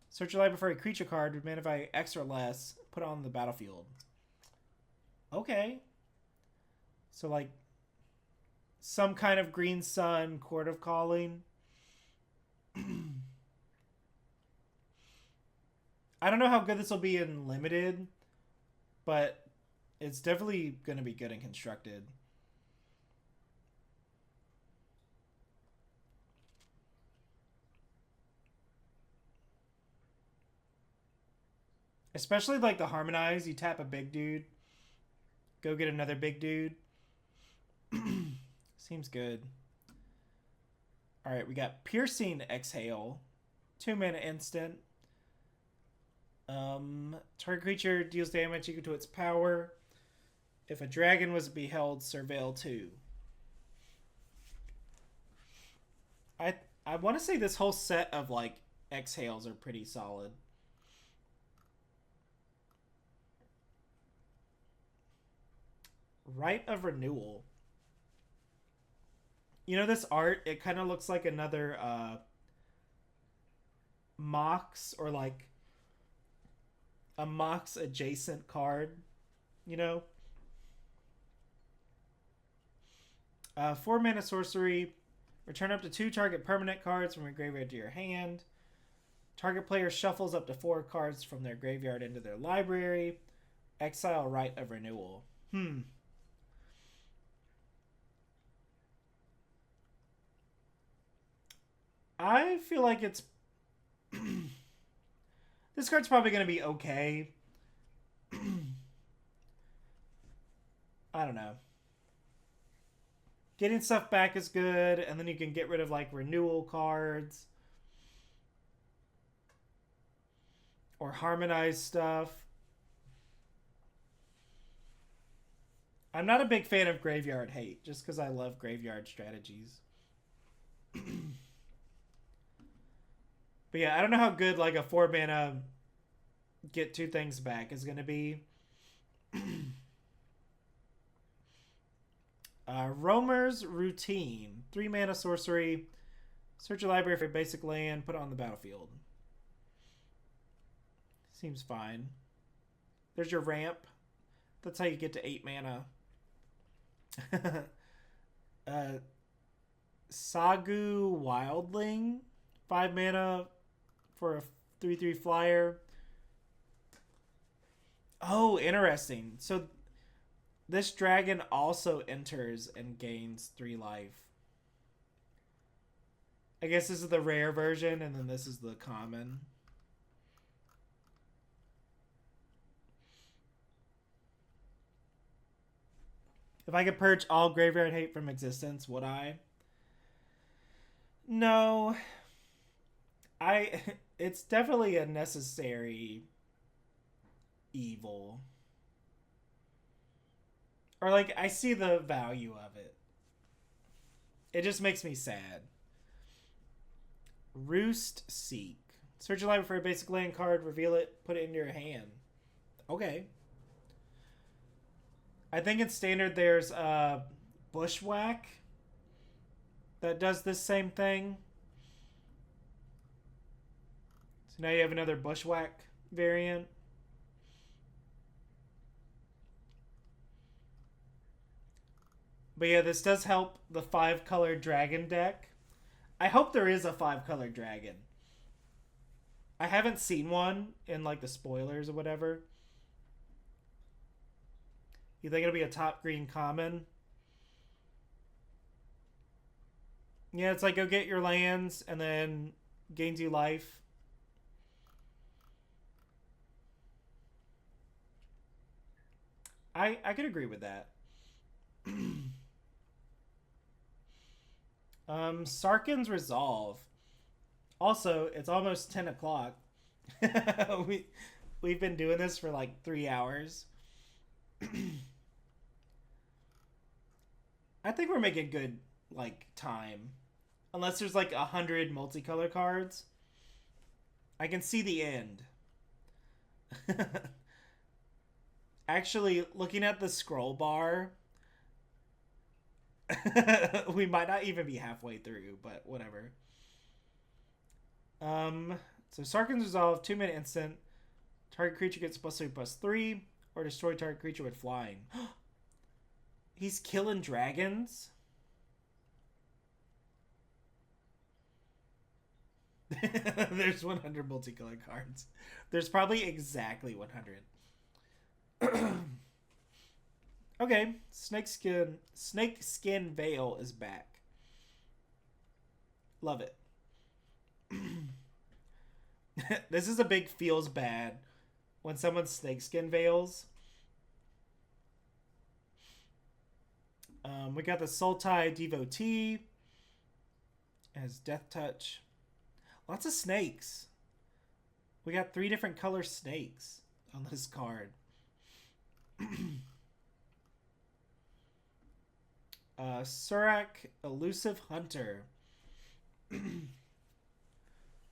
Search your library for a creature card with mana value X or less. Put it on the battlefield. Okay. So like some kind of green sun, Court of Calling. I don't know how good this will be in limited, but it's definitely going to be good and constructed. Especially like the harmonize, you tap a big dude, go get another big dude. Seems good. All right, we got Piercing Exhale, 2 mana instant. Target creature deals damage equal to its power. If a dragon was beheld, surveil 2. I want to say this whole set of like exhales are pretty solid. Rite of Renewal. You know this art? It kind of looks like another Mox or like a Mox adjacent card. You know? 4 mana sorcery. Return up to 2 target permanent cards from your graveyard to your hand. Target player shuffles up to 4 cards from their graveyard into their library. Exile Rite of Renewal. I feel like it's... This card's probably going to be okay. I don't know. Getting stuff back is good, and then you can get rid of like renewal cards or harmonize stuff. I'm not a big fan of Graveyard Hate, just because I love graveyard strategies. But yeah, I don't know how good like a 4 mana get 2 things back is going to be. Roamer's Routine. 3 mana sorcery. Search your library for a basic land. Put it on the battlefield. Seems fine. There's your ramp. That's how you get to 8 mana. Sagu Wildling. 5 mana for a 3/3 flyer. Oh, interesting. So this dragon also enters and gains 3 life. I guess this is the rare version, and then this is the common. If I could purge all Graveyard Hate from existence, would I? No. It's definitely a necessary evil. Or like I see the value of it. It just makes me sad. Roost Seek. Search your library for a basic land card, reveal it, put it into your hand. Okay. I think in standard there's Bushwhack that does this same thing. So now you have another Bushwhack variant. But yeah, this does help the 5-color dragon deck. I hope there is a 5-color dragon. I haven't seen one in like the spoilers or whatever. You think it'll be a top green common? Yeah, it's like go get your lands and then gains you life. I could agree with that. Sarkin's Resolve. Also, it's almost 10 o'clock. we we've been doing this for like 3 hours. I think we're making good like time. Unless there's like 100 multicolor cards. I can see the end. Actually, looking at the scroll bar, we might not even be halfway through, but whatever. Um, so Sarkin's Resolve, 2-minute instant. Target creature gets +3/+3, or destroy target creature with flying. He's killing dragons. There's 100 multicolored cards. There's probably exactly 100. Okay, Snakeskin Veil is back. Love it. This is a big feels bad when someone snakeskin veils. We got the Sultai Devotee as Death Touch. Lots of snakes. We got 3 different color snakes on this card. Surak Elusive Hunter.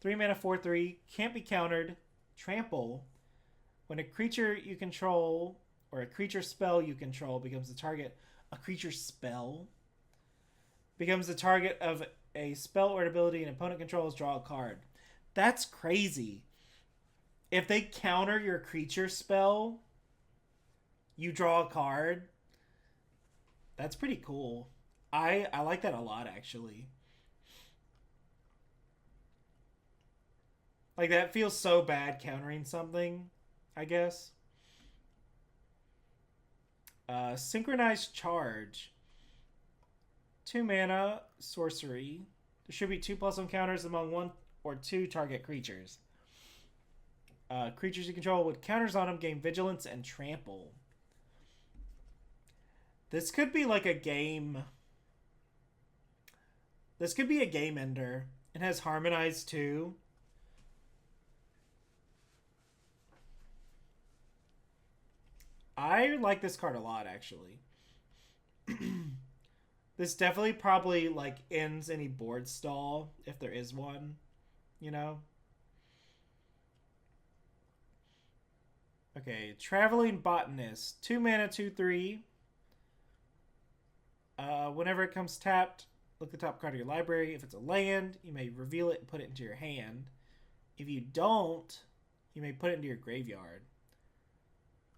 3-mana 4/3. Can't be countered. Trample. When a creature you control or a creature spell you control becomes the target. A creature spell becomes the target of a spell or ability an opponent controls, draw a card. That's crazy. If they counter your creature spell, you draw a card. That's pretty cool. I like that a lot, actually. Like, that feels so bad countering something, I guess. Synchronized Charge. 2 mana, sorcery. Distribute 2/+1 counters among 1 or 2 target creatures. Creatures you control with counters on them gain vigilance and trample. This could be like a game. This could be a game ender. It has Harmonize too. I like this card a lot, actually. This definitely probably like ends any board stall if there is one, you know. Okay, Traveling Botanist, 2 mana, 2/3. Whenever it comes tapped, look at the top card of your library. If it's a land, you may reveal it and put it into your hand. If you don't, you may put it into your graveyard.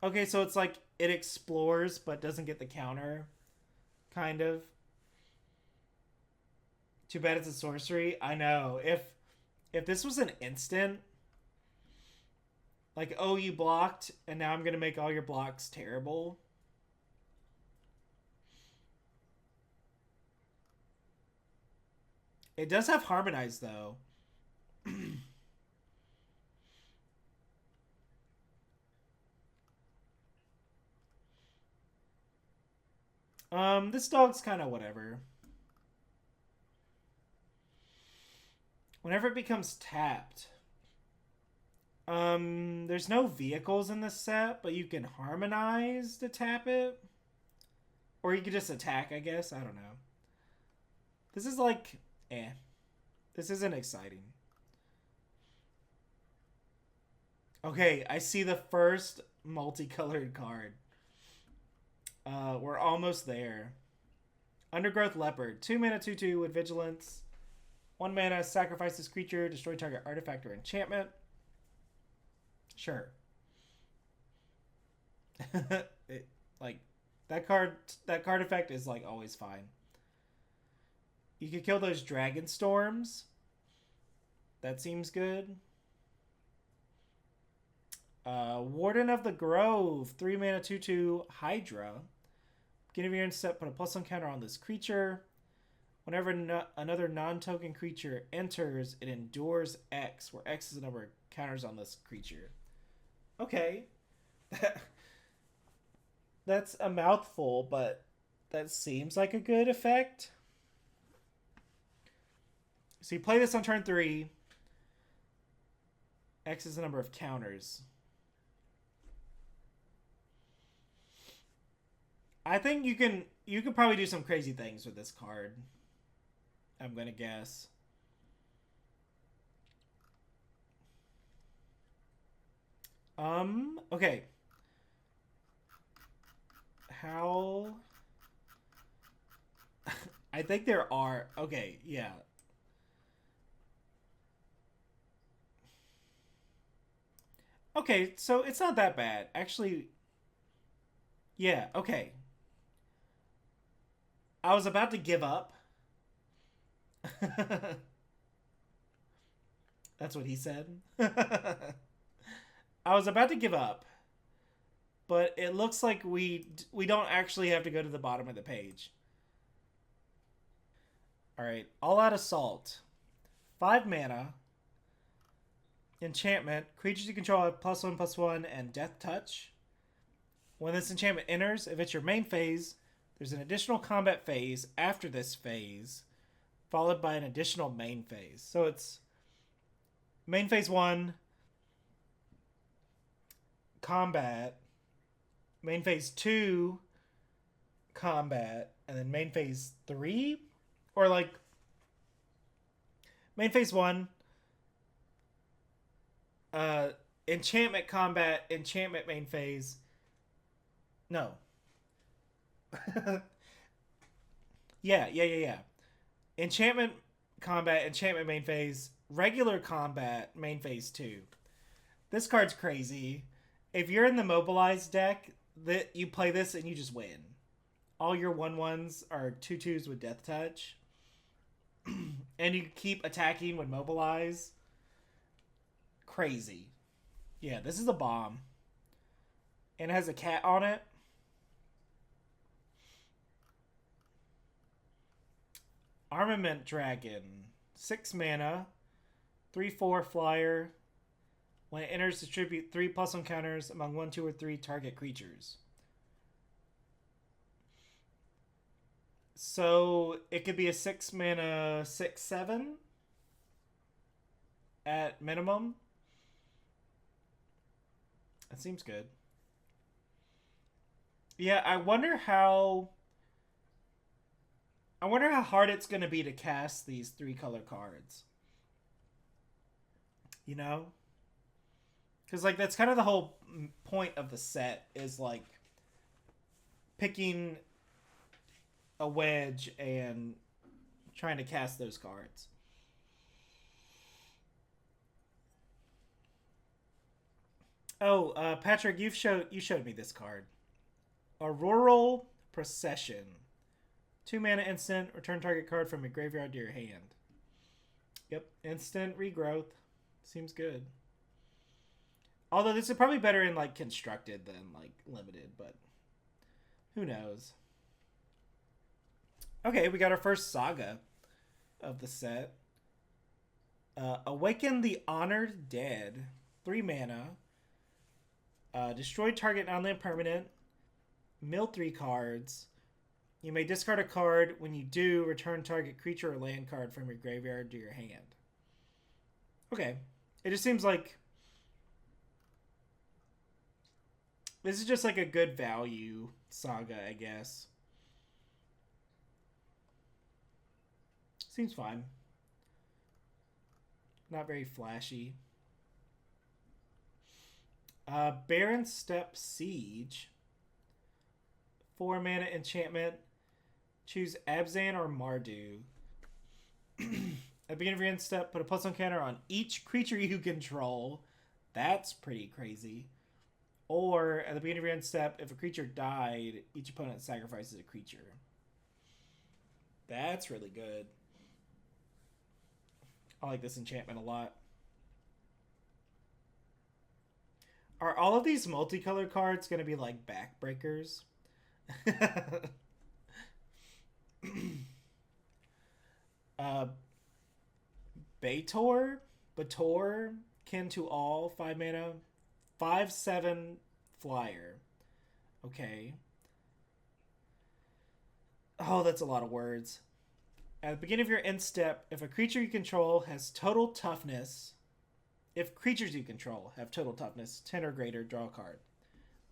Okay, so it's like it explores but doesn't get the counter, kind of. Too bad it's a sorcery. I know. If this was an instant, like, oh, you blocked, and now I'm going to make all your blocks terrible. It does have Harmonize, though. This dog's kind of whatever. Whenever it becomes tapped, there's no vehicles in this set, but you can Harmonize to tap it. Or you could just attack, I guess. I don't know. This is like, This isn't exciting. Okay, I see the first multicolored card. We're almost there. Undergrowth Leopard. 2 mana, 2/2 with Vigilance. 1 mana, sacrifice this creature, destroy target artifact or enchantment. Sure. Like, that card effect is like always fine. You could kill those Dragonstorms. That seems good. Warden of the Grove, 3 mana 2/2 Hydra. Beginning of your end step, put a +1 counter on this creature. Whenever another non-token creature enters, it endures X, where X is the number of counters on this creature. Okay. That's a mouthful, but that seems like a good effect. So you play this on turn 3. X is the number of counters. I think you can probably do some crazy things with this card. I'm gonna guess. Okay. How? I think there are. Okay, yeah. Okay, so it's not that bad. Actually, yeah, okay. I was about to give up. That's what he said. I was about to give up, but it looks like we don't actually have to go to the bottom of the page. All right, All Out Assault. 5 mana. Enchantment. Creatures you control have +1/+1 and Death Touch. When this enchantment enters, if it's your main phase, there's an additional combat phase after this phase, followed by an additional main phase. So it's main phase 1, combat, main phase 2, combat, and then main phase 3? Or like main phase 1, enchantment, combat, enchantment, main phase. No. Yeah. Enchantment, combat, enchantment, main phase, regular combat, main phase 2. This card's crazy. If you're in the mobilized deck, that you play this and you just win. All your 1/1s are 2/2s with Death Touch. And you keep attacking with mobilize. Crazy. Yeah, this is a bomb. And it has a cat on it. Armament Dragon. 6 mana. 3/4 flyer. When it enters, distribute 3 +1 counters among 1, 2, or 3 target creatures. So it could be a 6 mana 6/7 at minimum. That seems good. Yeah, I wonder how hard it's going to be to cast these 3-color cards. You know? Because, like, that's kind of the whole point of the set is, like, picking a wedge and trying to cast those cards. Oh, Patrick, you showed me this card. Auroral Procession. 2 mana instant. Return target card from your graveyard to your hand. Yep, instant regrowth. Seems good. Although this is probably better in like constructed than like limited, but who knows? Okay, we got our first saga of the set. Awaken the Honored Dead. 3 mana. Destroy target non-land permanent. Mill 3 cards. You may discard a card. When you do, return target creature or land card from your graveyard to your hand. Okay. It just seems like this is just like a good value saga, I guess. Seems fine. Not very flashy. Barren Step Siege. 4 mana enchantment. Choose Abzan or Mardu. At the beginning of your end step, put a +1 counter on each creature you control. That's pretty crazy. Or at the beginning of your end step, if a creature died, each opponent sacrifices a creature. That's really good. I like this enchantment a lot. Are all of these multicolored cards going to be like backbreakers? uh, Bator, kin to all, 5 mana, 5/7 flyer. Okay. Oh, that's a lot of words. At the beginning of your end step, if a creature you control has total toughness, if creatures you control have total toughness 10 or greater, draw a card.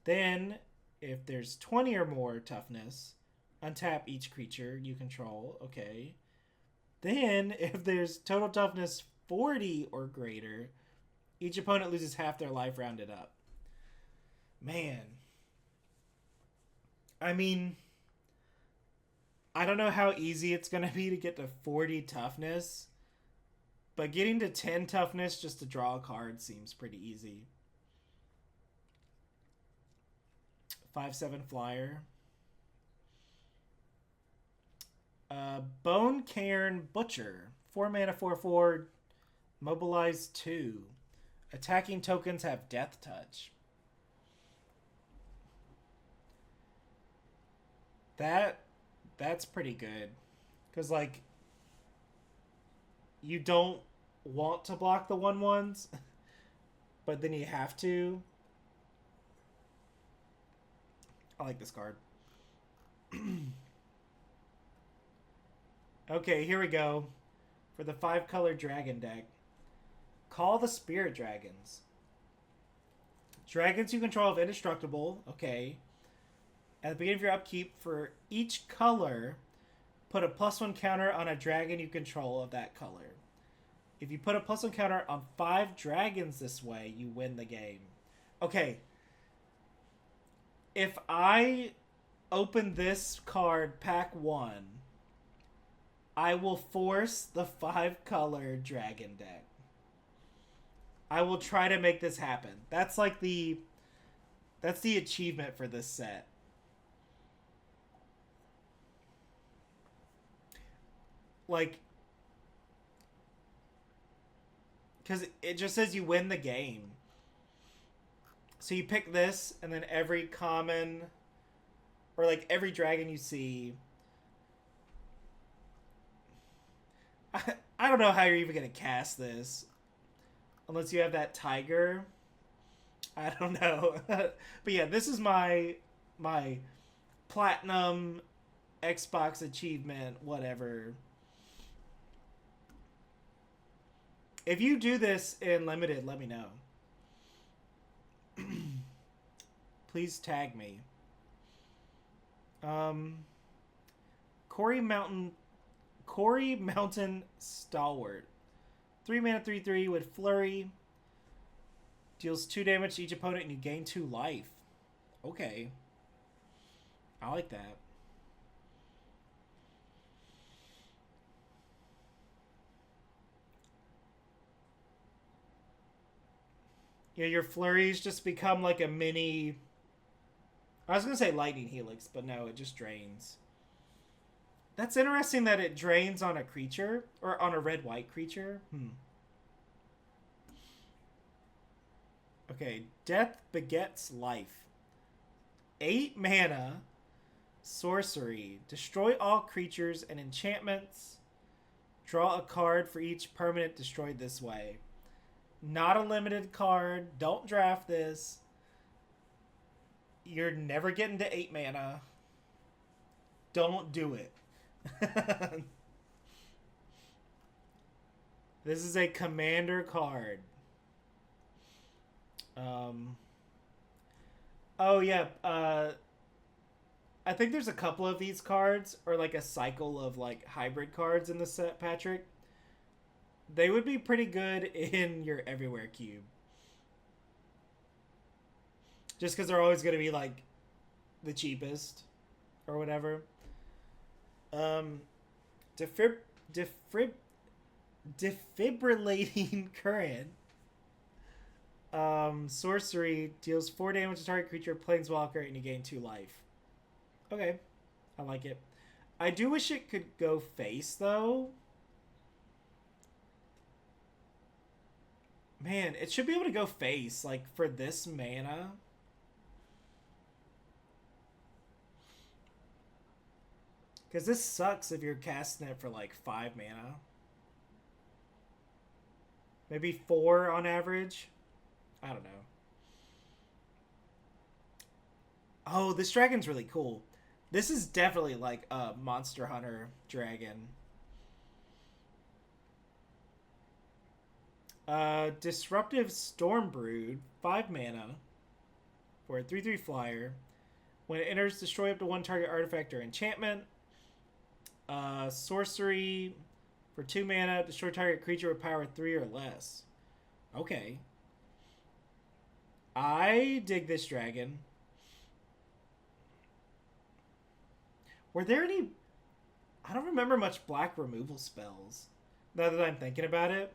Then, if there's 20 or more toughness, untap each creature you control. Okay. Then, if there's total toughness 40 or greater, each opponent loses half their life rounded up. Man. I mean, I don't know how easy it's going to be to get to 40 toughness, but getting to 10 toughness just to draw a card seems pretty easy. 5/7 flyer. Bone Cairn Butcher. 4 mana, 4/4. Mobilize 2. Attacking tokens have Death Touch. That's pretty good. Because, like, you don't want to block the 1/1s, but then you have to. I like this card. Okay, here we go. For the 5-color dragon deck. Call the Spirit Dragons. Dragons you control have indestructible. Okay. At the beginning of your upkeep, for each color, put a +1 counter on a dragon you control of that color. If you put a +1 counter on 5 dragons this way, you win the game. Okay. If I open this card, pack 1, I will force the 5-color dragon deck. I will try to make this happen. That's like that's the achievement for this set. Like, because it just says you win the game. So you pick this, and then every common, or like every dragon you see. I don't know how you're even going to cast this. Unless you have that tiger. I don't know. But yeah, this is my platinum Xbox achievement, whatever. If you do this in limited, let me know. Please tag me. Quarry Mountain Stalwart. 3 mana, 3/3 with Flurry. Deals 2 damage to each opponent and you gain 2 life. Okay. I like that. Yeah, your flurries just become like a mini... I was going to say lightning helix, but no, it just drains. That's interesting that it drains on a creature, or on a red-white creature. Okay, Death Begets Life. 8 mana, sorcery. Destroy all creatures and enchantments. Draw a card for each permanent destroyed this way. Not a limited card. Don't draft this. You're never getting to 8 mana. Don't do it. This is a commander card. Oh yeah, I think there's a couple of these cards, or like a cycle of like hybrid cards in the set, Patrick. They would be pretty good in your Everywhere Cube. Just because they're always going to be like the cheapest or whatever. Defibrillating Current. Sorcery deals 4 damage to target creature, planeswalker, and you gain 2 life. Okay. I like it. I do wish it could go face, though. Man, it should be able to go face, like, for this mana. Because this sucks if you're casting it for, like, 5 mana. Maybe 4 on average. I don't know. Oh, this dragon's really cool. This is definitely like a Monster Hunter dragon. Disruptive Stormbrood, 5 mana for a 3/3 flyer. When it enters, destroy up to 1 target artifact or enchantment. Sorcery for 2 mana, destroy target creature with power 3 or less. Okay. I dig this dragon. Were there any... I don't remember much black removal spells. Now that I'm thinking about it.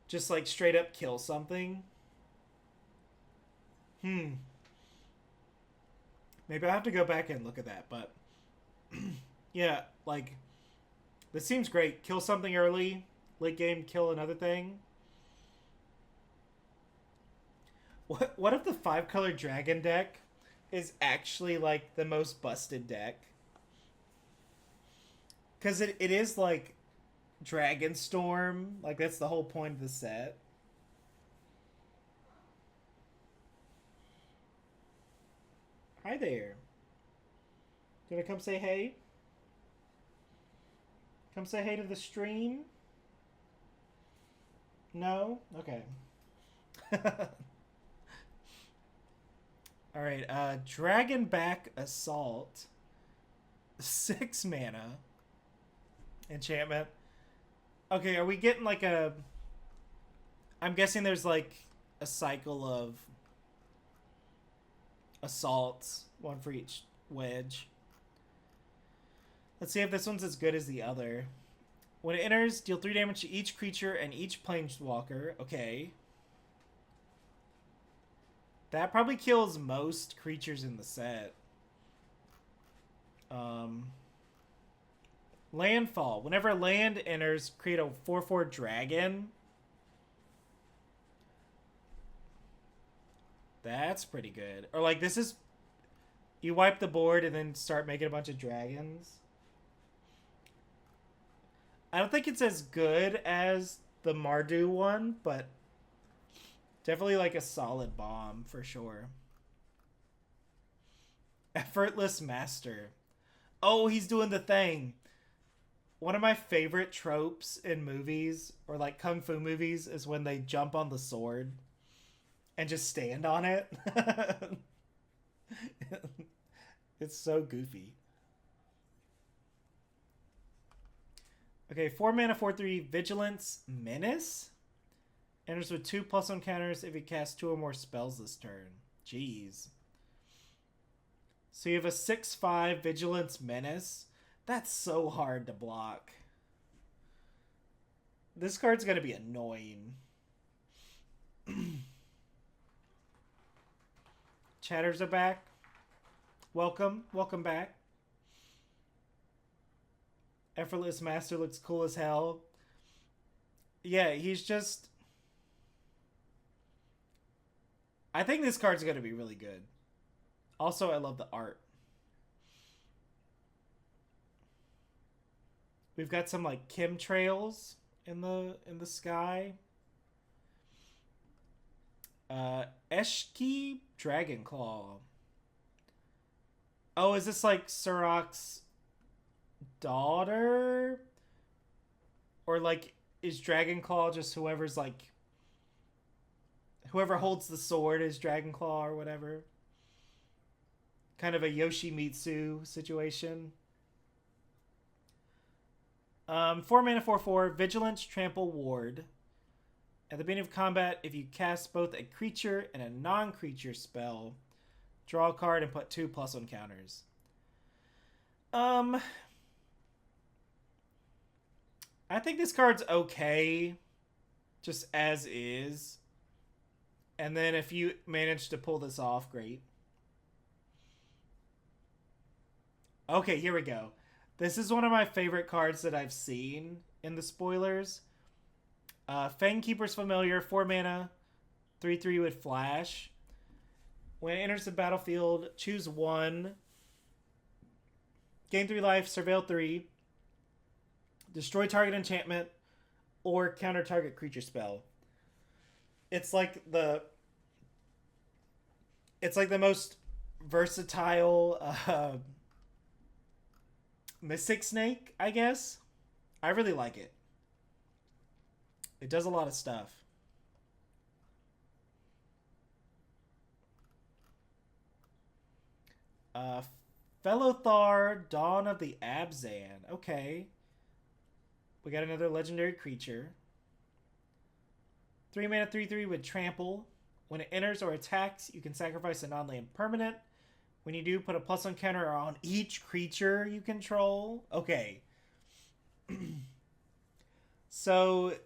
Just like straight up kill something. Maybe I'll have to go back and look at that, but... yeah, like... This seems great. Kill something early. Late game, kill another thing. What if the 5-color dragon deck is actually like the most busted deck? Because it is like Dragonstorm. Like, that's the whole point of the set. Hi there. Gonna come say hey? Come say hey to the stream? No? Okay. Alright, Dragonback Assault. 6 mana. Enchantment. Okay, are we getting like a... I'm guessing there's like a cycle of assaults. One for each wedge. Let's see if this one's as good as the other. When it enters, deal 3 damage to each creature and each planeswalker. Okay. That probably kills most creatures in the set. Landfall. Whenever land enters, create a 4/4 dragon. That's pretty good. Or like, this is... You wipe the board and then start making a bunch of dragons. I don't think it's as good as the Mardu one, but definitely like a solid bomb for sure. Effortless Master. Oh, he's doing the thing. One of my favorite tropes in movies, or like kung fu movies, is when they jump on the sword and just stand on it. It's so goofy. Okay, 4 mana, 4/3, Vigilance, Menace. Enters with 2+1 counters if you cast 2 or more spells this turn. Jeez. So you have a 6/5 Vigilance, Menace. That's so hard to block. This card's gonna be annoying. Chatters are back. Welcome. Welcome back. Effortless Master looks cool as hell. Yeah, he's just... I think this card's going to be really good. Also, I love the art. We've got some like chemtrails in the sky. Eshki Dragonclaw. Oh, is this like Surok's daughter? Or like, is Dragonclaw just whoever's like... Whoever holds the sword is Dragonclaw or whatever? Kind of a Yoshimitsu situation. 4 mana, 4/4, Vigilance, Trample, Ward. At the beginning of combat, if you cast both a creature and a non-creature spell, draw a card and put 2+1 counters. I think this card's okay, just as is. And then if you manage to pull this off, great. Okay, here we go. This is one of my favorite cards that I've seen in the spoilers. Fangkeeper's Familiar, 4 mana, 3/3 with Flash. When it enters the battlefield, choose one. Gain 3 life, surveil 3. Destroy target enchantment or counter target creature spell. It's like the most versatile Mystic Snake, I guess. I really like it. It does a lot of stuff. Fellothar, Dawn of the Abzan. Okay. We got another legendary creature. 3 mana, 3/3 with Trample. When it enters or attacks, you can sacrifice a non-land permanent. When you do, put a +1 counter on each creature you control. Okay. So,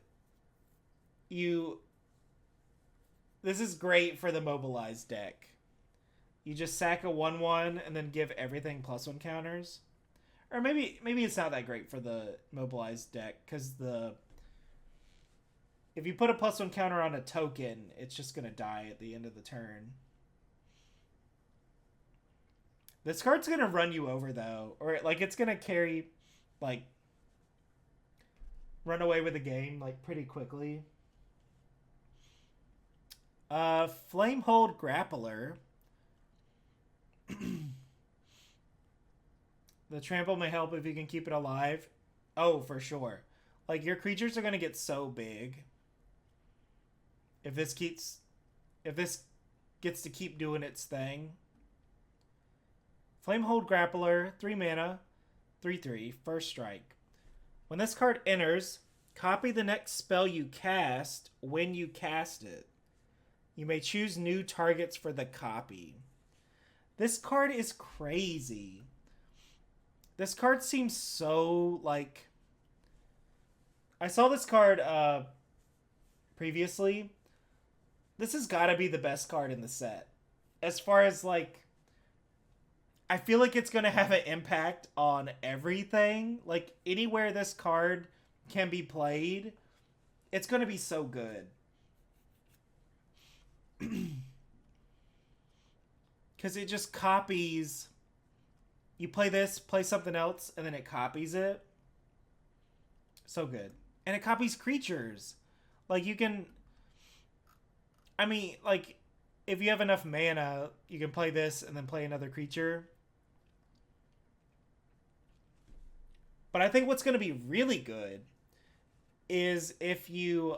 this is great for the mobilized deck. You just sack a 1/1 and then give everything +1 counters. Or maybe it's not that great for the mobilized deck, because if you put a +1 counter on a token, it's just gonna die at the end of the turn. This card's gonna run you over though, or like it's gonna carry, like, run away with the game like pretty quickly. Flamehold Grappler. The trample may help if you can keep it alive. Oh, for sure. Like, your creatures are gonna get so big if this gets to keep doing its thing. Flamehold Grappler, 3 mana, 3/3, first strike. When this card enters, copy the next spell you cast when you cast it. You may choose new targets for the copy. This card is crazy. This card seems so, like... I saw this card previously. This has got to be the best card in the set. As far as, like... I feel like it's going to have an impact on everything. Like, anywhere this card can be played, it's going to be so good. Because it just copies... You play this, play something else, and then it copies it. So good. And it copies creatures. Like, you can... I mean, like, if you have enough mana, you can play this and then play another creature. But I think what's going to be really good is if you...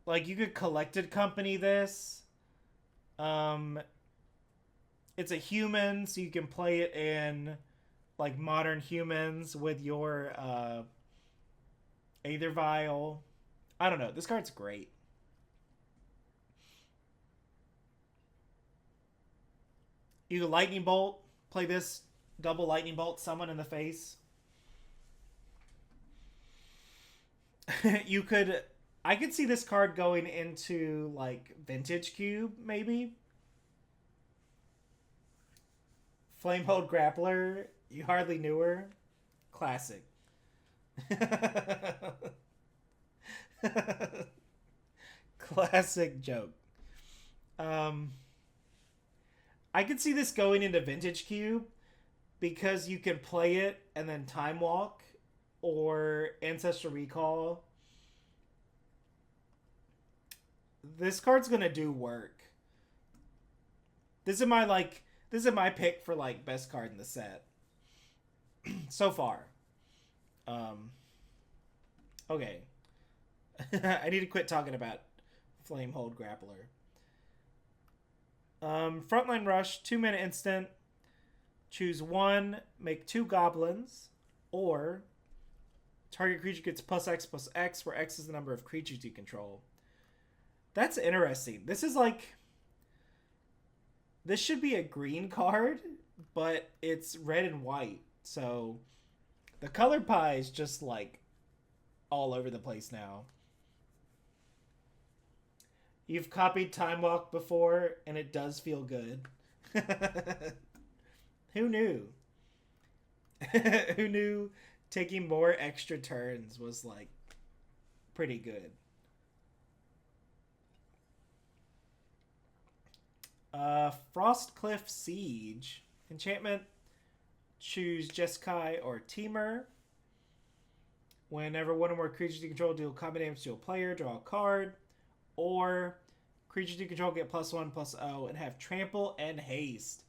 like, you could Collected Company this. It's a human, so you can play it in, like, Modern Humans with your Aether Vial. I don't know. This card's great. You can Lightning Bolt. Play this, double Lightning Bolt, someone in the face. You could... I could see this card going into, like, Vintage Cube, maybe. Flamehold Grappler, you hardly knew her. Classic. Classic joke. I could see this going into Vintage Cube because you can play it and then Time Walk or Ancestral Recall. This card's gonna do work. This is my pick for, like, best card in the set so far. Okay. I need to quit talking about Flamehold Grappler. Frontline Rush, 2 mana instant. Choose one, make 2 goblins, or target creature gets +X/+X, where X is the number of creatures you control. That's interesting. This is like... This should be a green card, but it's red and white. So the color pie is just, like, all over the place now. You've copied Time Walk before, and it does feel good. Who knew? Who knew taking more extra turns was like pretty good. Frostcliff Siege. Enchantment. Choose Jeskai or Teamer. Whenever one or more creatures you control deal combat damage to a player, draw a card. Or creatures you control get +1/+0 and have trample and haste.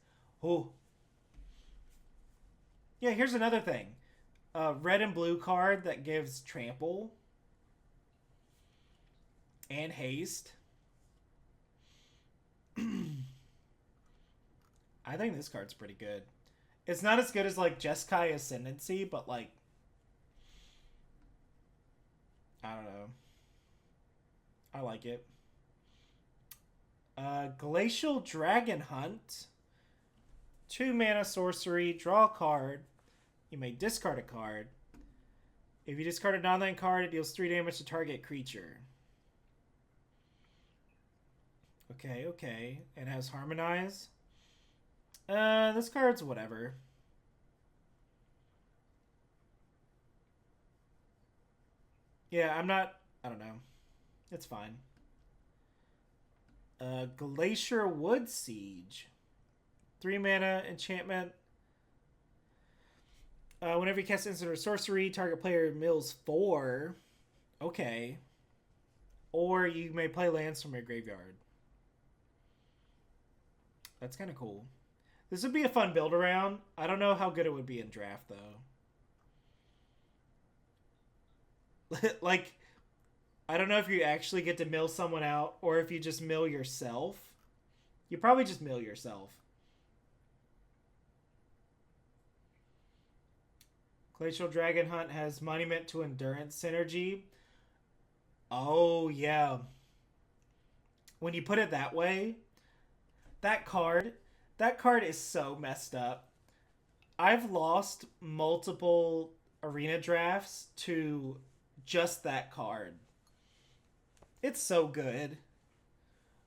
Ooh. Yeah, here's another thing. A red and blue card that gives trample and haste. I think this card's pretty good. It's not as good as like Jeskai Ascendancy, but like I don't know. I like it. Glacial Dragon Hunt. 2 mana sorcery. Draw a card. You may discard a card. If you discard a non-land card, it deals 3 damage to target creature. Okay, okay. It has Harmonize. This card's whatever. Yeah, I don't know. It's fine. Glacier Wood Siege. 3 mana enchantment. Whenever you cast instant or sorcery, target player mills 4. Okay. Or you may play lands from your graveyard. That's kind of cool. This would be a fun build around. I don't know how good it would be in draft, though. Like, I don't know if you actually get to mill someone out or if you just mill yourself. You probably just mill yourself. Glacial Dragon Hunt has Monument to Endurance synergy. Oh, yeah. When you put it that way, that card is so messed up. I've lost multiple arena drafts to just that card. It's so good.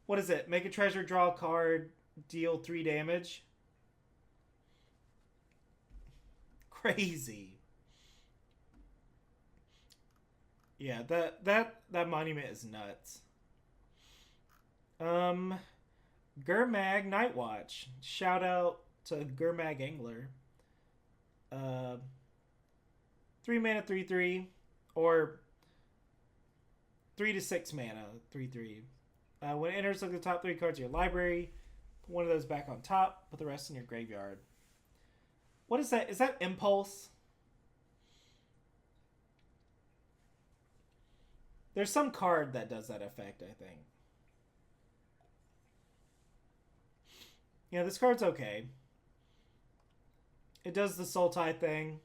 What is it? Make a treasure, draw a card, deal 3 damage. Crazy. Yeah, that monument is nuts. Gurmag Nightwatch. Shout out to Gurmag Angler. 3 mana 3/3 or 3 to 6 mana 3/3. When it enters, look at the top 3 cards of your library. Put one of those back on top. Put the rest in your graveyard. What is that? Is that Impulse? There's some card that does that effect, I think. Yeah, this card's okay. It does the Sultai thing.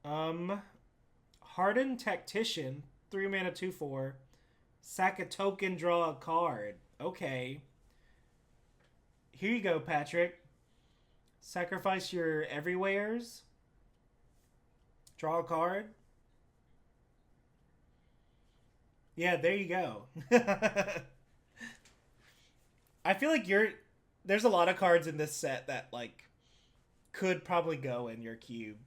Hardened Tactician, 3 mana 2/4. Sack a token, draw a card. Okay. Here you go, Patrick. Sacrifice your everywheres. Draw a card. Yeah, there you go. I feel like there's a lot of cards in this set that like could probably go in your cube.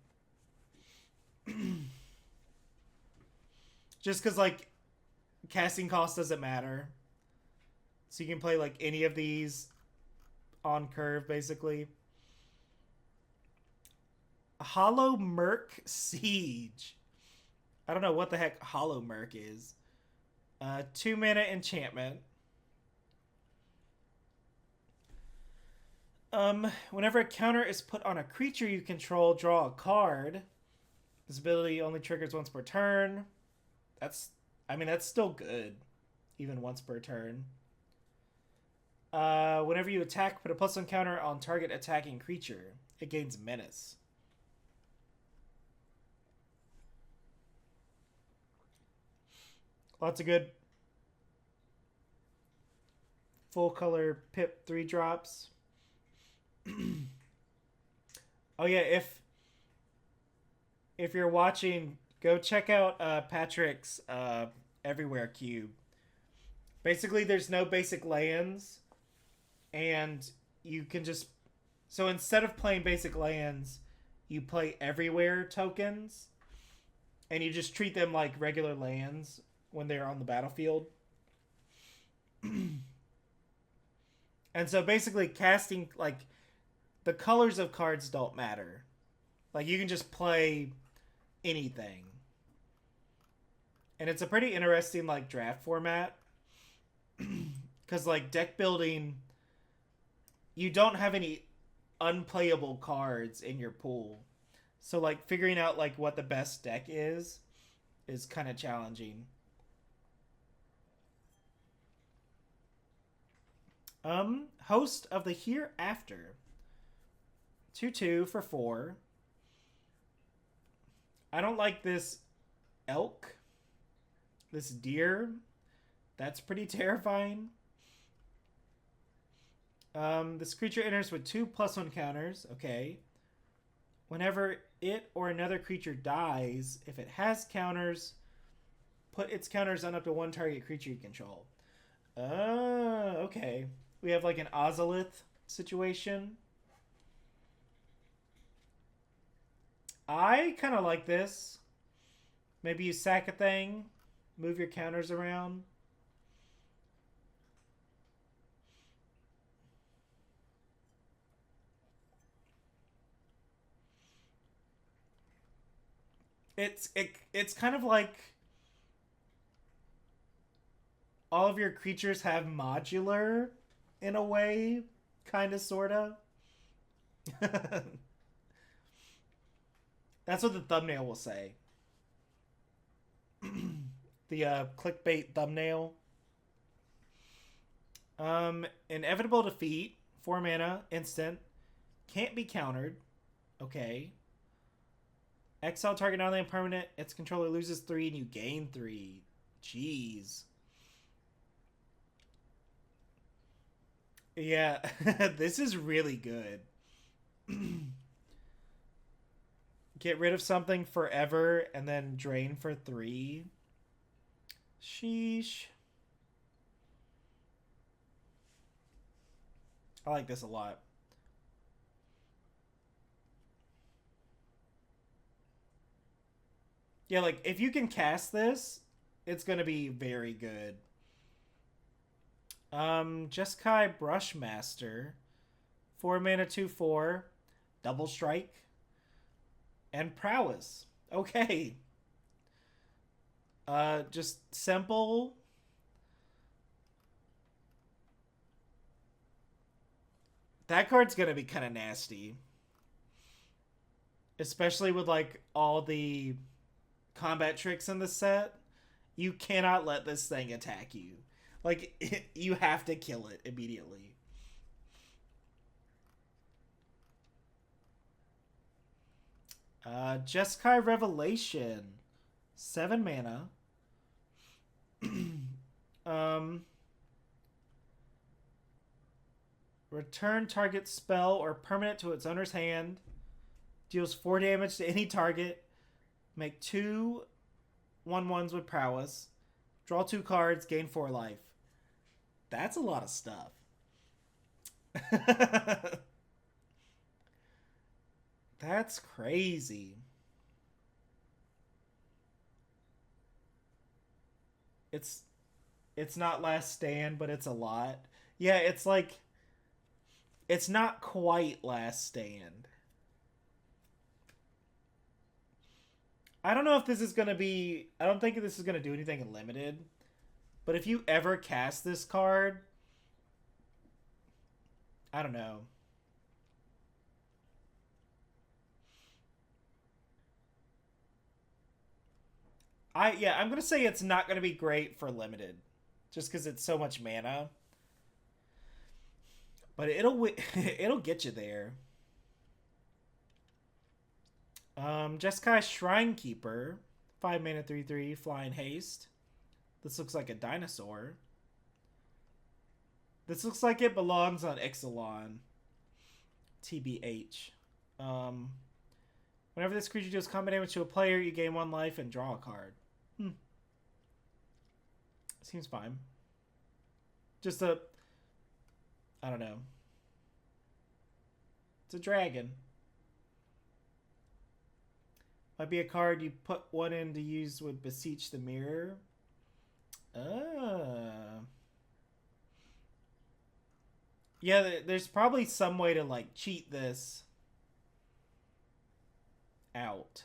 Just because like casting cost doesn't matter. So you can play like any of these on curve basically. Hollow Merc Siege. I don't know what the heck Hollow Merc is. 2 mana enchantment. Whenever a counter is put on a creature you control, draw a card. This ability only triggers once per turn. That's still good. Even once per turn. Whenever you attack, put a +1 counter on target attacking creature. It gains menace. Lots of good full color pip 3 drops. Oh yeah, if you're watching, go check out Patrick's Everywhere Cube. Basically, there's no basic lands, and you can just... So instead of playing basic lands, you play everywhere tokens, and you just treat them like regular lands when they're on the battlefield. And so basically, casting, like, the colors of cards don't matter. Like, you can just play anything. And it's a pretty interesting, like, draft format. Because, like, deck building, you don't have any unplayable cards in your pool. So, like, figuring out, like, what the best deck is kind of challenging. Host of the Hereafter. 2/2 for 4. I don't like this elk. This deer. That's pretty terrifying. This creature enters with 2/+1 counters. Okay. Whenever it or another creature dies, if it has counters, put its counters on up to one target creature you control. Okay. We have like an Ozolith situation. I kind of like this. Maybe you sack a thing, move your counters around. It's kind of like all of your creatures have modular in a way, kind of, sort of. That's what the thumbnail will say. The clickbait thumbnail. Inevitable defeat, 4 mana, instant, can't be countered. Okay. Exile target non-land permanent. Its controller loses 3 and you gain 3. Jeez. Yeah, this is really good. Get rid of something forever and then drain for 3. Sheesh. I like this a lot. Yeah, like, if you can cast this, it's going to be very good. Jeskai Brushmaster. 4 mana, 2/4. Double strike. And prowess. Okay. Just simple. That card's going to be kind of nasty. Especially with, like, all the combat tricks in the set. You cannot let this thing attack you. Like, you have to kill it immediately. Jeskai Revelation. 7 mana. Return target spell or permanent to its owner's hand. Deals 4 damage to any target. Make 2 1/1s with prowess. Draw 2 cards, gain 4 life. That's a lot of stuff. That's crazy. It's not Last Stand, but it's a lot. Yeah, it's like, it's not quite Last Stand. I don't know if this is going to be... I don't think this is going to do anything in Limited. But if you ever cast this card... I don't know. I'm going to say it's not going to be great for Limited. Just because it's so much mana. But it'll get you there. Jeskai Shrinekeeper. 5 mana, 3/3, flying haste. This looks like a dinosaur. This looks like it belongs on Ixalan. TBH. Whenever this creature deals combat damage to a player, you gain 1 life and draw a card. Seems fine. Just a... I don't know. It's a dragon. Might be a card you put one in to use with Beseech the Mirror. Ah. Yeah, there's probably some way to like cheat this out.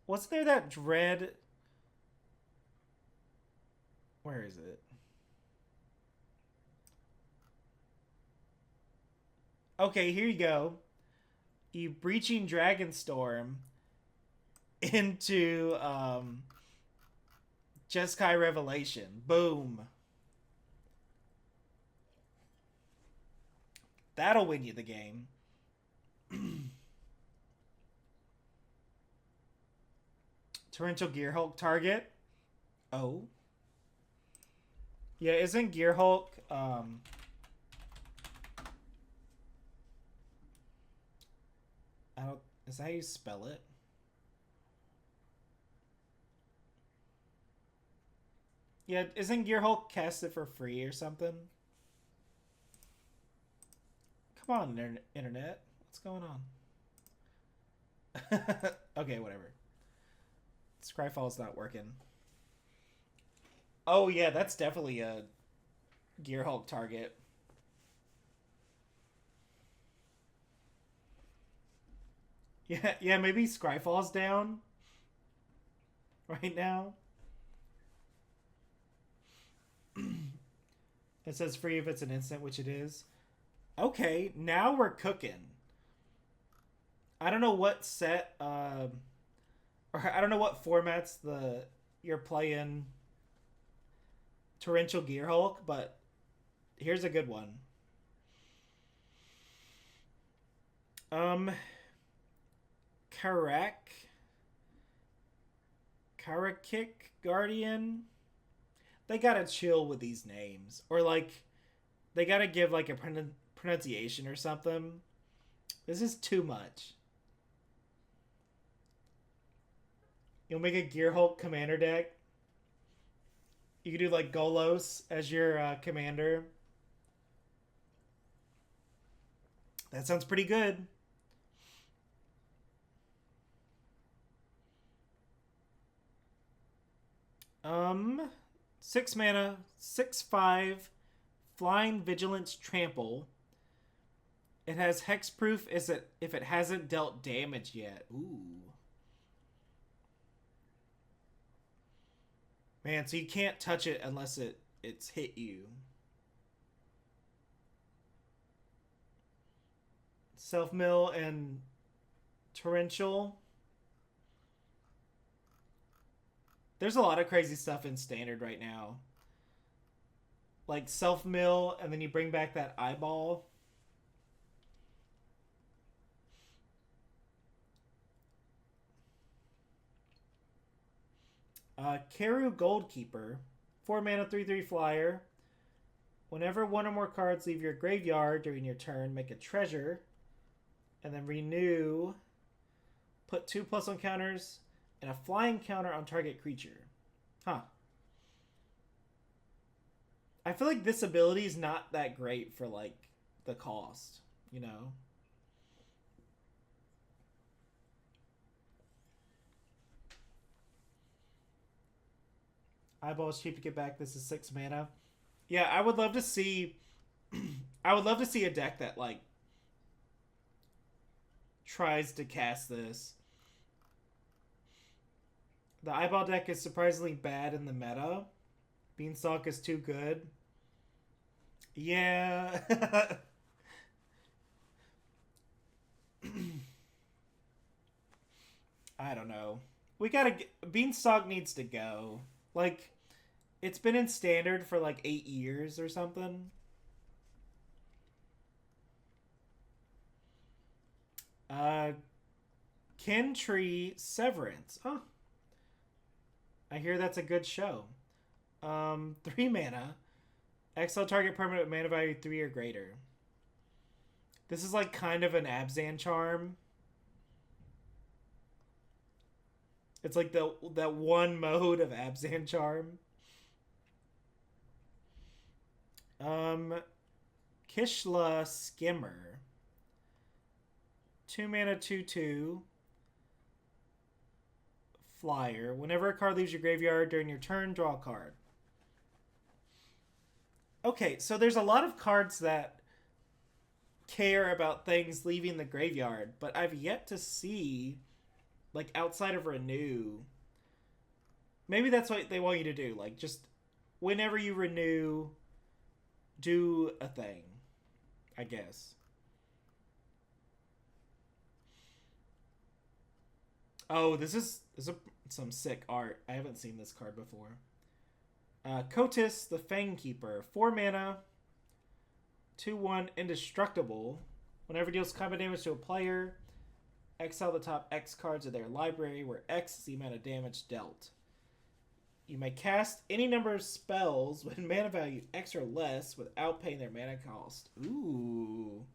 Wasn't there that dread? Where is it? Okay, here you go. You breaching Dragonstorm into Jeskai Revelation. Boom. That'll win you the game. Torrential Gearhulk target. Oh. Yeah, isn't Gearhulk I don't is that how you spell it? Yeah, isn't Gearhulk casted for free or something? Come on, internet. What's going on? Okay, whatever. Scryfall's not working. Oh yeah, that's definitely a Gearhulk target. Yeah, maybe Scryfall's down right now. It says free if it's an instant, which it is. Okay, now we're cooking. I don't know what set, or I don't know what formats you're playing Torrential Gearhulk, but here's a good one. Karakik Guardian. They gotta chill with these names, or like they gotta give like a pronunciation or something. This is too much. You'll make a Gearhulk commander deck. You can do like Golos as your commander. That sounds pretty good. 6 mana, 6/5, Flying Vigilance Trample. It has hexproof if it hasn't dealt damage yet. Ooh. Man, so you can't touch it unless it's hit you. Self-mill and torrential. There's a lot of crazy stuff in standard right now. Like self-mill, and then you bring back that eyeball. Karu Goldkeeper. 4 mana, 3/3 flyer. Whenever one or more cards leave your graveyard during your turn, make a treasure. And then renew. Put 2+ on counters and a flying counter on target creature. Huh. I feel like this ability is not that great for like the cost, you know? Eyeball is cheap to get back. This is 6 mana. Yeah, I would love to see I would love to see a deck that like tries to cast this. The eyeball deck is surprisingly bad in the meta. Beanstalk is too good. Yeah. I don't know. We gotta Beanstalk needs to go. Like, it's been in standard for like 8 years or something. Kintree Severance. Huh. I hear that's a good show. 3 mana. Exile target permanent with mana value 3 or greater. This is like kind of an Abzan charm. It's like that one mode of Abzan charm. Kishla Skimmer. 2 mana, 2/2. Flyer. Whenever a card leaves your graveyard during your turn, draw a card. Okay, so there's a lot of cards that care about things leaving the graveyard, but I've yet to see, like, outside of Renew. Maybe that's what they want you to do. Like, just whenever you renew, do a thing, I guess. Oh, this is some sick art. I haven't seen this card before. Kotis, the Fang Keeper. 4 mana, 2/1, indestructible. Whenever it deals combat damage to a player, exile the top X cards of their library, where X is the amount of damage dealt. You may cast any number of spells with mana value X or less without paying their mana cost. Ooh.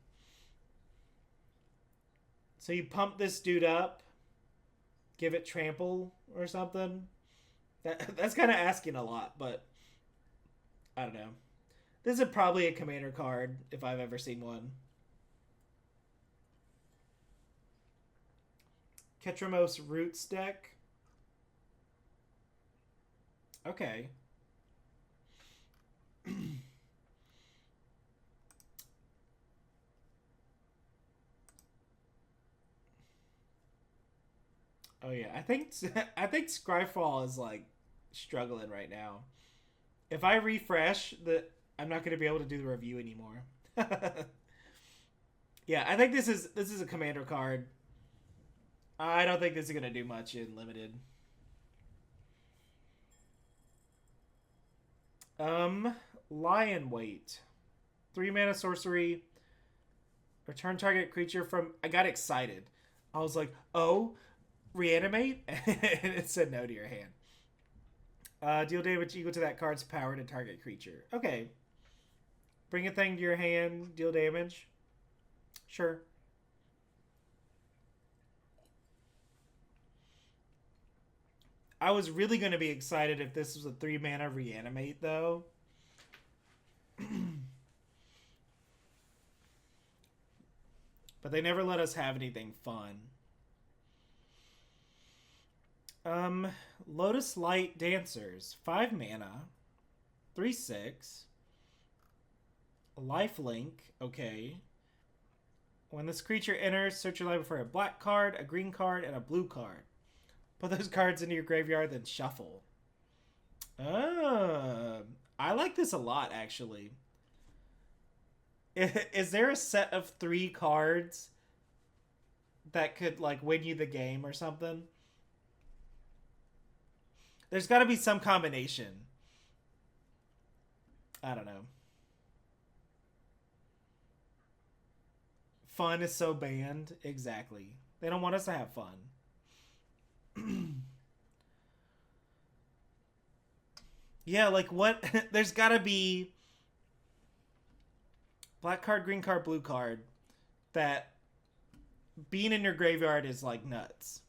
So you pump this dude up, give it trample or something. That's kind of asking a lot, but I don't know. This is probably a commander card if I've ever seen one. Ketramos Roots deck. Okay. Oh yeah, I think Scryfall is like struggling right now. If I refresh, I'm not going to be able to do the review anymore. Yeah, I think this is a commander card. I don't think this is going to do much in limited. Lion Weight. 3 mana sorcery. Return target creature from... I got excited. I was like, oh, reanimate? And it said no to your hand. Deal damage equal to that card's power to target creature. Okay. Bring a thing to your hand, deal damage. Sure. I was really going to be excited if this was a 3 mana reanimate, though. But they never let us have anything fun. Lotus Light Dancers. 5 mana. 3/6. Lifelink. Okay. When this creature enters, search your library for a black card, a green card, and a blue card. Put those cards into your graveyard, then shuffle. I like this a lot, actually. Is there a set of 3 cards that could, like, win you the game or something? There's got to be some combination. I don't know. Fun is so banned. Exactly. They don't want us to have fun. Yeah, like what? There's gotta be black card, green card, blue card that being in your graveyard is like nuts.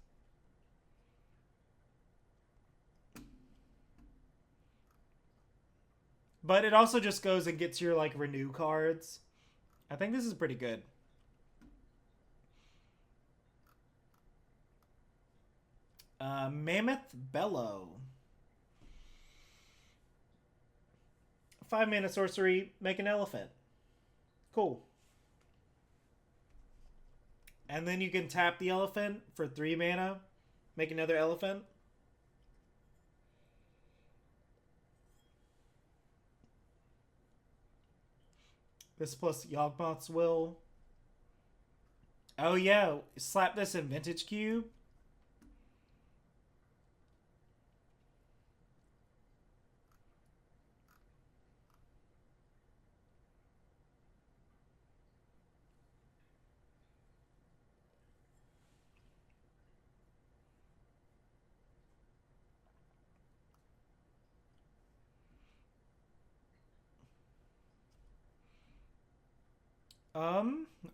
But it also just goes and gets your like renew cards. I think this is pretty good. Mammoth Bellow. 5 mana sorcery, make an elephant. Cool. And then you can tap the elephant for 3 mana, make another elephant. This plus Yawgmoth's Will. Oh yeah, slap this in Vintage Cube.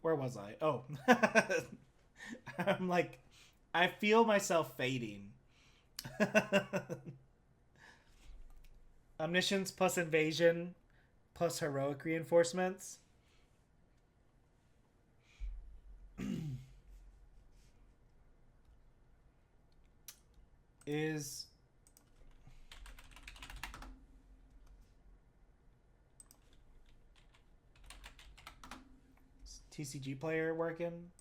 Where was I? Oh. I'm like, I feel myself fading. Omniscience plus Invasion plus Heroic Reinforcements. Is TCG player working?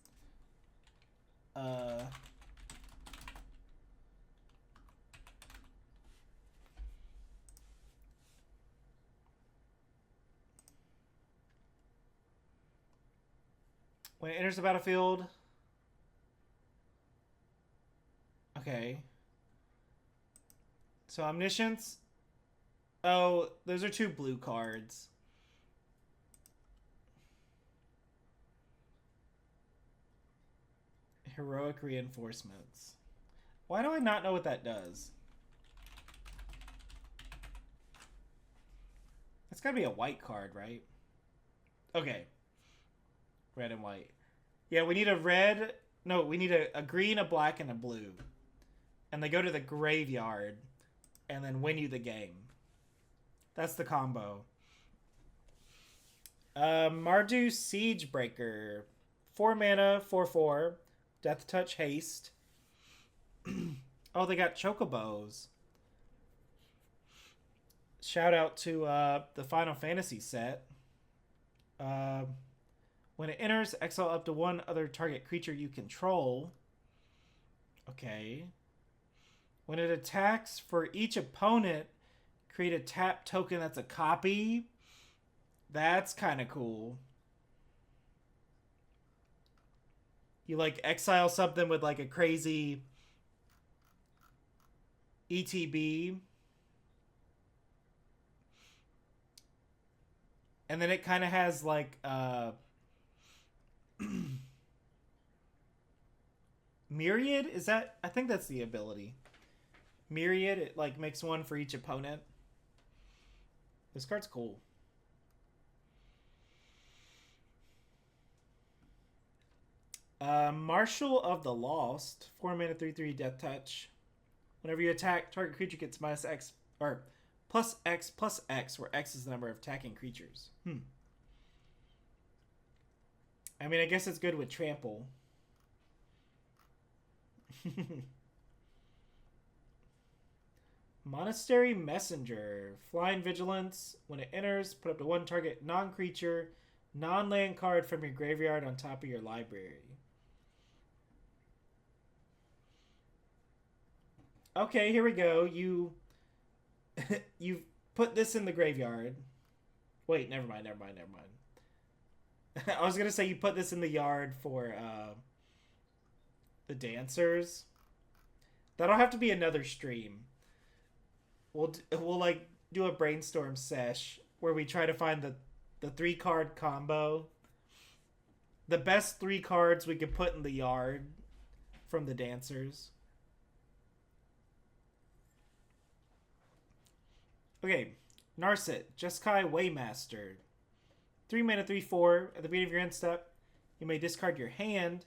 When it enters the battlefield. Okay. So Omniscience. Oh, those are 2 blue cards. Heroic Reinforcements. Why do I not know what that does? It's gotta be a white card, right? Okay. Red and white. Yeah, we need a red. No, we need a green, a black, and a blue. And they go to the graveyard and then win you the game. That's the combo. Mardu Siegebreaker. 4 mana, 4/4. Death Touch Haste. Oh, they got Chocobos. Shout out to the Final Fantasy set. When it enters, exile up to 1 other target creature you control. Okay. When it attacks, for each opponent, create a tap token that's a copy. That's kind of cool. You like exile something with like a crazy ETB. And then it kind of has like Myriad? Is that? I think that's the ability. Myriad, it like makes 1 for each opponent. This card's cool. Marshal of the Lost. 4 mana, 3/3 Death Touch. Whenever you attack, target creature gets -X or +X/+X, where X is the number of attacking creatures. I mean, I guess it's good with trample. Monastery Messenger. Flying Vigilance. When it enters, put up to 1 target non-creature, non-land card from your graveyard on top of your library. Okay, here we go. You put this in the graveyard. Wait, never mind. I was gonna say you put this in the yard for the dancers. That'll have to be another stream. We'll like do a brainstorm sesh where we try to find the 3-card combo. The best 3 cards we could put in the yard from the dancers. Okay, Narset, Jeskai Waymaster. 3 mana, 3/4. At the beginning of your end step, you may discard your hand.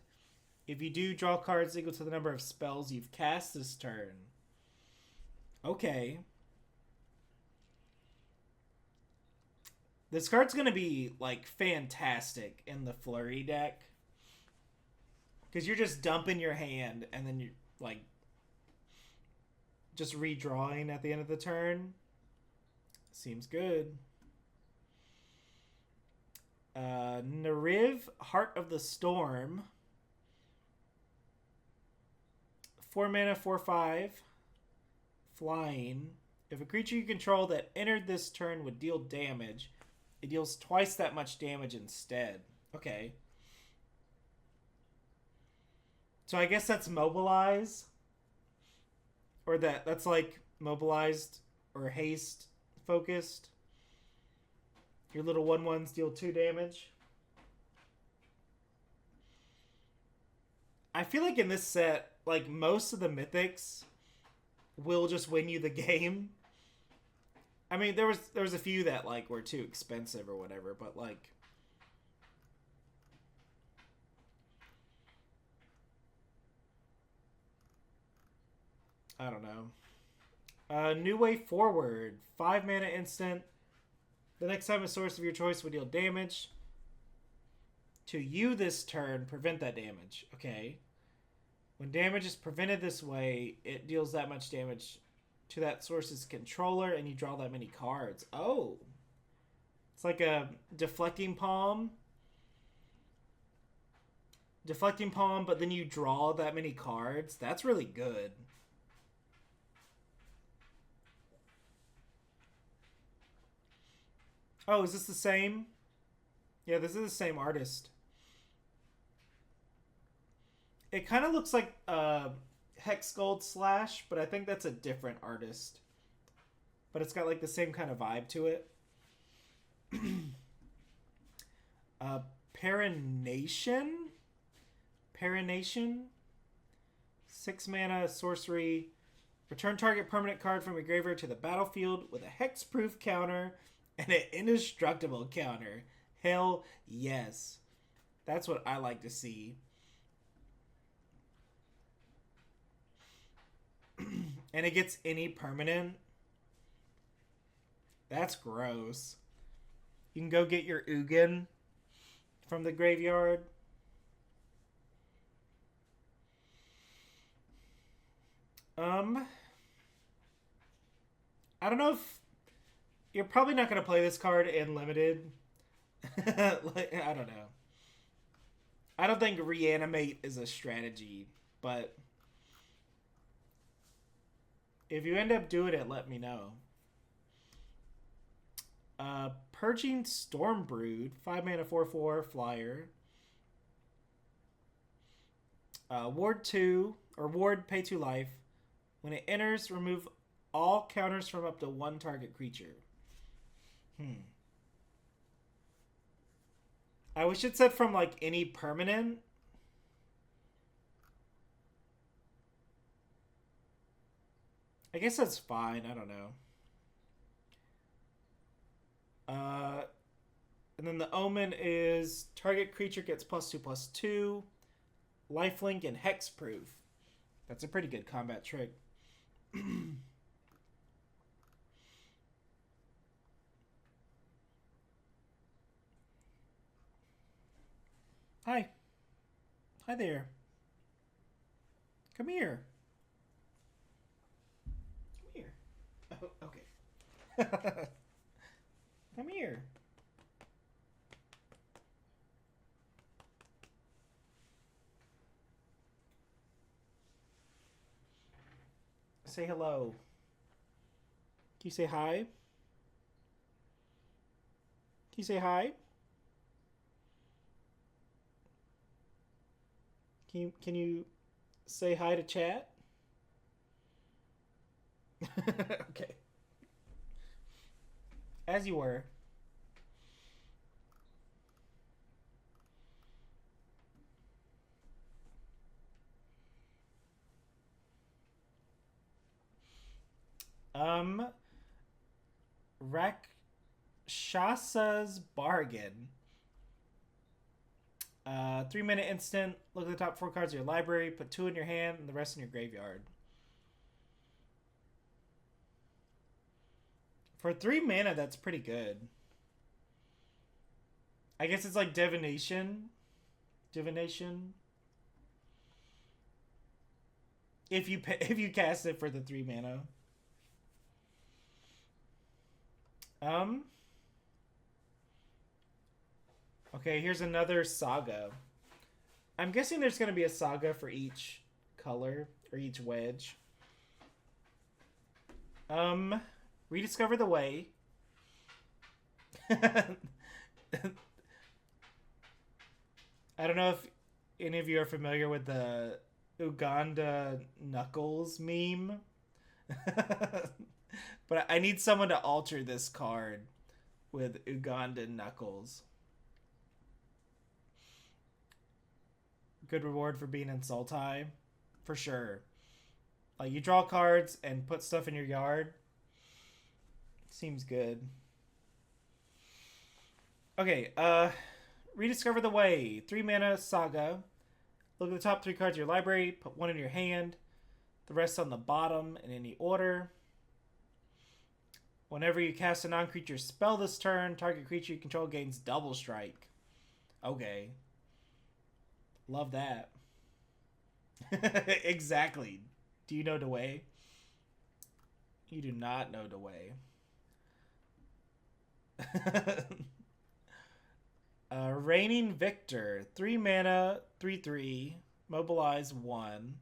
If you do, draw cards equal to the number of spells you've cast this turn. Okay. This card's going to be, like, fantastic in the Flurry deck. Because you're just dumping your hand and then you're, like, just redrawing at the end of the turn. Seems good. Nariv, Heart of the Storm. 4 mana, 4/5. Flying. If a creature you control that entered this turn would deal damage, it deals twice that much damage instead. Okay. So I guess that's Mobilize. Or that's like Mobilized or Haste focused. Your little 1/1s deal 2 damage. I feel like in this set, like most of the mythics will just win you the game. I mean, there was a few that like were too expensive or whatever, but like I don't know. New Way Forward. 5 mana instant. The next time a source of your choice would deal damage to you this turn, prevent that damage. Okay. When damage is prevented this way, it deals that much damage to that source's controller, and you draw that many cards. Oh. It's like a deflecting palm. Deflecting palm, but then you draw that many cards. That's really good. Oh, is this the same? Yeah, this is the same artist. It kind of looks like Hex Gold Slash, but I think that's a different artist. But it's got like the same kind of vibe to it. Parination? Parination? 6 mana, sorcery. Return target permanent card from your graveyard to the battlefield with a hexproof counter and an indestructible counter. Hell yes. That's what I like to see. And it gets any permanent. That's gross. You can go get your Ugin from the graveyard. I don't know if you're probably not going to play this card in limited. Like, I don't know. I don't think reanimate is a strategy, but if you end up doing it, let me know. Purging Stormbrood, 5 mana, 4/4 flyer. Ward 2 or Ward, pay 2 life. When it enters, remove all counters from up to 1 target creature. I wish it said from like any permanent. I guess that's fine. I don't know. And then the Omen is target creature gets +2/+2, lifelink, and hexproof. That's a pretty good combat trick. Hi. Hi there. Come here. Come here. Oh, okay. Come here. Say hello. Can you say hi? Can you say hi? Can you say hi to chat? Okay. As you were. Rakshasa's Bargain. 3-minute instant. Look at the top 4 cards of your library. Put 2 in your hand and the rest in your graveyard. For 3 mana, that's pretty good. I guess it's like divination. Divination. If you cast it for the 3 mana. Okay, here's another saga. I'm guessing there's going to be a saga for each color or each wedge. Rediscover the Way. I don't know if any of you are familiar with the Uganda Knuckles meme. But I need someone to alter this card with Ugandan Knuckles. Good reward for being in Sultai. For sure. Like, you draw cards and put stuff in your yard. Seems good. Okay, Rediscover the Way. 3 mana saga. Look at the top 3 cards of your library. Put 1 in your hand. The rest on the bottom in any order. Whenever you cast a non-creature spell this turn, target creature you control gains double strike. Okay. Love that. Exactly. Do you know the way? You do not know the way. Reigning Victor. 3 mana, 3/3. Mobilize 1.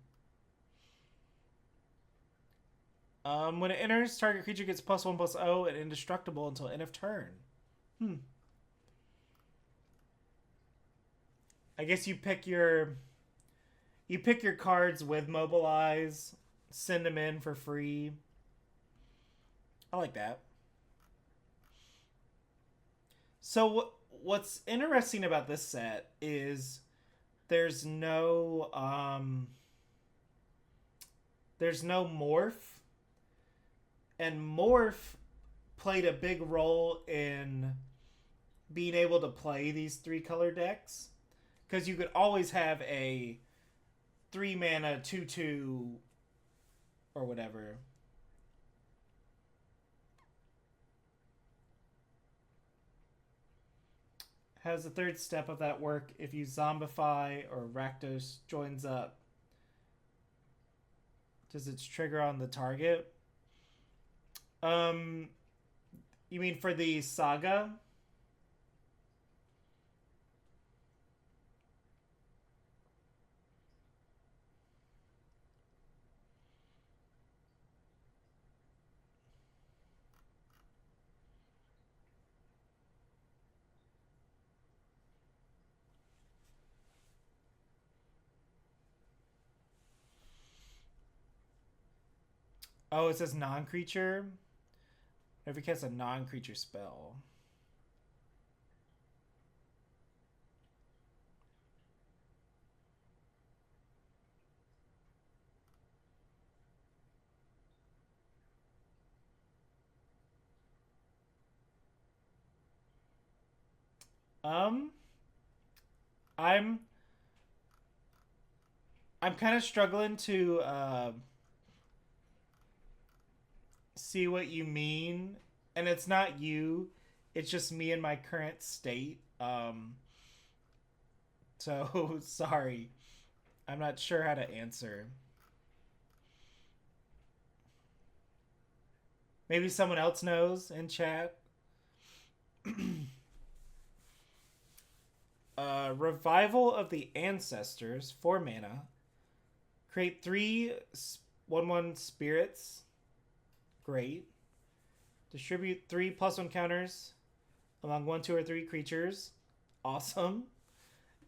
When it enters, target creature gets +1/+0 and indestructible until end of turn. I guess you pick your cards with mobilize, send them in for free. I like that. So what's interesting about this set is there's no there's no morph, and morph played a big role in being able to play these 3-color decks, because you could always have a 3 mana 2/2 or whatever. How does the third step of that work if you zombify or Rakdos joins up? Does its trigger on the target? Um, you mean for the saga? Oh, it says non-creature. If you cast a non-creature spell. Um, I'm I'm kind of struggling to see what you mean, and it's not you. It's just me in my current state. So sorry. I'm not sure how to answer. Maybe someone else knows in chat. Revival of the Ancestors, 4 mana. Create 3 1/1 spirits. Great. Distribute 3+1 counters among 1, 2, or 3 creatures. Awesome.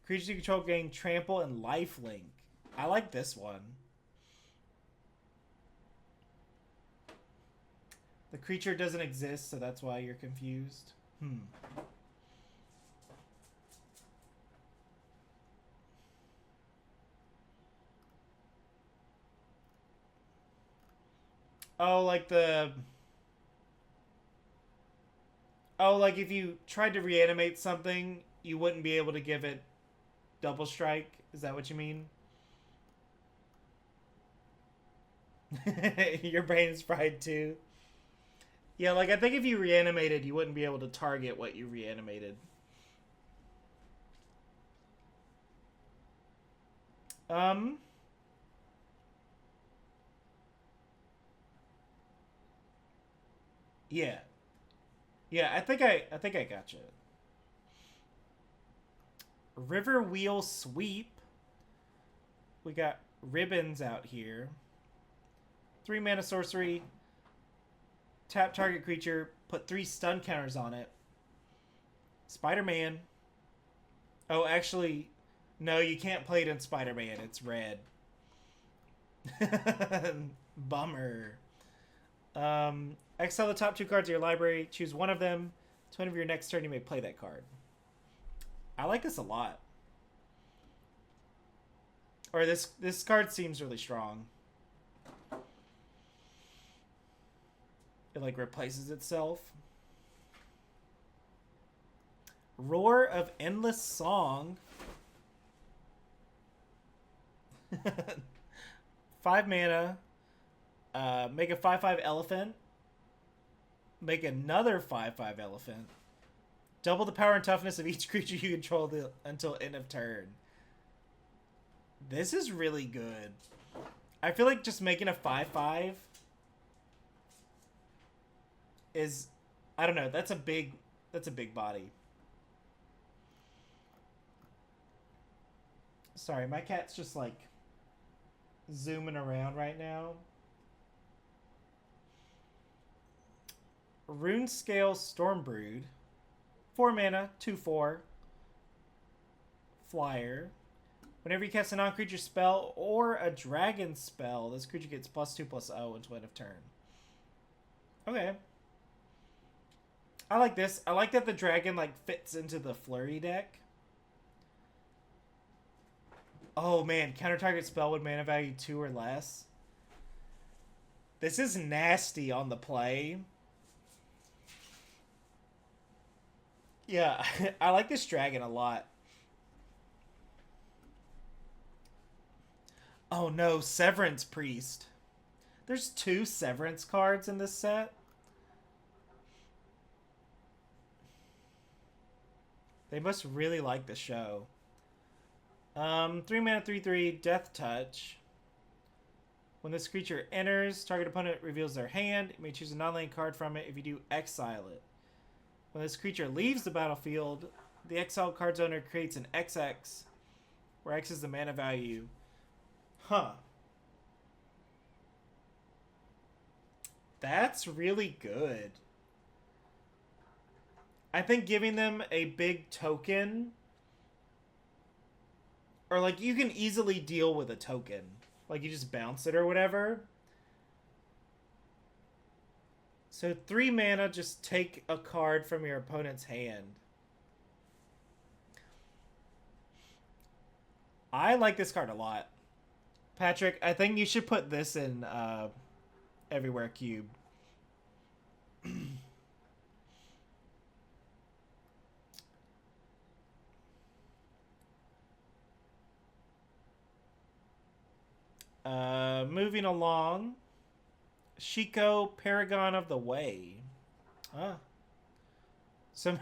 Creatures you control gain trample and lifelink. I like this one. The creature doesn't exist, so that's why you're confused. Oh, like the. Oh, like if you tried to reanimate something, you wouldn't be able to give it double strike. Is that what you mean? Your brain is fried too. Yeah, like I think if you reanimated, you wouldn't be able to target what you reanimated. Um. Yeah. Yeah, I think I got you. River Wheel Sweep. We got ribbons out here. 3 mana sorcery. Tap target creature. Put 3 stun counters on it. Spider-Man. Oh, actually, no, you can't play it in Spider-Man. It's red. Bummer. Exile the top 2 cards of your library. Choose one of them. To end of your next turn, you may play that card. I like this a lot. Or this card seems really strong. It like replaces itself. Roar of Endless Song. 5 mana. Make a 5/5 elephant. Make another 5/5 elephant. Double the power and toughness of each creature you control until end of turn. This is really good. I feel like just making a 5/5 is, I don't know, that's a big body. Sorry, my cat's just like zooming around right now. Rune Scale Stormbrood. 4 mana, 2/4. Flyer. Whenever you cast a non-creature spell or a dragon spell, this creature gets +2/+0 until end of turn. Okay. I like this. I like that the dragon like fits into the flurry deck. Oh man, counter target spell with mana value 2 or less. This is nasty on the play. Yeah, I like this dragon a lot. Oh no, Severance Priest. There's 2 Severance cards in this set. They must really like the show. 3 mana, 3/3, Death Touch. When this creature enters, target opponent reveals their hand. You may choose a non-land card from it. If you do, exile it. When this creature leaves the battlefield, the exiled card's owner creates an XX, where X is the mana value. Huh. That's really good. I think giving them a big token, or like you can easily deal with a token. Like you just bounce it or whatever. So 3 mana, just take a card from your opponent's hand. I like this card a lot. Patrick, I think you should put this in Everywhere Cube. Moving along. Shiko, Paragon of the Way. Ah. Some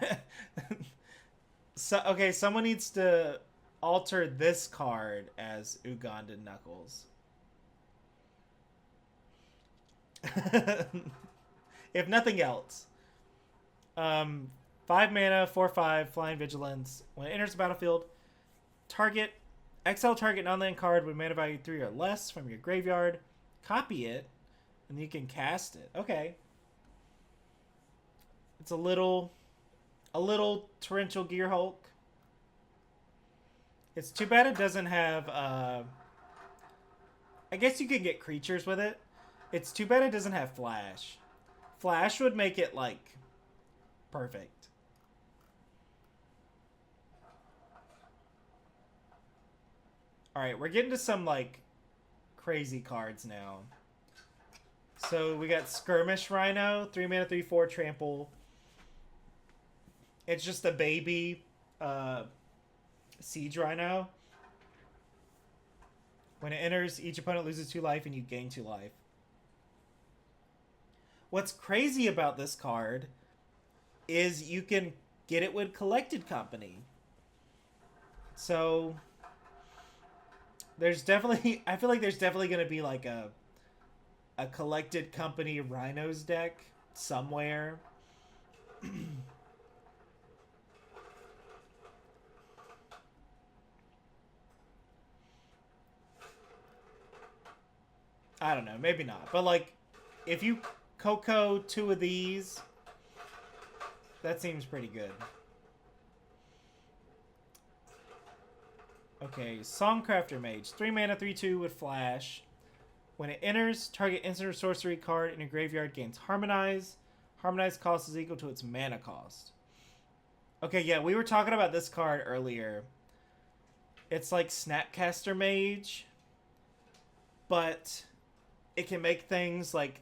okay, someone needs to alter this card as Ugandan Knuckles. If nothing else. 5 mana, 4/5, Flying Vigilance. When it enters the battlefield, exile target non-land card with mana value 3 or less from your graveyard. Copy it, and you can cast it. Okay. It's a little Torrential Gear Hulk. It's too bad it doesn't have I guess you can get creatures with it. It's too bad it doesn't have Flash. Flash would make it like perfect. Alright, we're getting to some like crazy cards now. So we got Skirmish Rhino, 3 mana, 3/4, trample. It's just a baby Siege Rhino. When it enters, each opponent loses 2 life and you gain 2 life. What's crazy about this card is you can get it with Collected Company. So there's definitely, I feel like there's definitely going to be like a Collected Company Rhinos deck somewhere. I don't know, maybe not. But like, if you Coco 2 of these, that seems pretty good. Okay, Songcrafter Mage. 3 mana, 3/2 with Flash. When it enters, target instant or sorcery card in your graveyard gains Harmonize. Harmonize cost is equal to its mana cost. Okay, yeah, we were talking about this card earlier. It's like Snapcaster Mage, but it can make things like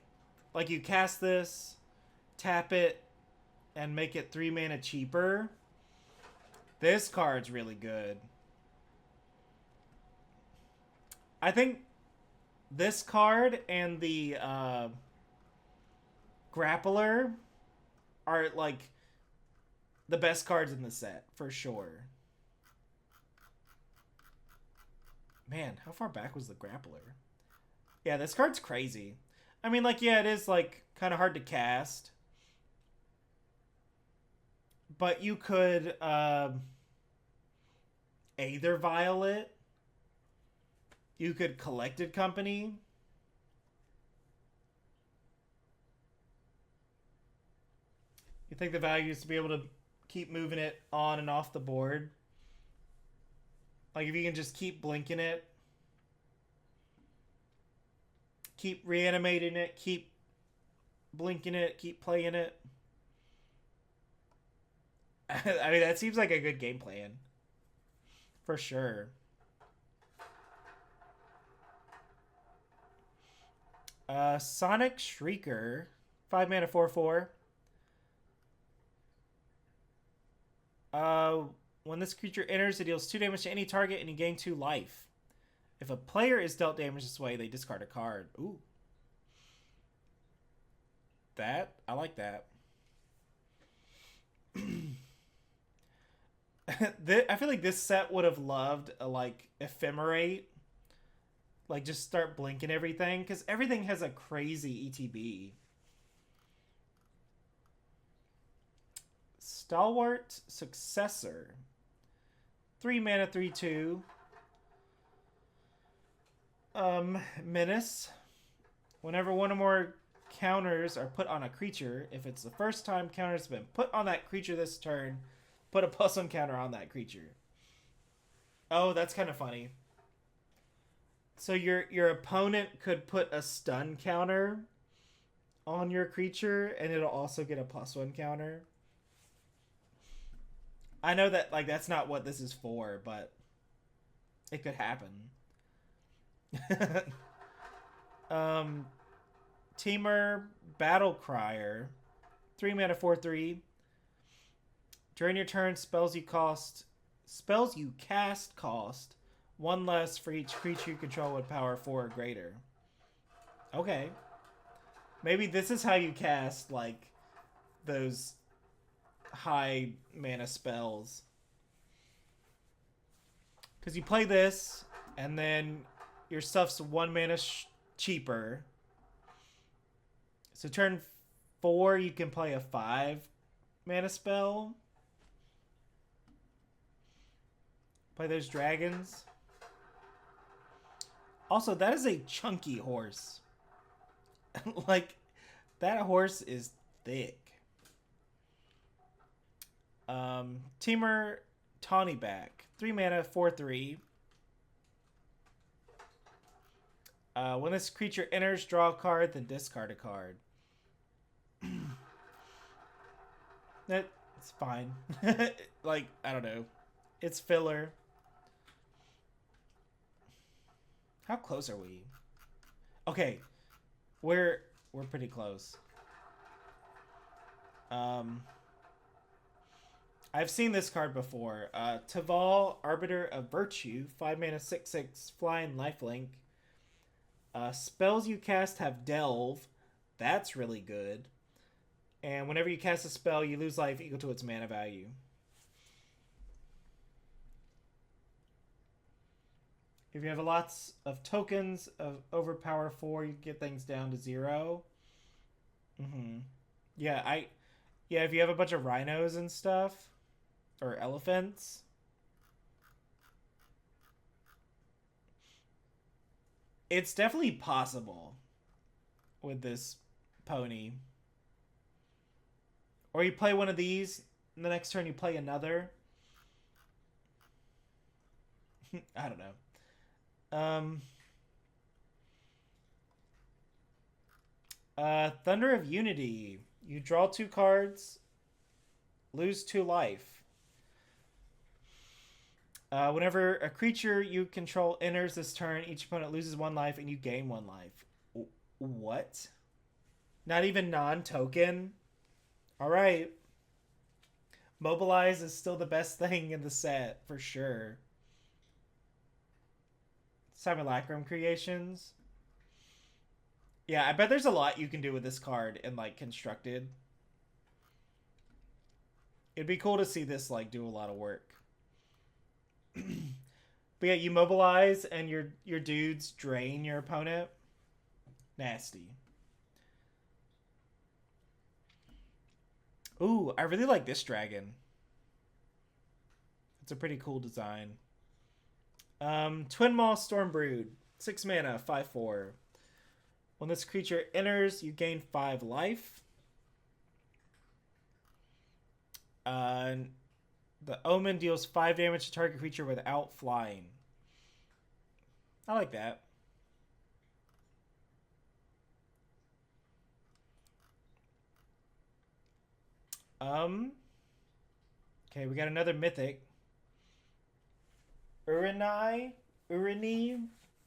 you cast this, tap it, and make it 3 mana cheaper. This card's really good. I think this card and the Grappler are like the best cards in the set for sure. Man, how far back was the grappler? Yeah, this card's crazy. I mean, like, yeah, it is, like, kind of hard to cast. But you could Aether Violet. You could Collected Company. You think the value is to be able to keep moving it on and off the board? Like, if you can just keep blinking it, keep reanimating it, keep blinking it, keep playing it. I mean, that seems like a good game plan. For sure. Sonic Shrieker. 5 mana, 4/4. When this creature enters, it deals 2 damage to any target and you gain 2 life. If a player is dealt damage this way, they discard a card. Ooh. I like that. I feel like this set would have loved a, like, Ephemerate. Like, just start blinking everything, because everything has a crazy ETB. Stalwart Successor. 3 mana, 3/2. Menace. Whenever one or more counters are put on a creature, if it's the first time counters have been put on that creature this turn, put a +1 counter on that creature. Oh, that's kind of funny. So your opponent could put a stun counter on your creature, and it'll also get a +1 counter. I know that, like, that's not what this is for, but it could happen. Teamer Battle Crier. 3 mana, 4/3. During your turn, spells you cast cost 1 less for each creature you control with power 4 or greater. Okay. Maybe this is how you cast, like, those high mana spells. Because you play this, and then your stuff's 1 mana cheaper. So turn 4, you can play a 5 mana spell. Play those dragons. Also, that is a chunky horse. Like, that horse is thick. Teamer Tawnyback. 3 mana, 4/3. When this creature enters, draw a card, then discard a card. That's fine. Like, I don't know. It's filler. How close are we? Okay. We're pretty close. I've seen this card before. Taval, Arbiter of Virtue. 5 mana, 6/6. Flying lifelink. Spells you cast have Delve. That's really good. And whenever you cast a spell, you lose life equal to its mana value. If you have lots of tokens of overpower 4, you get things down to 0. Yeah, if you have a bunch of rhinos and stuff, or elephants, it's definitely possible with this pony. Or you play one of these, and the next turn you play another. I don't know. Thunder of Unity. You draw 2 cards, lose 2 life. Whenever a creature you control enters this turn, each opponent loses 1 life and you gain 1 life. What? Not even non-token? Alright. Mobilize is still the best thing in the set, for sure. Simulacrum Creations. Yeah, I bet there's a lot you can do with this card in, like, Constructed. It'd be cool to see this, like, do a lot of work. But yeah, you mobilize and your dudes drain your opponent. Nasty. Ooh, I really like this dragon. It's a pretty cool design. Twin Maw Stormbrood, 6 mana, 5/4. When this creature enters, you gain 5 life. The Omen deals 5 damage to target creature without flying. I like that. Okay, we got another mythic. Urini,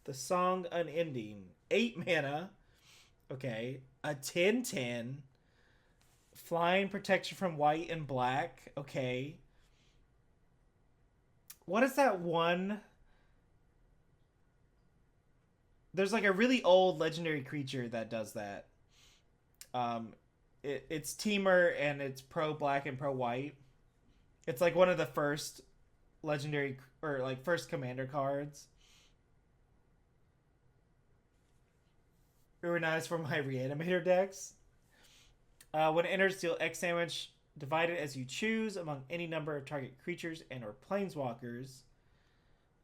the Song Unending. 8 mana. Okay, a 10/10. Flying protection from white and black. Okay. What is that one? There's like a really old legendary creature that does that. Um, it's Teamer and it's pro black and pro white. It's like one of the first legendary or like first commander cards. Organized for my reanimator decks. When it enters, deal X damage. Divide it as you choose among any number of target creatures and or planeswalkers,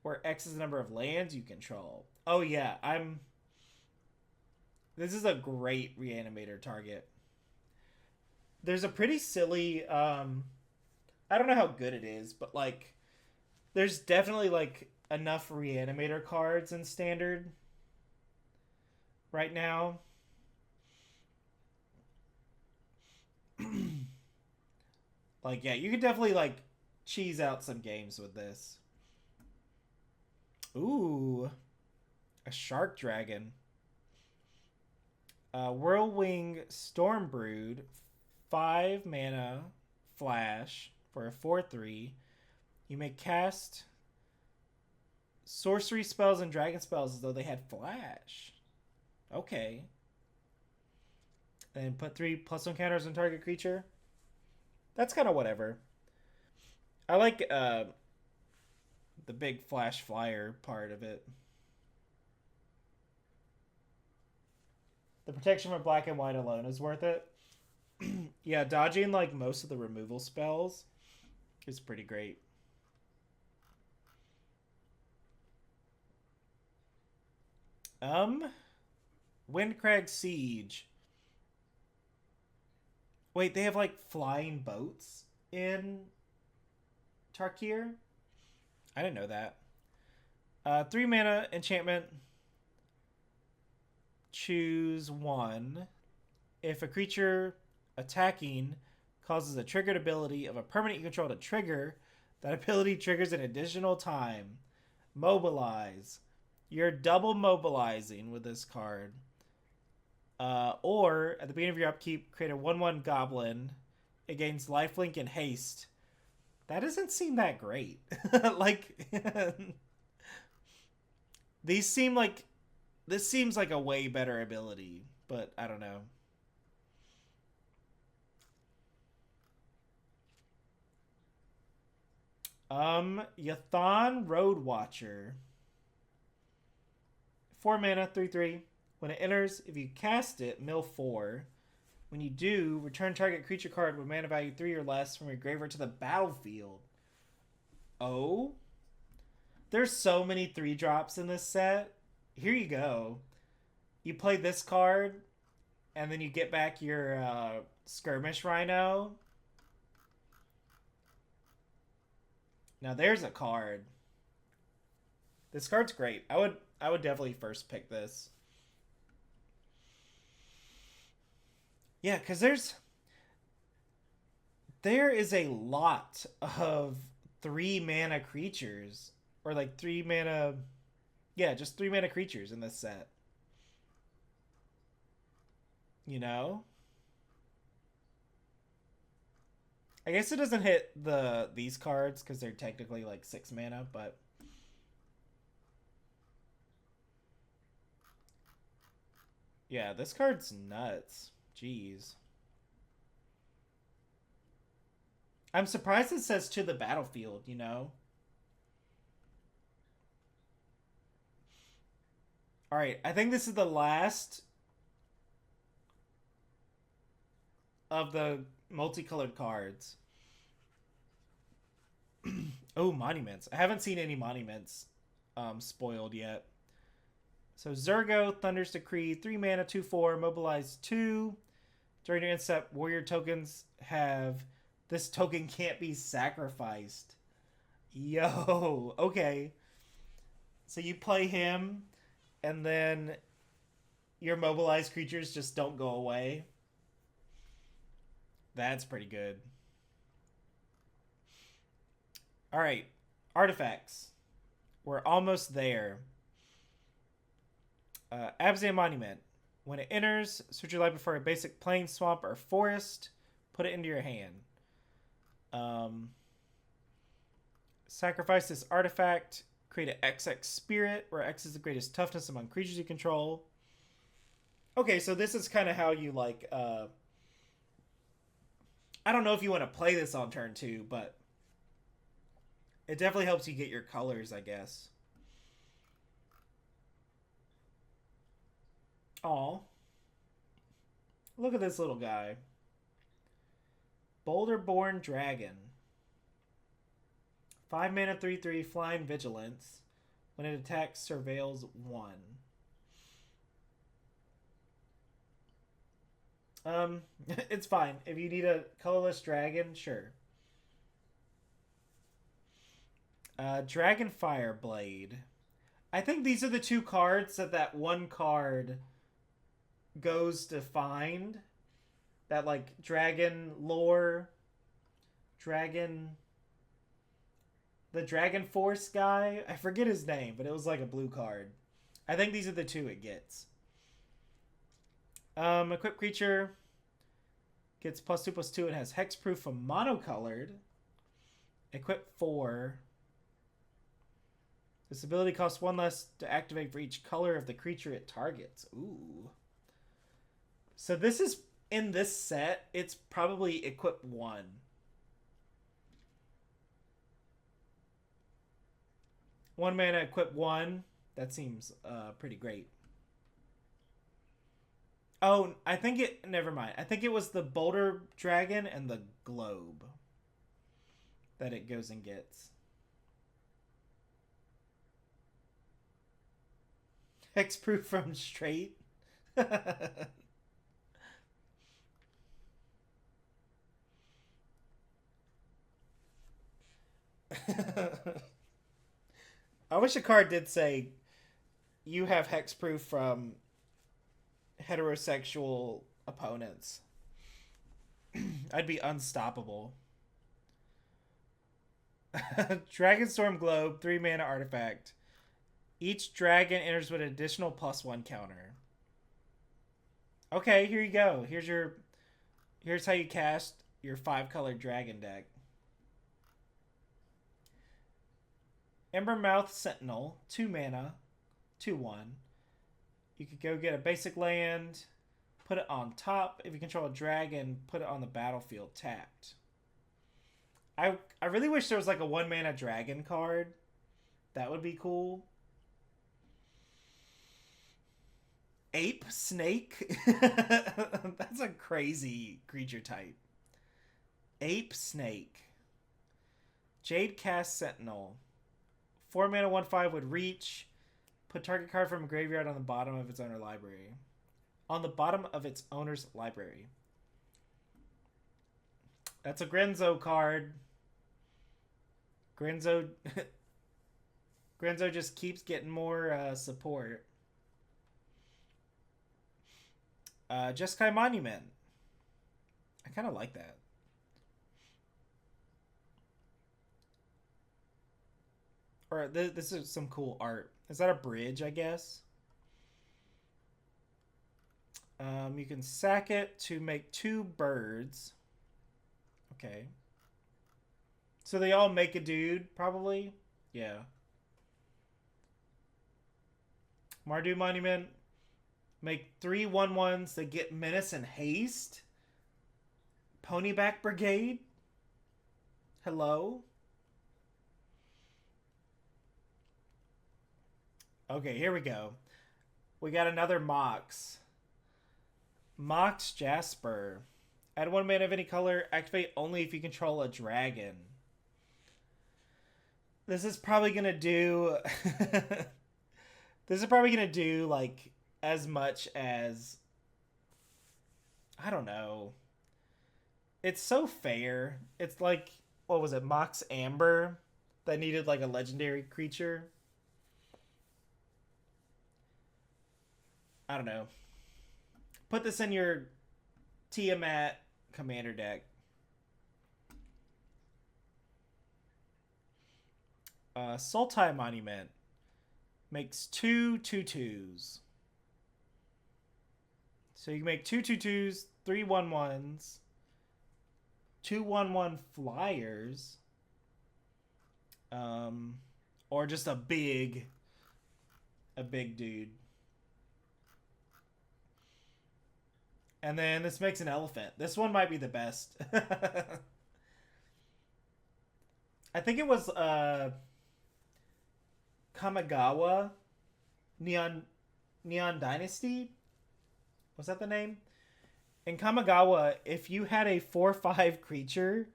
where X is the number of lands you control. Oh yeah, This is a great reanimator target. There's a pretty silly. I don't know how good it is, but like, there's definitely like enough reanimator cards in standard right now. Like, yeah, you could definitely like cheese out some games with this. Ooh, a shark dragon. Whirlwing Stormbrood, 5 mana, flash for a 4/3. You may cast sorcery spells and dragon spells as though they had flash. Okay. And put 3+1 counters on target creature. That's kind of whatever. I like the big flash flyer part of it. The protection from black and white alone is worth it. Yeah, dodging like most of the removal spells is pretty great. Windcrag Siege. Wait, they have like flying boats in Tarkir? I didn't know that. 3 mana enchantment. Choose one. If a creature attacking causes a triggered ability of a permanent you control to trigger, that ability triggers an additional time. Mobilize. You're double mobilizing with this card. Or, at the beginning of your upkeep, create a 1/1 goblin. It gains lifelink and haste. That doesn't seem that great. Like, these seem like... This seems like a way better ability, but I don't know. Yathan Roadwatcher. 4 mana, 3/3. When it enters, if you cast it, mill 4. When you do, return target creature card with mana value 3 or less from your graveyard to the battlefield. Oh? There's so many 3-drops in this set. Here you go. You play this card, and then you get back your Skirmish Rhino. Now there's a card. This card's great. I would definitely first pick this. Yeah, because there is a lot of 3 mana creatures. Or like 3 mana... Yeah, just 3 mana creatures in this set. You know? I guess it doesn't hit these cards because they're technically like 6 mana, but... Yeah, this card's nuts. Jeez. I'm surprised it says to the battlefield, you know? All right, I think this is the last of the multicolored cards. Oh, monuments. I haven't seen any monuments spoiled yet. So Zurgo, Thunder's Decree, 3 mana, 2/4, mobilize 2. During your end step, warrior tokens have this token can't be sacrificed. Yo, okay. So you play him, and then your mobilized creatures just don't go away. That's pretty good. All right, artifacts. We're almost there. Abzan Monument. When it enters, search your library for a basic plain, swamp, or forest. Put it into your hand. Sacrifice this artifact. Create an XX spirit, where X is the greatest toughness among creatures you control. Okay, so this is kind of how you like. I don't know if you want to play this on turn 2, but it definitely helps you get your colors, I guess. Aw. Look at this little guy. Boulder-born Dragon. 5 mana, 3/3, flying vigilance. When it attacks, surveils 1. It's fine. If you need a colorless dragon, sure. Dragonfire Blade. I think these are the 2 cards that one card goes to find. That, like, dragon lore. The Dragon Force guy. I forget his name, but it was like a blue card. I think these are the 2 it gets. Equipped creature gets +2/+2. It has hexproof from monocolored. Equip 4. This ability costs 1 less to activate for each color of the creature it targets. Ooh. So this is, in this set, it's probably equip 1. One mana, equip 1. That seems pretty great. Oh, I think it... Never mind. I think it was the Boulder Dragon and the Globe that it goes and gets. Hexproof from straight. I wish a card did say you have hexproof from heterosexual opponents. I'd be unstoppable. Dragonstorm Globe, 3 mana artifact. Each dragon enters with an additional +1 counter. Okay, here you go. Here's how you cast your 5-color dragon deck. Embermouth Sentinel, 2 mana, 2/1. You could go get a basic land, put it on top. If you control a dragon, put it on the battlefield tapped. I really wish there was like a 1 mana dragon card. That would be cool. Ape Snake? That's a crazy creature type. Ape Snake. Jade Cast Sentinel. 4 mana, 1/5 would reach. Put target card from a graveyard on the bottom of its owner library. On the bottom of its owner's library. That's a Grenzo card. Grenzo just keeps getting more support. Jeskai Monument. I kind of like that. Or this is some cool art. Is that a bridge, I guess? You can sack it to make 2 birds. Okay. So they all make a dude, probably? Yeah. Mardu Monument. Make 3 1/1s that get menace and haste. Ponyback Brigade. Hello? Okay, here we go. We got another Mox. Mox Jasper. Add 1 mana of any color. Activate only if you control a dragon. This is probably gonna do. This is probably gonna do like as much as, I don't know. It's so fair. It's like, what was it, Mox Amber that needed like a legendary creature. I don't know. Put this in your Tiamat commander deck. Sultai Monument makes 2/2/2s. So you can make 2/2/2s, 3/1/1s, 2/1/1 flyers, or just a big dude. And then this makes an elephant. This one might be the best. I think it was Kamigawa Neon Dynasty. Was that the name? In Kamigawa, if you had a 4/5 creature,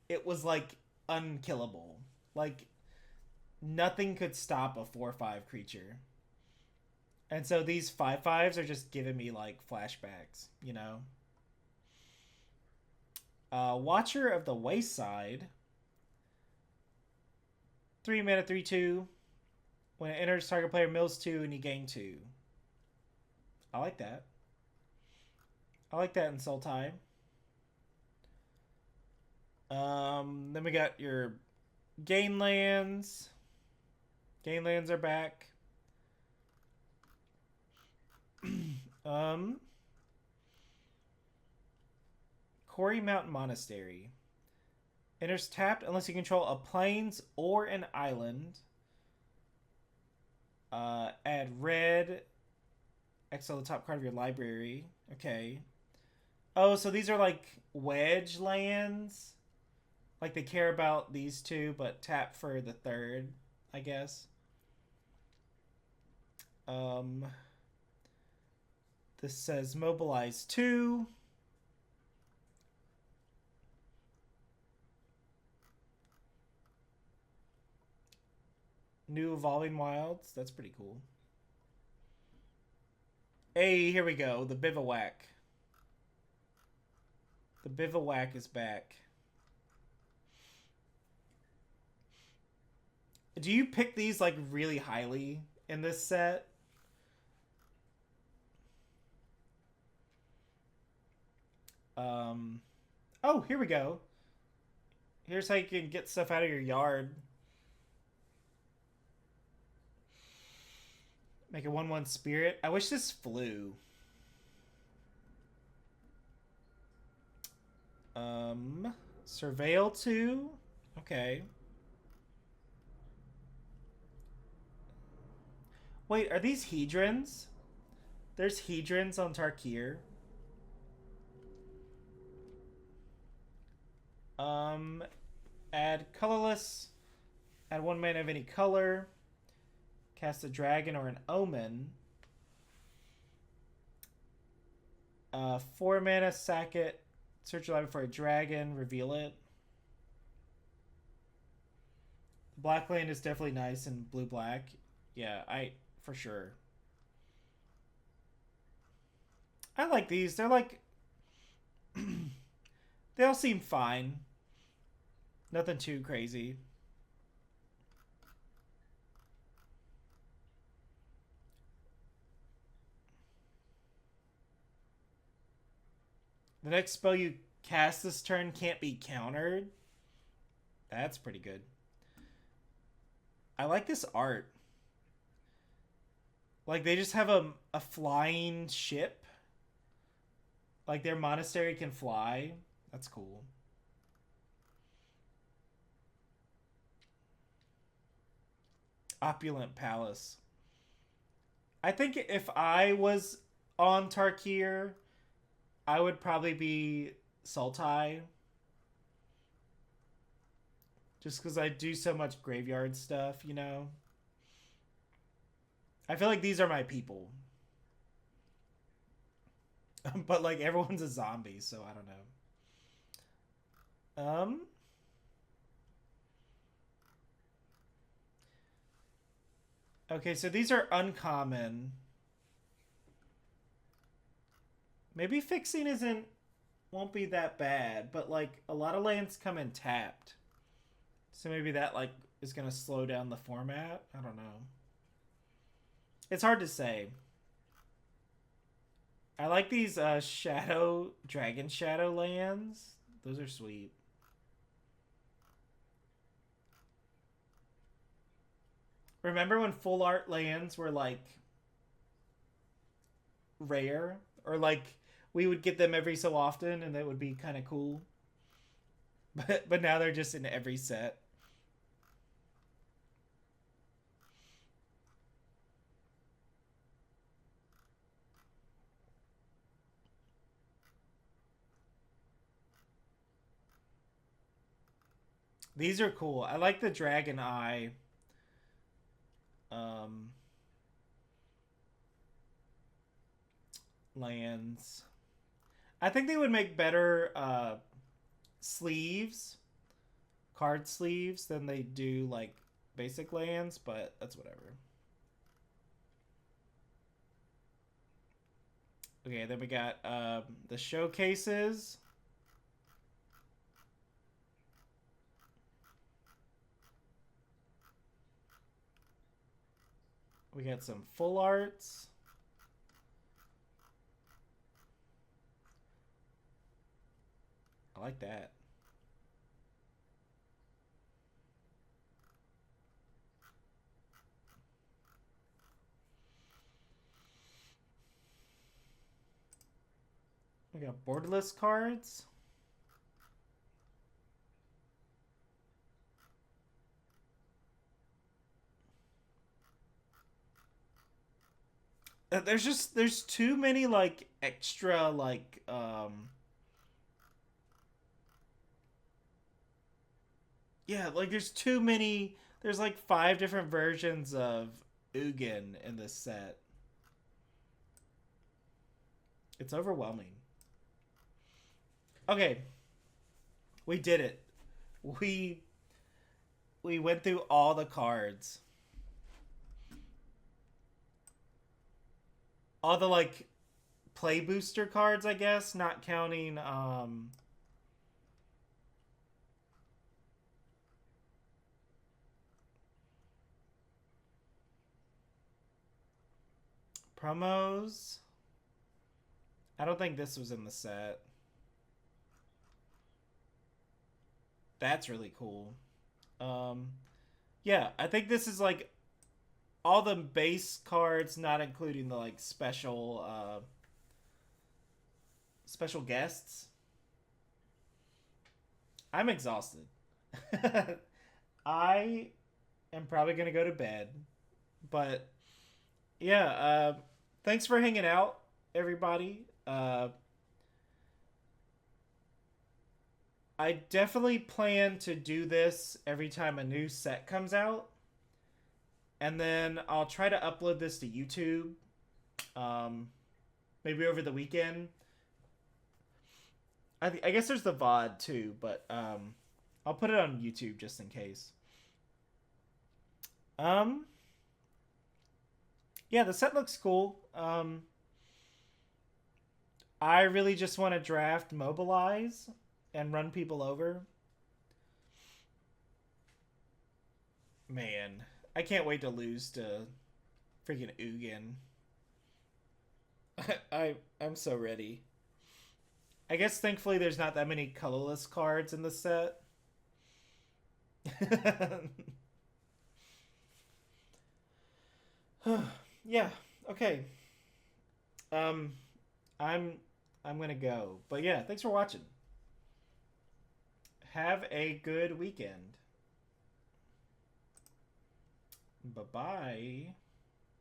it was like unkillable. Like nothing could stop a 4/5 creature. And so these 5/5s are just giving me like flashbacks, you know. Watcher of the Wayside. 3 mana 3/2. When it enters, target player mills 2 and you gain 2. I like that. I like that in Sultai. Then we got your gain lands. Gain lands are back. Quarry Mountain Monastery. Enters tapped unless you control a plains or an island. Add red. Exile the top card of your library. Okay. Oh, so these are like wedge lands. Like they care about these two, but tap for the third, I guess. This says mobilize 2. New Evolving Wilds. That's pretty cool. Hey, here we go. The Bivouac. The Bivouac is back. Do you pick these like really highly in this set? Oh, here we go. Here's how you can get stuff out of your yard. Make a 1/1 spirit. I wish this flew. Surveil 2. Okay. Wait, are these Hedrons? There's Hedrons on Tarkir. Add colorless. Add 1 mana of any color. Cast a dragon or an omen. 4 mana, sack it. Search your library for a dragon. Reveal it. The black land is definitely nice and blue-black. Yeah, for sure. I like these. They're like... they all seem fine. Nothing too crazy. The next spell you cast this turn can't be countered. That's pretty good. I like this art. Like, they just have a flying ship. Like, their monastery can fly. That's cool. Opulent Palace. I think if I was on Tarkir, I would probably be Sultai. Just because I do so much graveyard stuff, you know? I feel like these are my people. But like everyone's a zombie, so I don't know. Okay, so these are uncommon. Maybe fixing isn't won't be that bad, but like a lot of lands come in tapped. So maybe that like is gonna slow down the format. I don't know. It's hard to say. I like these shadow dragon shadow lands. Those are sweet. Remember when full art lands were like rare, or like we would get them every so often and that would be kind of cool. But now they're just in every set. These are cool. I like the dragon eye. Um, Lands. I think they would make better sleeves, card sleeves, than they do like basic lands, but that's whatever. Okay, then we got the showcases. We got some full arts. I like that. We got borderless cards. There's too many like extra like yeah, like there's too many. There's like 5 different versions of Ugin in this set. It's overwhelming. Okay, we did it. We we went through all the cards. All the like play booster cards, I guess, not counting promos. I don't think this was in the set. That's really cool. Um yeah, I think this is like all the base cards, not including the like special guests. I'm exhausted. I am probably gonna go to bed, but yeah. Thanks for hanging out, everybody. I definitely plan to do this every time a new set comes out, and then I'll try to upload this to YouTube. Um, Maybe over the weekend. I guess there's the VOD too, but I'll put it on YouTube just in case. Um, yeah, the set looks cool. I really just want to draft mobilize and run people over. Man, I can't wait to lose to freaking Ugin. I'm so ready. I guess thankfully there's not that many colorless cards in the set. Yeah. Okay. Um, I'm I'm gonna go. But yeah, thanks for watching. Have a good weekend. Bye bye.